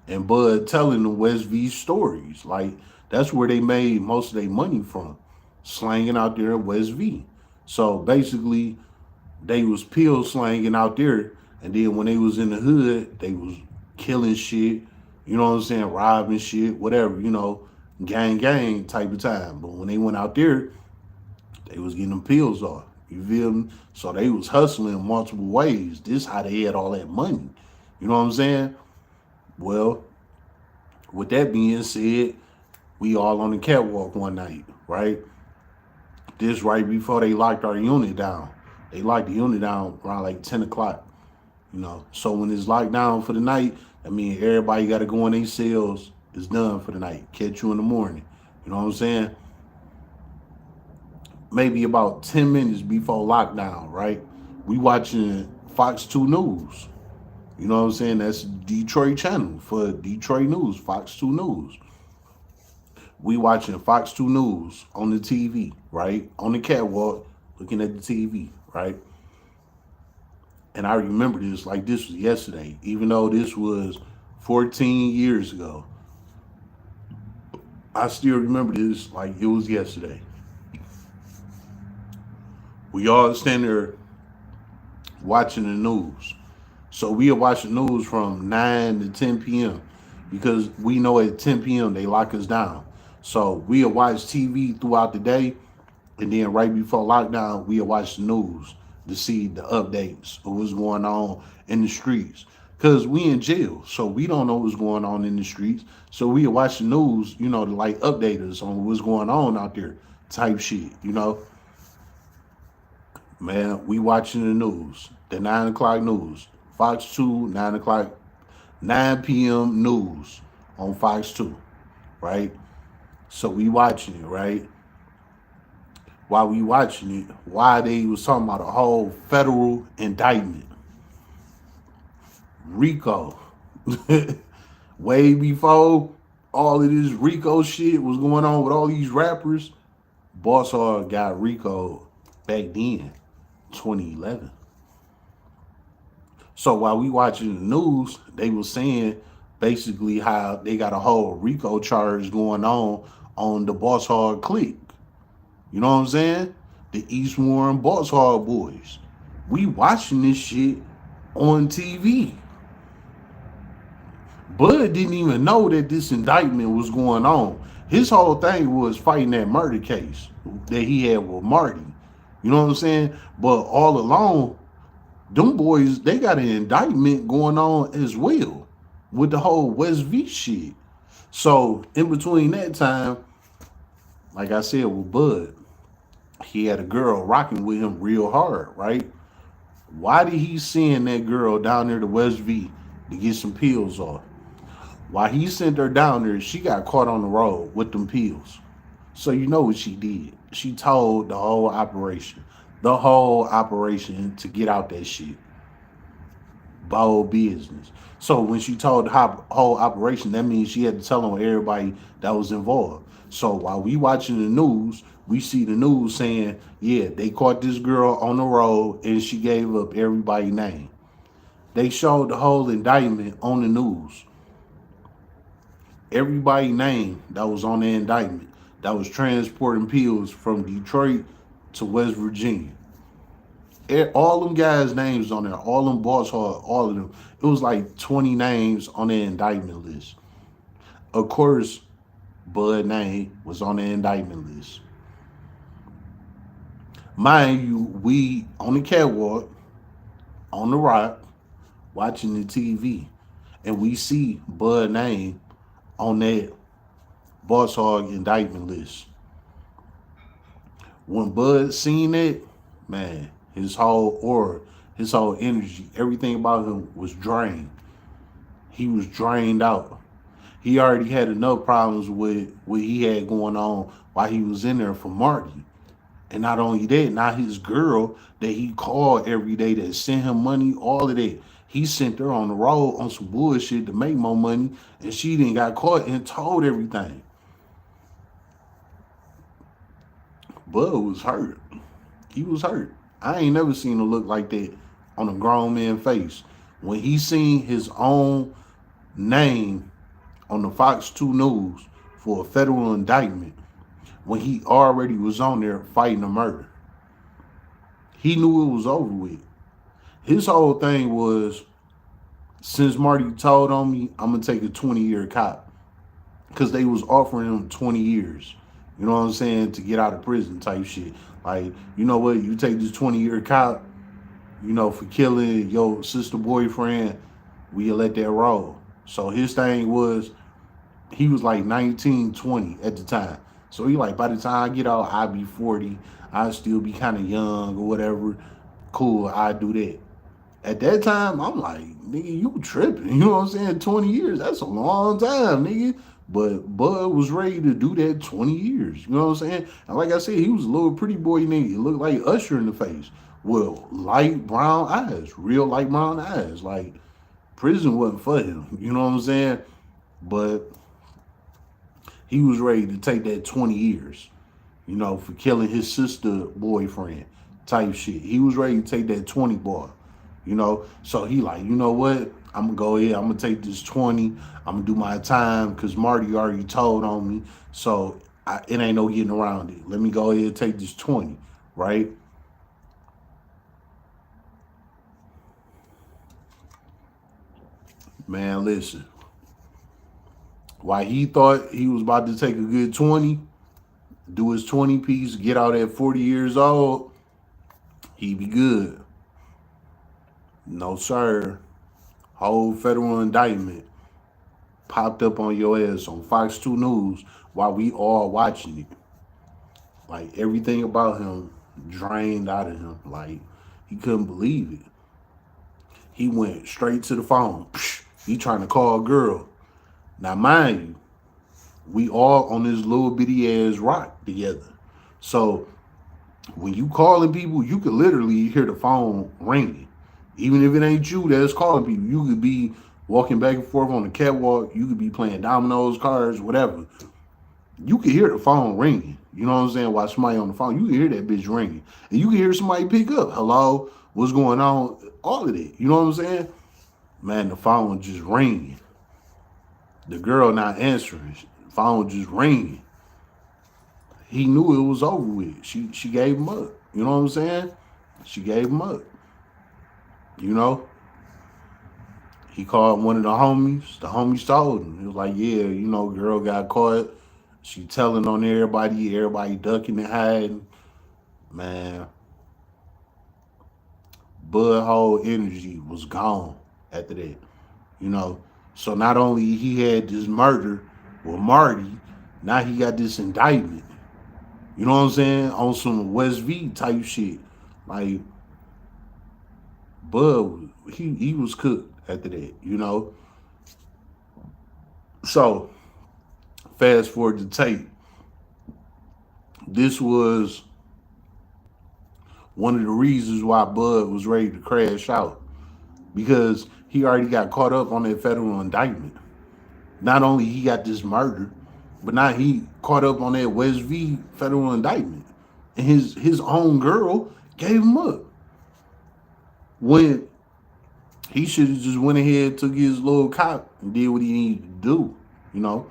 And Bud telling the West V stories. Like, that's where they made most of their money from. Slanging out there at West V. So basically, they was pill slanging out there, and then when they was in the hood, they was killing shit, you know what I'm saying, robbing shit, whatever, you know, gang type of time. But when they went out there, they was getting them pills off. You feel me? So they was hustling multiple ways. This how they had all that money. You know what I'm saying? Well, with that being said, we all on the catwalk one night, right? This right before they locked our unit down. They locked the unit down around like 10 o'clock, you know. So when it's locked down for the night, I mean, everybody got to go in their cells. It's done for the night. Catch you in the morning. You know what I'm saying? Maybe about 10 minutes before lockdown, right? We watching Fox 2 News. You know what I'm saying? That's Detroit channel for Detroit News, Fox 2 News. We watching Fox 2 News on the TV, right? On the catwalk, looking at the TV, right? And I remember this like this was yesterday, even though this was 14 years ago. I still remember this like it was yesterday. We all standing there watching the news. So we are watching news from 9 to 10 p.m. because we know at 10 p.m. they lock us down. So we'll watch TV throughout the day, and then right before lockdown, we'll watch the news to see the updates of what's going on in the streets. Because we in jail, so we don't know what's going on in the streets. So we'll watch the news, you know, to like update us on what's going on out there type shit, you know. Man, we watching the news, the 9 o'clock news. Fox 2, 9 o'clock, 9 p.m. news on Fox 2, right? So we watching it, right? While we watching it, why they was talking about a whole federal indictment. RICO. Way before all of this RICO shit was going on with all these rappers, Bosshog got RICO back then, 2011. So while we watching the news, they was saying basically how they got a whole RICO charge going on the Bosshog clique. You know what I'm saying? The East Warren Bosshog boys. We watching this shit on TV. Bud didn't even know that this indictment was going on. His whole thing was fighting that murder case that he had with Marty. You know what I'm saying? But all along, them boys, they got an indictment going on as well with the whole West V shit. So in between that time, like I said with Bud, he had a girl rocking with him real hard, right? Why did he send that girl down there to West V to get some pills off? While he sent her down there, she got caught on the road with them pills. So you know what she did. She told the whole operation to get out that shit. Bold business. So when she told the whole operation, that means she had to tell on everybody that was involved. So while we watching the news, we see the news saying, yeah, they caught this girl on the road and she gave up everybody's name. They showed the whole indictment on the news. Everybody's name that was on the indictment that was transporting pills from Detroit to West Virginia. All them guys' names on there, all them Bosshog, all of them. It was like 20 names on the indictment list. Of course, Bud name was on the indictment list. Mind you, we on the catwalk, on the rock, watching the TV, and we see Bud name on that Bosshog indictment list. When Bud seen it, man, his whole aura, his whole energy, everything about him was drained. He was drained out. He already had enough problems with what he had going on while he was in there for Marty. And not only that, now his girl that he called every day that sent him money, all of that, he sent her on the road on some bullshit to make more money, and she didn't got caught and told everything. Bud was hurt. He was hurt. I ain't never seen a look like that on a grown man's face. When he seen his own name on the Fox 2 News for a federal indictment, when he already was on there fighting a murder, he knew it was over with. His whole thing was, since Marty told on me, I'm going to take a 20-year cop. Because they was offering him 20 years. You know what I'm saying? To get out of prison type shit. Like, you know what? You take this 20-year cop, you know, for killing your sister boyfriend, we'll let that roll. So his thing was, he was like 19, 20 at the time. So he like, by the time I get out, I'll be 40. I'll still be kind of young or whatever. Cool, I do that. At that time, I'm like, nigga, you tripping. You know what I'm saying? 20 years, that's a long time, nigga. But Bud was ready to do that 20 years. You know what I'm saying? And like I said, he was a little pretty boy nigga. He looked like Usher in the face. With light brown eyes, real light brown eyes. Like, prison wasn't for him. You know what I'm saying? But he was ready to take that 20 years, you know, for killing his sister boyfriend type shit. He was ready to take that 20 bar, you know. So he like, you know what? I'm going to go ahead. I'm going to take this 20. I'm going to do my time because Marty already told on me. So it ain't no getting around it. Let me go ahead and take this 20, right? Man, listen. While he thought he was about to take a good 20, do his 20 piece, get out at 40 years old, he be good. No, sir. Whole federal indictment popped up on your ass on Fox 2 News while we all watching it. Like, everything about him drained out of him. Like, he couldn't believe it. He went straight to the phone. He trying to call a girl. Now, mind you, we all on this little bitty ass rock together. So when you calling people, you could literally hear the phone ringing. Even if it ain't you that's calling people, you could be walking back and forth on the catwalk. You could be playing dominoes, cards, whatever. You could hear the phone ringing. You know what I'm saying? While somebody on the phone, you can hear that bitch ringing. And you can hear somebody pick up. Hello? What's going on? All of that. You know what I'm saying? Man, the phone just ringing. The girl not answering. The phone just ringing. He knew it was over with. She gave him up. You know what I'm saying? She gave him up. You know? He called one of the homies. The homies told him. He was like, yeah, you know, girl got caught. She telling on everybody ducking and hiding. Man, Bud whole energy was gone after that. You know? So not only he had this murder with Marty, now he got this indictment. You know what I'm saying? On some West V type shit. Like, Bud, he was cooked after that, you know? So, fast forward to tape. This was one of the reasons why Bud was ready to crash out. Because he already got caught up on that federal indictment. Not only he got this murder, But now he caught up on that West V federal indictment. And his own girl gave him up. When he should have just went ahead, took his little cop and did what he needed to do, you know.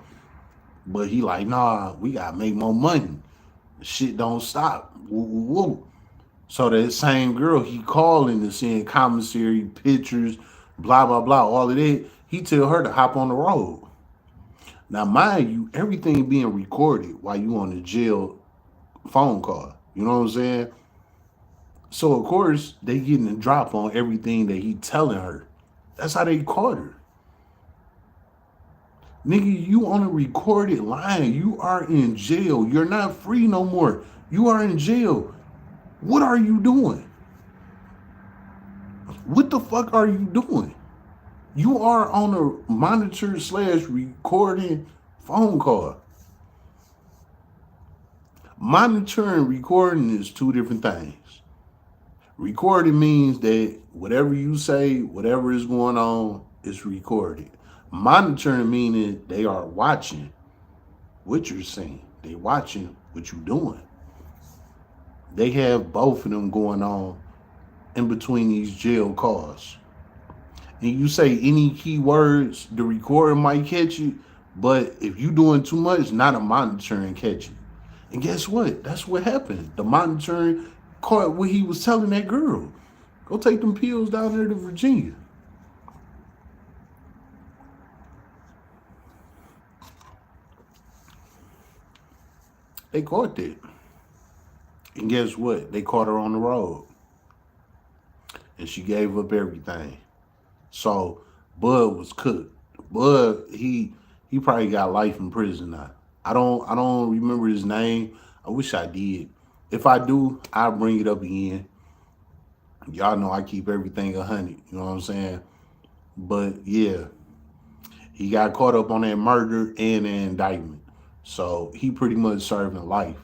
But he like, nah, we gotta make more money. Shit don't stop. Woo, woo, woo. So that same girl he calling and seeing commissary pictures, blah blah blah, all of that. He tell her to hop on the road. Now, mind you, everything being recorded while you on the jail phone call. You know what I'm saying? So of course they getting a drop on everything that he telling her. That's how they caught her. Nigga, you on a recorded line. You are in jail. You're not free no more. You are in jail. What are you doing? What the fuck are you doing? You are on a monitor / recording phone call. Monitoring and recording is two different things. Recording means that whatever you say, whatever is going on, is recorded. Monitoring meaning they are watching what you're saying. They watching what you're doing. They have both of them going on in between these jail calls. And you say any key words, the recorder might catch it, but if you doing too much, not a monitoring catch it. And guess what? That's what happened. The monitoring caught what he was telling that girl. Go take them pills down there to Virginia. They caught that. And guess what? They caught her on the road. And she gave up everything. So Bud was cooked. Bud, he probably got life in prison now. I don't remember his name. I wish I did. If I do, I'll bring it up again. Y'all know I keep everything 100. You know what I'm saying? But yeah, he got caught up on that murder and an indictment. So he pretty much serving life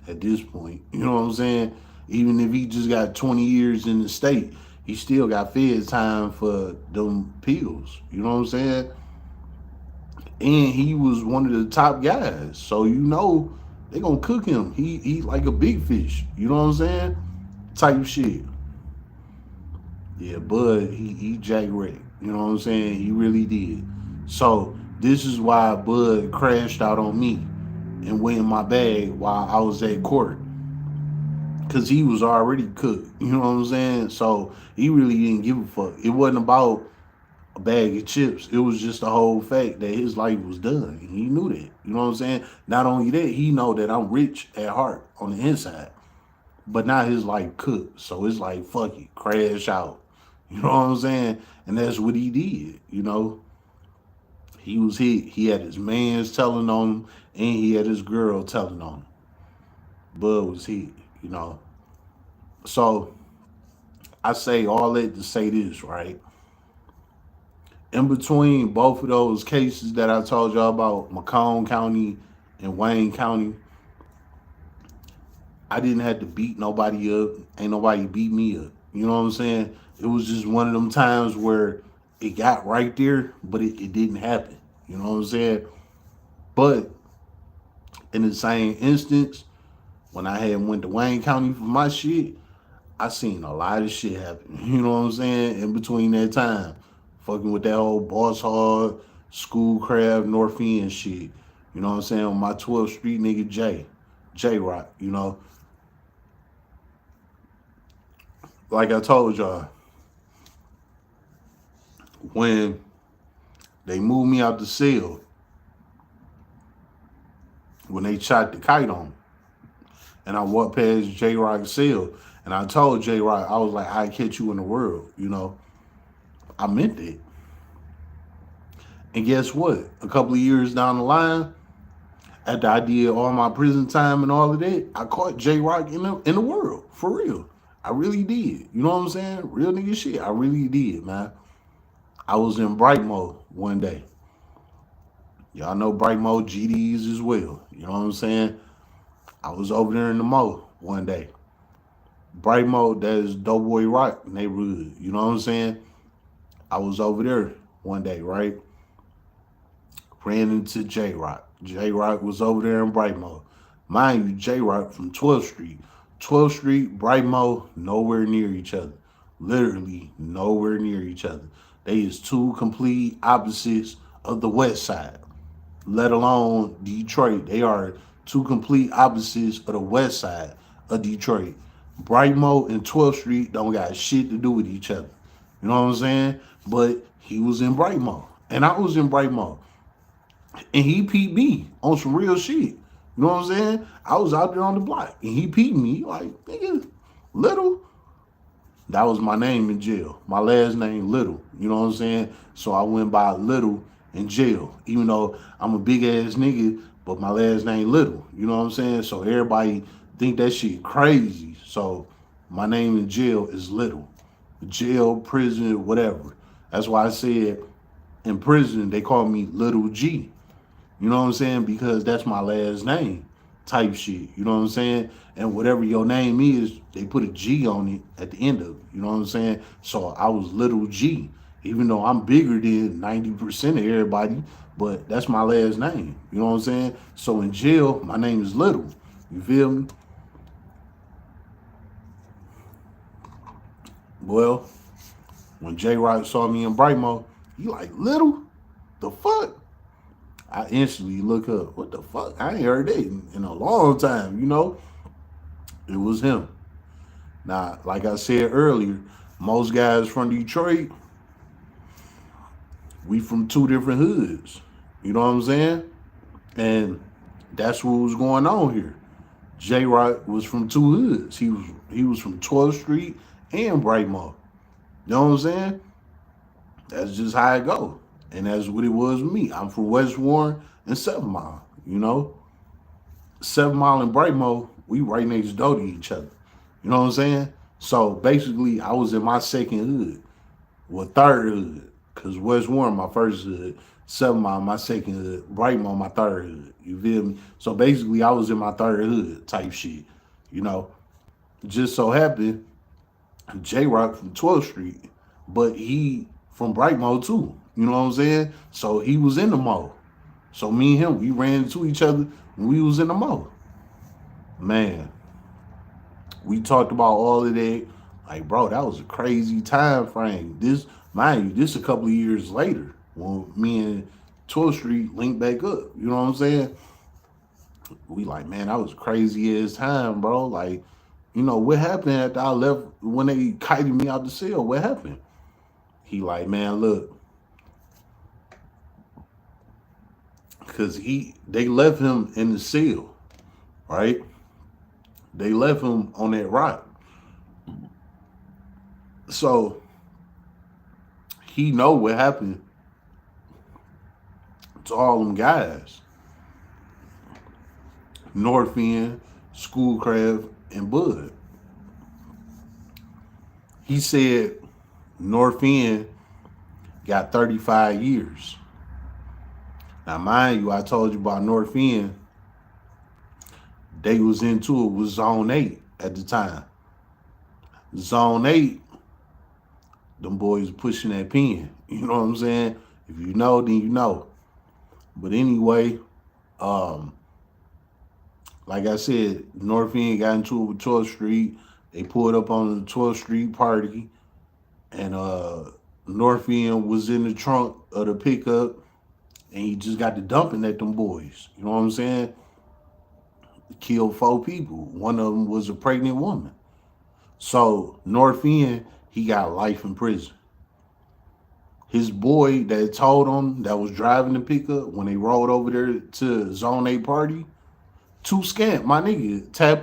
at this point. You know what I'm saying? Even if he just got 20 years in the state, he still got fed time for them pills. You know what I'm saying? And he was one of the top guys. So you know they gonna cook him. He like a big fish. You know what I'm saying? Type shit. Yeah, Bud, he Jack Rick. You know what I'm saying? He really did. So this is why Bud crashed out on me and went in my bag while I was at court. Cause he was already cooked. You know what I'm saying? So he really didn't give a fuck. It wasn't about a bag of chips. It was just the whole fact that his life was done. And he knew that. You know what I'm saying? Not only that, he know that I'm rich at heart on the inside. But now his life cooked. So it's like, fuck it, crash out. You know what I'm saying? And that's what he did, you know. He was hit. He had his mans telling on him, and he had his girl telling on him. Bud was hit, you know. So I say all that to say this, right? In between both of those cases that I told y'all about, Macomb County and Wayne County, I didn't have to beat nobody up. Ain't nobody beat me up. You know what I'm saying? It was just one of them times where it got right there, but it didn't happen. You know what I'm saying? But in the same instance, when I had went to Wayne County for my shit, I seen a lot of shit happen. You know what I'm saying? In between that time, fucking with that old Bosshog, Schoolcraft, North End shit. You know what I'm saying? On my 12th Street nigga J-Rock, you know. Like I told y'all, when they moved me out the cell, when they shot the kite on me, and I walked past J-Rock's cell, and I told J-Rock, I was like, I catch you in the world, you know. I meant it. And guess what? A couple of years down the line, after I did all my prison time and all of that, I caught J-Rock in the world, for real. I really did. You know what I'm saying? Real nigga shit. I really did, man. I was in Brightmo one day. Y'all know Brightmo GDs as well. You know what I'm saying? I was over there in the Mo one day. Brightmo, that is Doughboy Rock neighborhood. You know what I'm saying? I was over there one day, right? ran into J Rock. J Rock was over there in Brightmo. Mind you, J Rock from 12th Street. 12th Street, Brightmo, nowhere near each other. Literally nowhere near each other. They is two complete opposites of the West Side, let alone Detroit. They are two complete opposites of the West Side of Detroit. Brightmo and 12th Street don't got shit to do with each other. You know what I'm saying? But he was in Brightmo, and I was in Brightmo, and he peeped me on some real shit. You know what I'm saying? I was out there on the block, and he peeped me like, nigga, Little. That was my name in jail. My last name, Little. You know what I'm saying? So I went by Little in jail, even though I'm a big ass nigga, but my last name Little. You know what I'm saying? So everybody think that shit crazy. So my name in jail is Little. Jail, prison, whatever. That's why I said in prison they call me Little G. You know what I'm saying? Because that's my last name type shit. You know what I'm saying? And whatever your name is, they put a G on it at the end of it. You know what I'm saying? So I was Little G, even though I'm bigger than 90% of everybody, but that's my last name. You know what I'm saying? So in jail, my name is Little. You feel me? Well, when J Rock saw me in Brightmo, he like, Little? The fuck? I instantly look up, what the fuck? I ain't heard that in a long time, you know? It was him. Now, like I said earlier, most guys from Detroit, we from two different hoods. You know what I'm saying? And that's what was going on here. J Rock was from two hoods. He was from 12th Street and Brightmo. You know what I'm saying? That's just how it go. And that's what it was with me. I'm from West Warren and 7 Mile, you know? 7 Mile and Brightmo, we right next door to each other. You know what I'm saying? So basically, I was in my second hood, well, third hood, because West Warren, my first hood, 7 Mile, my second hood, Brightmo, my third hood. You feel me? So basically, I was in my third hood type shit, you know? Just so happened, J Rock from 12th Street, but he from Brightmo too. You know what I'm saying? So he was in the mall. So me and him, we ran into each other when we was in the mall. Man, we talked about all of that. Like, bro, that was a crazy time frame. This, mind you, this a couple of years later when me and 12th Street linked back up. You know what I'm saying? We like, man, that was crazy as time, bro. Like, you know, what happened after I left when they kited me out the cell? What happened? He like, man, look, because they left him in the cell, right? They left him on that rock. So he know what happened to all them guys. North End, Schoolcraft, and Bud. He said North End got 35 years. Now, mind you, I told you about North End. They was into it with Zone 8 at the time. Zone 8, them boys pushing that pen. You know what I'm saying? If you know, then you know. But anyway, like I said, North End got into it with 12th Street. They pulled up on the 12th Street party. And North End was in the trunk of the pickup. And he just got to dumping at them boys. You know what I'm saying? Killed 4 people. One of them was a pregnant woman. So North End, he got life in prison. His boy that told him, that was driving the pickup when they rolled over there to Zone 8 party, too scamp, my nigga, tap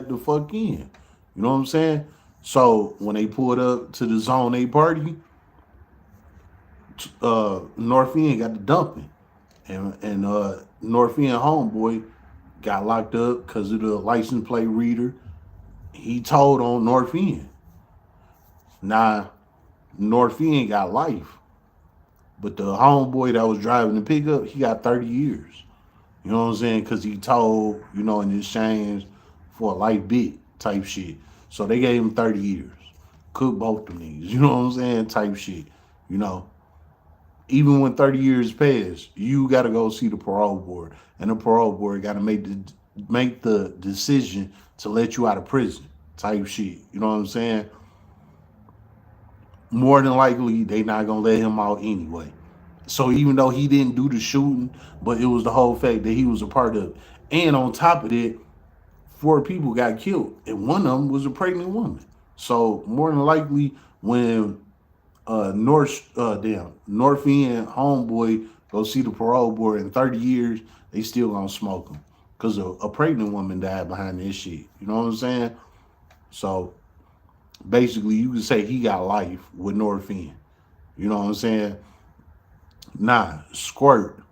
the fuck in. You know what I'm saying? So when they pulled up to the Zone 8 party, North End got the dumping. And North End homeboy got locked up because of the license plate reader. He told on North End. Now, North End got life. But the homeboy that was driving the pickup, he got 30 years. You know what I'm saying? Because he told, you know, in exchange for a light bit type shit. So they gave him 30 years. Cook both them niggas. You know what I'm saying? Type shit. You know. Even when 30 years pass, you got to go see the parole board, and the parole board got to make the decision to let you out of prison, type shit. You know what I'm saying? More than likely, they not gonna let him out anyway. So even though he didn't do the shooting, but it was the whole fact that he was a part of it. And on top of it, 4 people got killed, and one of them was a pregnant woman. So more than likely, when North End homeboy go see the parole board in 30 years, they still gonna smoke him because a pregnant woman died behind this shit. You know what I'm saying? So basically, you can say he got life with North End. You know what I'm saying? Nah, Squirt.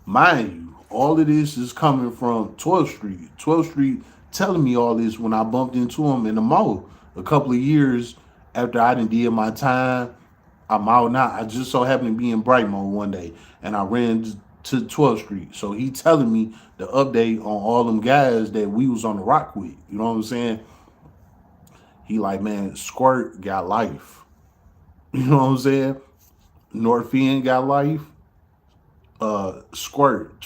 Mind you, all of this is coming from 12th Street. 12th Street telling me all this when I bumped into him in the mall a couple of years after I done did my time. I'm out now. I just so happened to be in Brightmore one day, and I ran to 12th Street. So he telling me the update on all them guys that we was on the rock with. You know what I'm saying? He like, man, Squirt got life. You know what I'm saying? North End got life. Squirt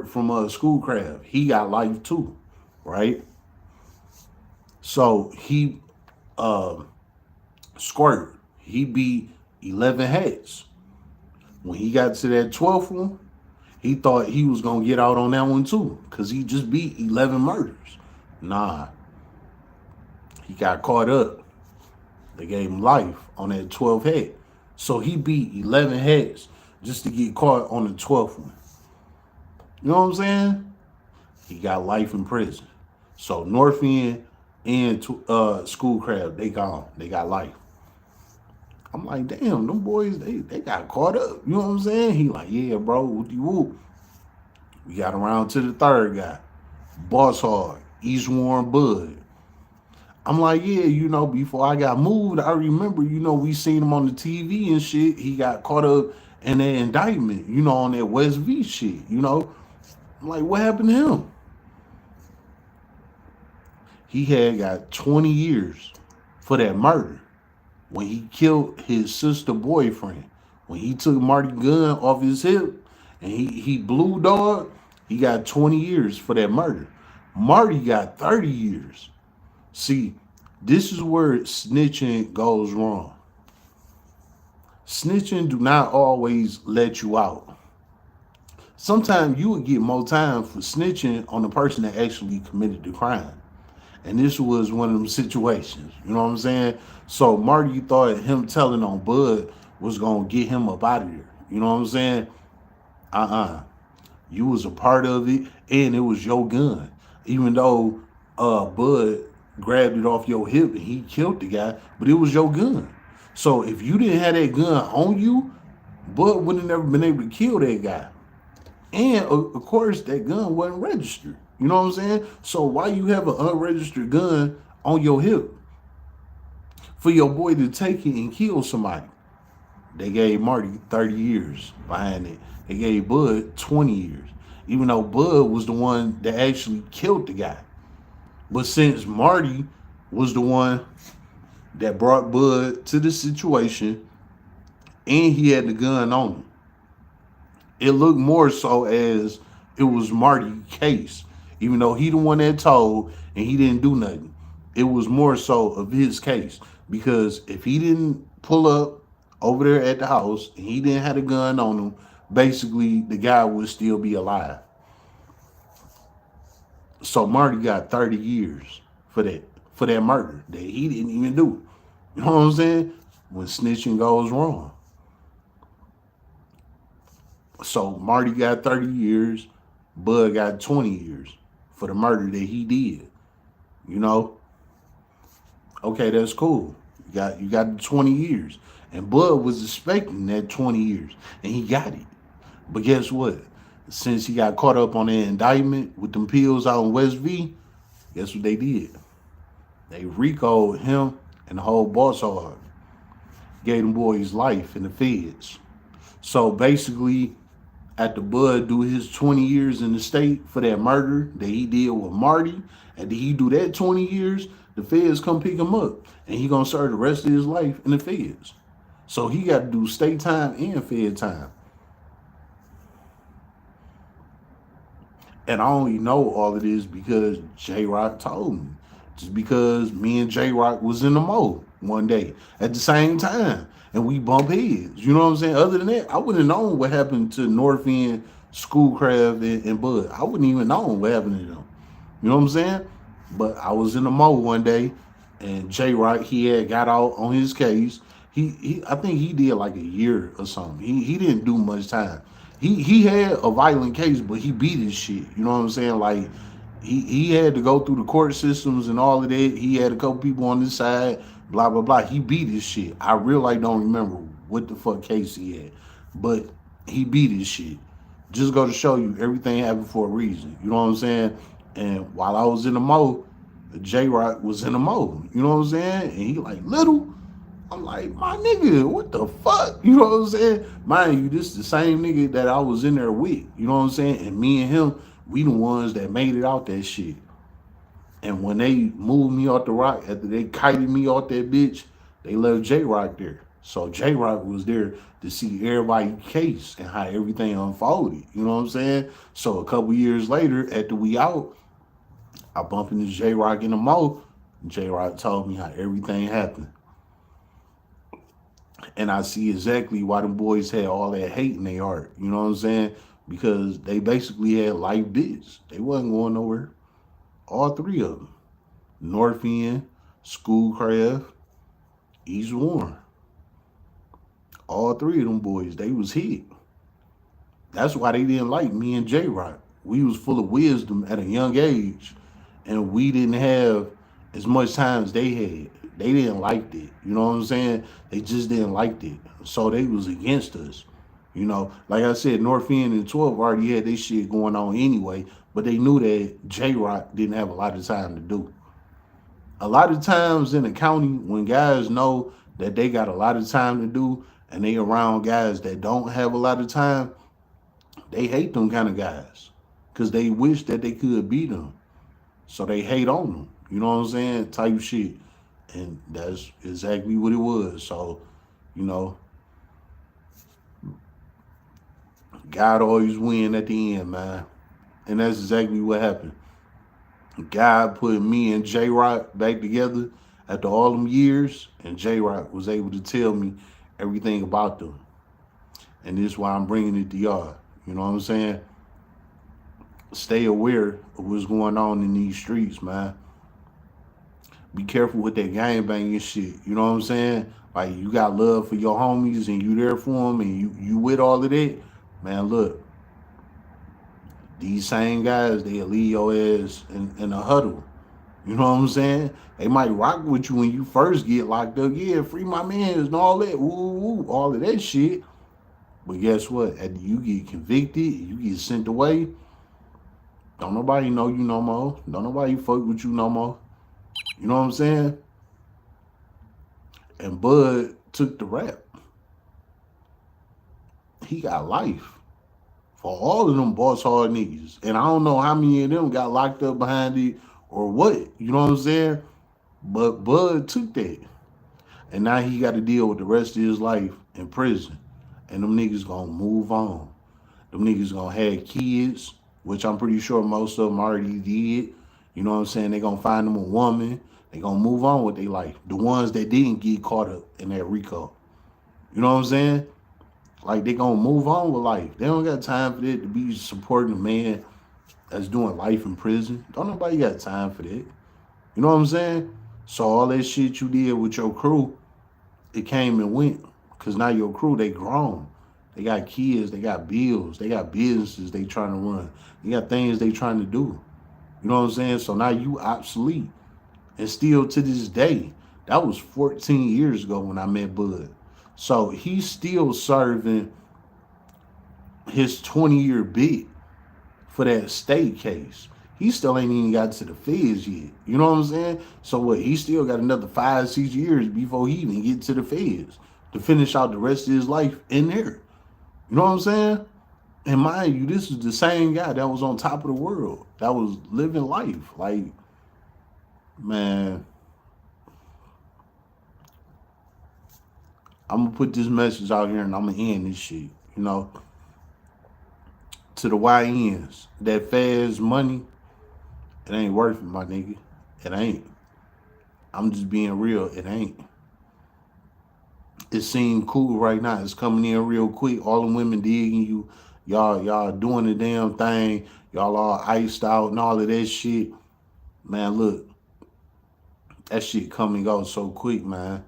from Schoolcraft, he got life too, right? So he uh Squirt, he beat 11 heads. When he got to that 12th one, he thought he was gonna get out on that one too, because he just beat 11 murders. Nah, he got caught up. They gave him life on that 12th head. So he beat 11 heads just to get caught on the 12th one. You know what I'm saying? He got life in prison. So North End and Schoolcraft, they gone. They got life. I'm like, damn, them boys, they got caught up. You know what I'm saying? He like, yeah, bro, whoop whoop. We got around to the third guy, Bosshog, East Warren Bud. I'm like, yeah, before I got moved, I remember, we seen him on the TV and shit. He got caught up in that indictment, on that West V shit. I'm like, what happened to him? He had got 20 years for that murder when he killed his sister boyfriend. When he took Marty gun off his hip and he blew dog, he got 20 years for that murder. Marty got 30 years. See, this is where snitching goes wrong. Snitching do not always let you out. Sometimes you would get more time for snitching on the person that actually committed the crime. And this was one of them situations. You know what I'm saying? So Marty thought him telling on Bud was going to get him up out of there. You know what I'm saying? You was a part of it, and it was your gun. Even though Bud grabbed it off your hip and he killed the guy, but it was your gun. So if you didn't have that gun on you, Bud would have never been able to kill that guy. And of course, that gun wasn't registered. You know what I'm saying? So why you have an unregistered gun on your hip? For your boy to take it and kill somebody. They gave Marty 30 years behind it. They gave Bud 20 years. Even though Bud was the one that actually killed the guy. But since Marty was the one that brought Bud to the situation and he had the gun on him, it looked more so as it was Marty's case. Even though he the one that told and he didn't do nothing. It was more so of his case. Because if he didn't pull up over there at the house and he didn't have a gun on him, basically the guy would still be alive. So Marty got 30 years for that murder that he didn't even do. You know what I'm saying? When snitching goes wrong. So Marty got 30 years, Bud got 20 years for the murder that he did. Okay, that's cool. You got the 20 years. And Bud was expecting that 20 years. And he got it. But guess what? Since he got caught up on the indictment with them pills out in West V, guess what they did? They RICO'd him and the whole Bosshog. Gave them boys life in the feds. So basically, after Bud do his 20 years in the state for that murder that he did with Marty, and he do that 20 years, the feds come pick him up. And he gonna serve the rest of his life in the feds. So he got to do state time and fed time. And I only know all of this because J Rock told me. Just because me and J Rock was in the mo one day at the same time and we bump heads. You know what I'm saying? Other than that, I wouldn't have known what happened to North End, Schoolcraft, and Bud. I wouldn't even know what happened to them. You know what I'm saying? But I was in the mo one day and J Rock, he had got out on his case. He I think he did like a year or something. He didn't do much time. He had a violent case, but he beat his shit. You know what I'm saying? Like he had to go through the court systems and all of that. He had a couple people on his side, blah blah blah. He beat his shit. I really don't remember what the fuck case he had, but he beat his shit. Just go to show you everything happened for a reason. You know what I'm saying? And while I was in the mo, J Rock was in the mo. You know what I'm saying? And he like little. I'm like, my nigga, what the fuck? You know what I'm saying? Mind you, this is the same nigga that I was in there with. You know what I'm saying? And me and him, we the ones that made it out that shit. And when they moved me off the rock, after they kited me off that bitch, they left J Rock there. So J Rock was there to see everybody's case and how everything unfolded. You know what I'm saying? So a couple years later, after we out, I bump into J Rock in the mo. J Rock told me how everything happened. And I see exactly why them boys had all that hate in their heart. You know what I'm saying? Because they basically had life bits. They wasn't going nowhere. All three of them. North End, Schoolcraft, East Warren. All three of them boys, they was hit. That's why they didn't like me and J Rock. We was full of wisdom at a young age. And we didn't have as much time as they had. They didn't like it. You know what I'm saying? They just didn't like it. So they was against us. You know, like I said, North End and 12 already had this shit going on anyway, but they knew that J Rock didn't have a lot of time to do. A lot of times in the county, when guys know that they got a lot of time to do and they around guys that don't have a lot of time, they hate them kind of guys because they wish that they could beat them. So they hate on them. You know what I'm saying? Type shit. And that's exactly what it was. So, you know, God always win at the end, man. And that's exactly what happened. God put me and J Rock back together after all them years, and J Rock was able to tell me everything about them. And this is why I'm bringing it to y'all. You know what I'm saying? Stay aware of what's going on in these streets, man. Be careful with that gang banging shit. You know what I'm saying? Like you got love for your homies and you there for them and you with all of that. Man, look, these same guys, they'll leave your ass in a huddle. You know what I'm saying? They might rock with you when you first get locked up. Yeah, free my mans and all that. Woo, all of that shit. But guess what? After you get convicted, you get sent away. Don't nobody know you no more. Don't nobody fuck with you no more. You know what I'm saying? And Bud took the rap. He got life for all of them Bosshog niggas. And I don't know how many of them got locked up behind it or what. You know what I'm saying? But Bud took that. And now he got to deal with the rest of his life in prison. And them niggas gonna move on. Them niggas gonna have kids, which I'm pretty sure most of them already did. You know what I'm saying? They gonna find them a woman. They gonna move on with their life. The ones that didn't get caught up in that RICO. You know what I'm saying? Like they gonna move on with life. They don't got time for that to be supporting a man that's doing life in prison. Don't nobody got time for that. You know what I'm saying? So all that shit you did with your crew, it came and went. Cause now your crew, they grown. They got kids, they got bills, they got businesses they trying to run. They got things they trying to do. You know what I'm saying? So now you obsolete. And still to this day, that was 14 years ago when I met Bud. So he's still serving his 20-year bid for that state case. He still ain't even got to the feds yet. You know what I'm saying? So what? He still got another 5-6 years before he even get to the feds to finish out the rest of his life in there. You know what I'm saying? And mind you, this is the same guy that was on top of the world, that was living life. Like, man, I'm gonna put this message out here and I'm gonna end this shit. You know, to the YNs, that fast money, it ain't worth it, my nigga. It ain't. I'm just being real. It ain't. It seemed cool right now. It's coming in real quick. All the women digging you. Y'all doing the damn thing. Y'all all iced out and all of that shit. Man, look, that shit come and go so quick, man.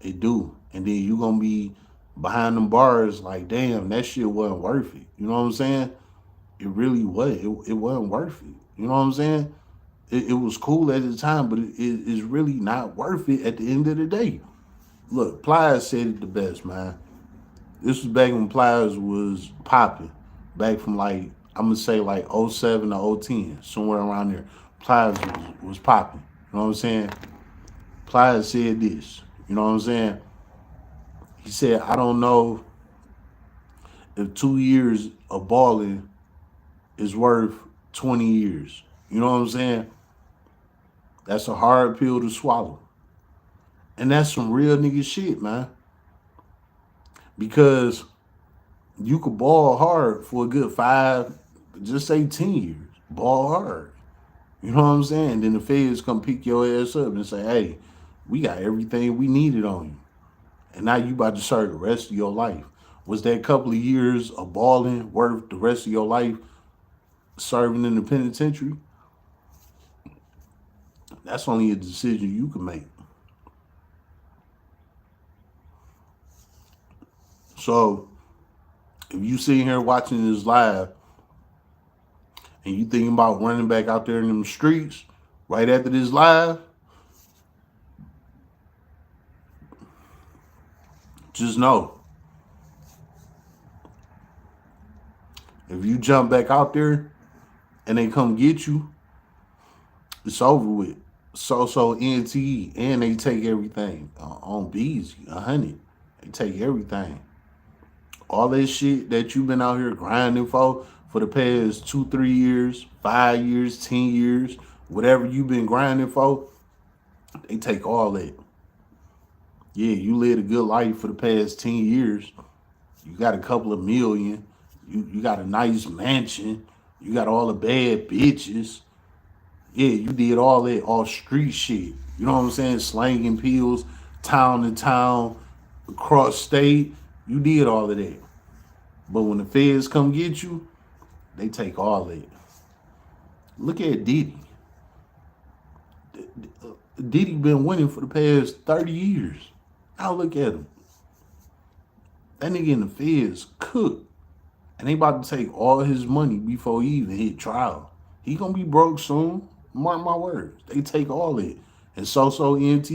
It do. And then you gonna be behind them bars like, damn, that shit wasn't worth it. You know what I'm saying? It really was. It wasn't worth it. You know what I'm saying? It was cool at the time, but it's really not worth it at the end of the day. Look, Pliers said it the best, man. This was back when Pliers was popping. Back from like, I'm gonna say like '07 to '10, somewhere around there. Pliers was popping. You know what I'm saying? Pliers said this. You know what I'm saying? He said, I don't know if 2 years of balling is worth 20 years. You know what I'm saying? That's a hard pill to swallow. And that's some real nigga shit, man. Because you could ball hard for a good 5, just say 10 years. Ball hard. You know what I'm saying? Then the feds come pick your ass up and say, hey, we got everything we needed on you. And now you about to serve the rest of your life. Was that couple of years of balling worth the rest of your life serving in the penitentiary? That's only a decision you can make. So if you sitting here watching this live and you thinking about running back out there in them streets right after this live, just know, if you jump back out there and they come get you, it's over with. So NTE, and they take everything on B's 100. They take everything. All that shit that you've been out here grinding for the past 2, 3 years, 5 years, 10 years, whatever you've been grinding for, they take all that. Yeah, you lived a good life for the past 10 years. You got a couple of million. You got a nice mansion. You got all the bad bitches. Yeah, you did all that, all street shit. You know what I'm saying? Slanging pills, town to town, across state. You did all of that. But when the feds come get you, they take all that. Look at Diddy. Diddy been winning for the past 30 years. Now look at him. That nigga in the feds cooked. And they about to take all his money before he even hit trial. He gonna be broke soon. Mark my words. They take all it. And NT,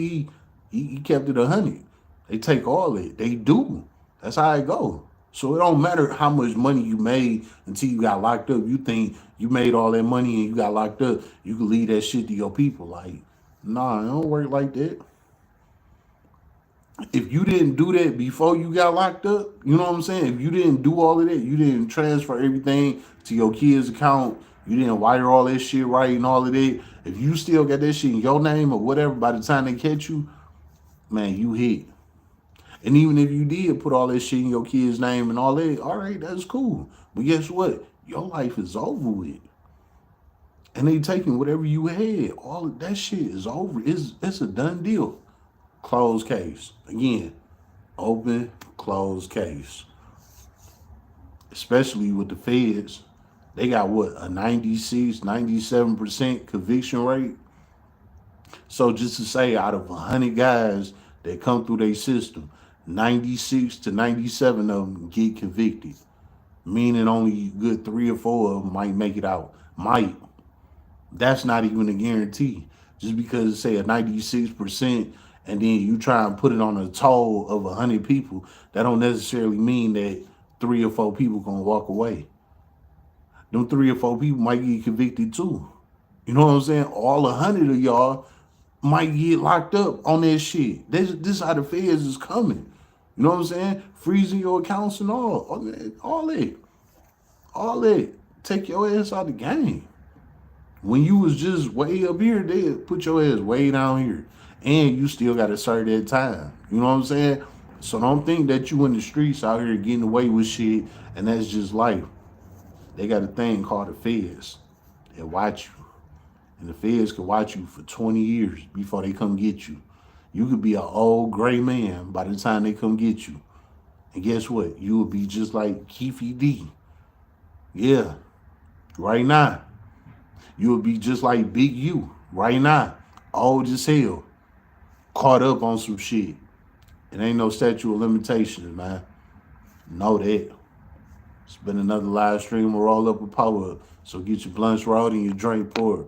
he kept it 100. They take all it. They do. That's how it go. So it don't matter how much money you made until you got locked up. You think you made all that money and you got locked up, you can leave that shit to your people. Like, nah, it don't work like that. If you didn't do that before you got locked up, you know what I'm saying? If you didn't do all of that, you didn't transfer everything to your kid's account, you didn't wire all that shit right and all of that, if you still got that shit in your name or whatever, by the time they catch you, man, you hit. And even if you did put all that shit in your kid's name and all that, all right, that's cool. But guess what? Your life is over with. And they taking whatever you had. All of that shit is over. It's a done deal. Closed case. Again, open, closed case. Especially with the feds. They got what, a 96, 97% conviction rate? So just to say, out of 100 guys that come through their system, 96 to 97 of them get convicted. Meaning only good 3 or 4 of them might make it out. Might. That's not even a guarantee. Just because say a 96% and then you try and put it on a toll of 100 people, that don't necessarily mean that 3 or 4 people gonna walk away. Them 3 or 4 people might get convicted too. You know what I'm saying? All 100 of y'all might get locked up on that shit. This how the feds is coming. You know what I'm saying? Freezing your accounts and all that. Take your ass out of the game. When you was just way up here, they put your ass way down here. And you still got to serve that time. You know what I'm saying? So don't think that you in the streets out here getting away with shit and that's just life. They got a thing called the feds. They watch you. And the feds can watch you for 20 years before they come get you. You could be an old gray man by the time they come get you. And guess what? You will be just like Keefy D. Yeah, right now. You will be just like Big U right now. Old as hell. Caught up on some shit. It ain't no statute of limitations, man. Know that. It's been another live stream. We'll roll up a power up. So get your blunts rolled and your drink poured.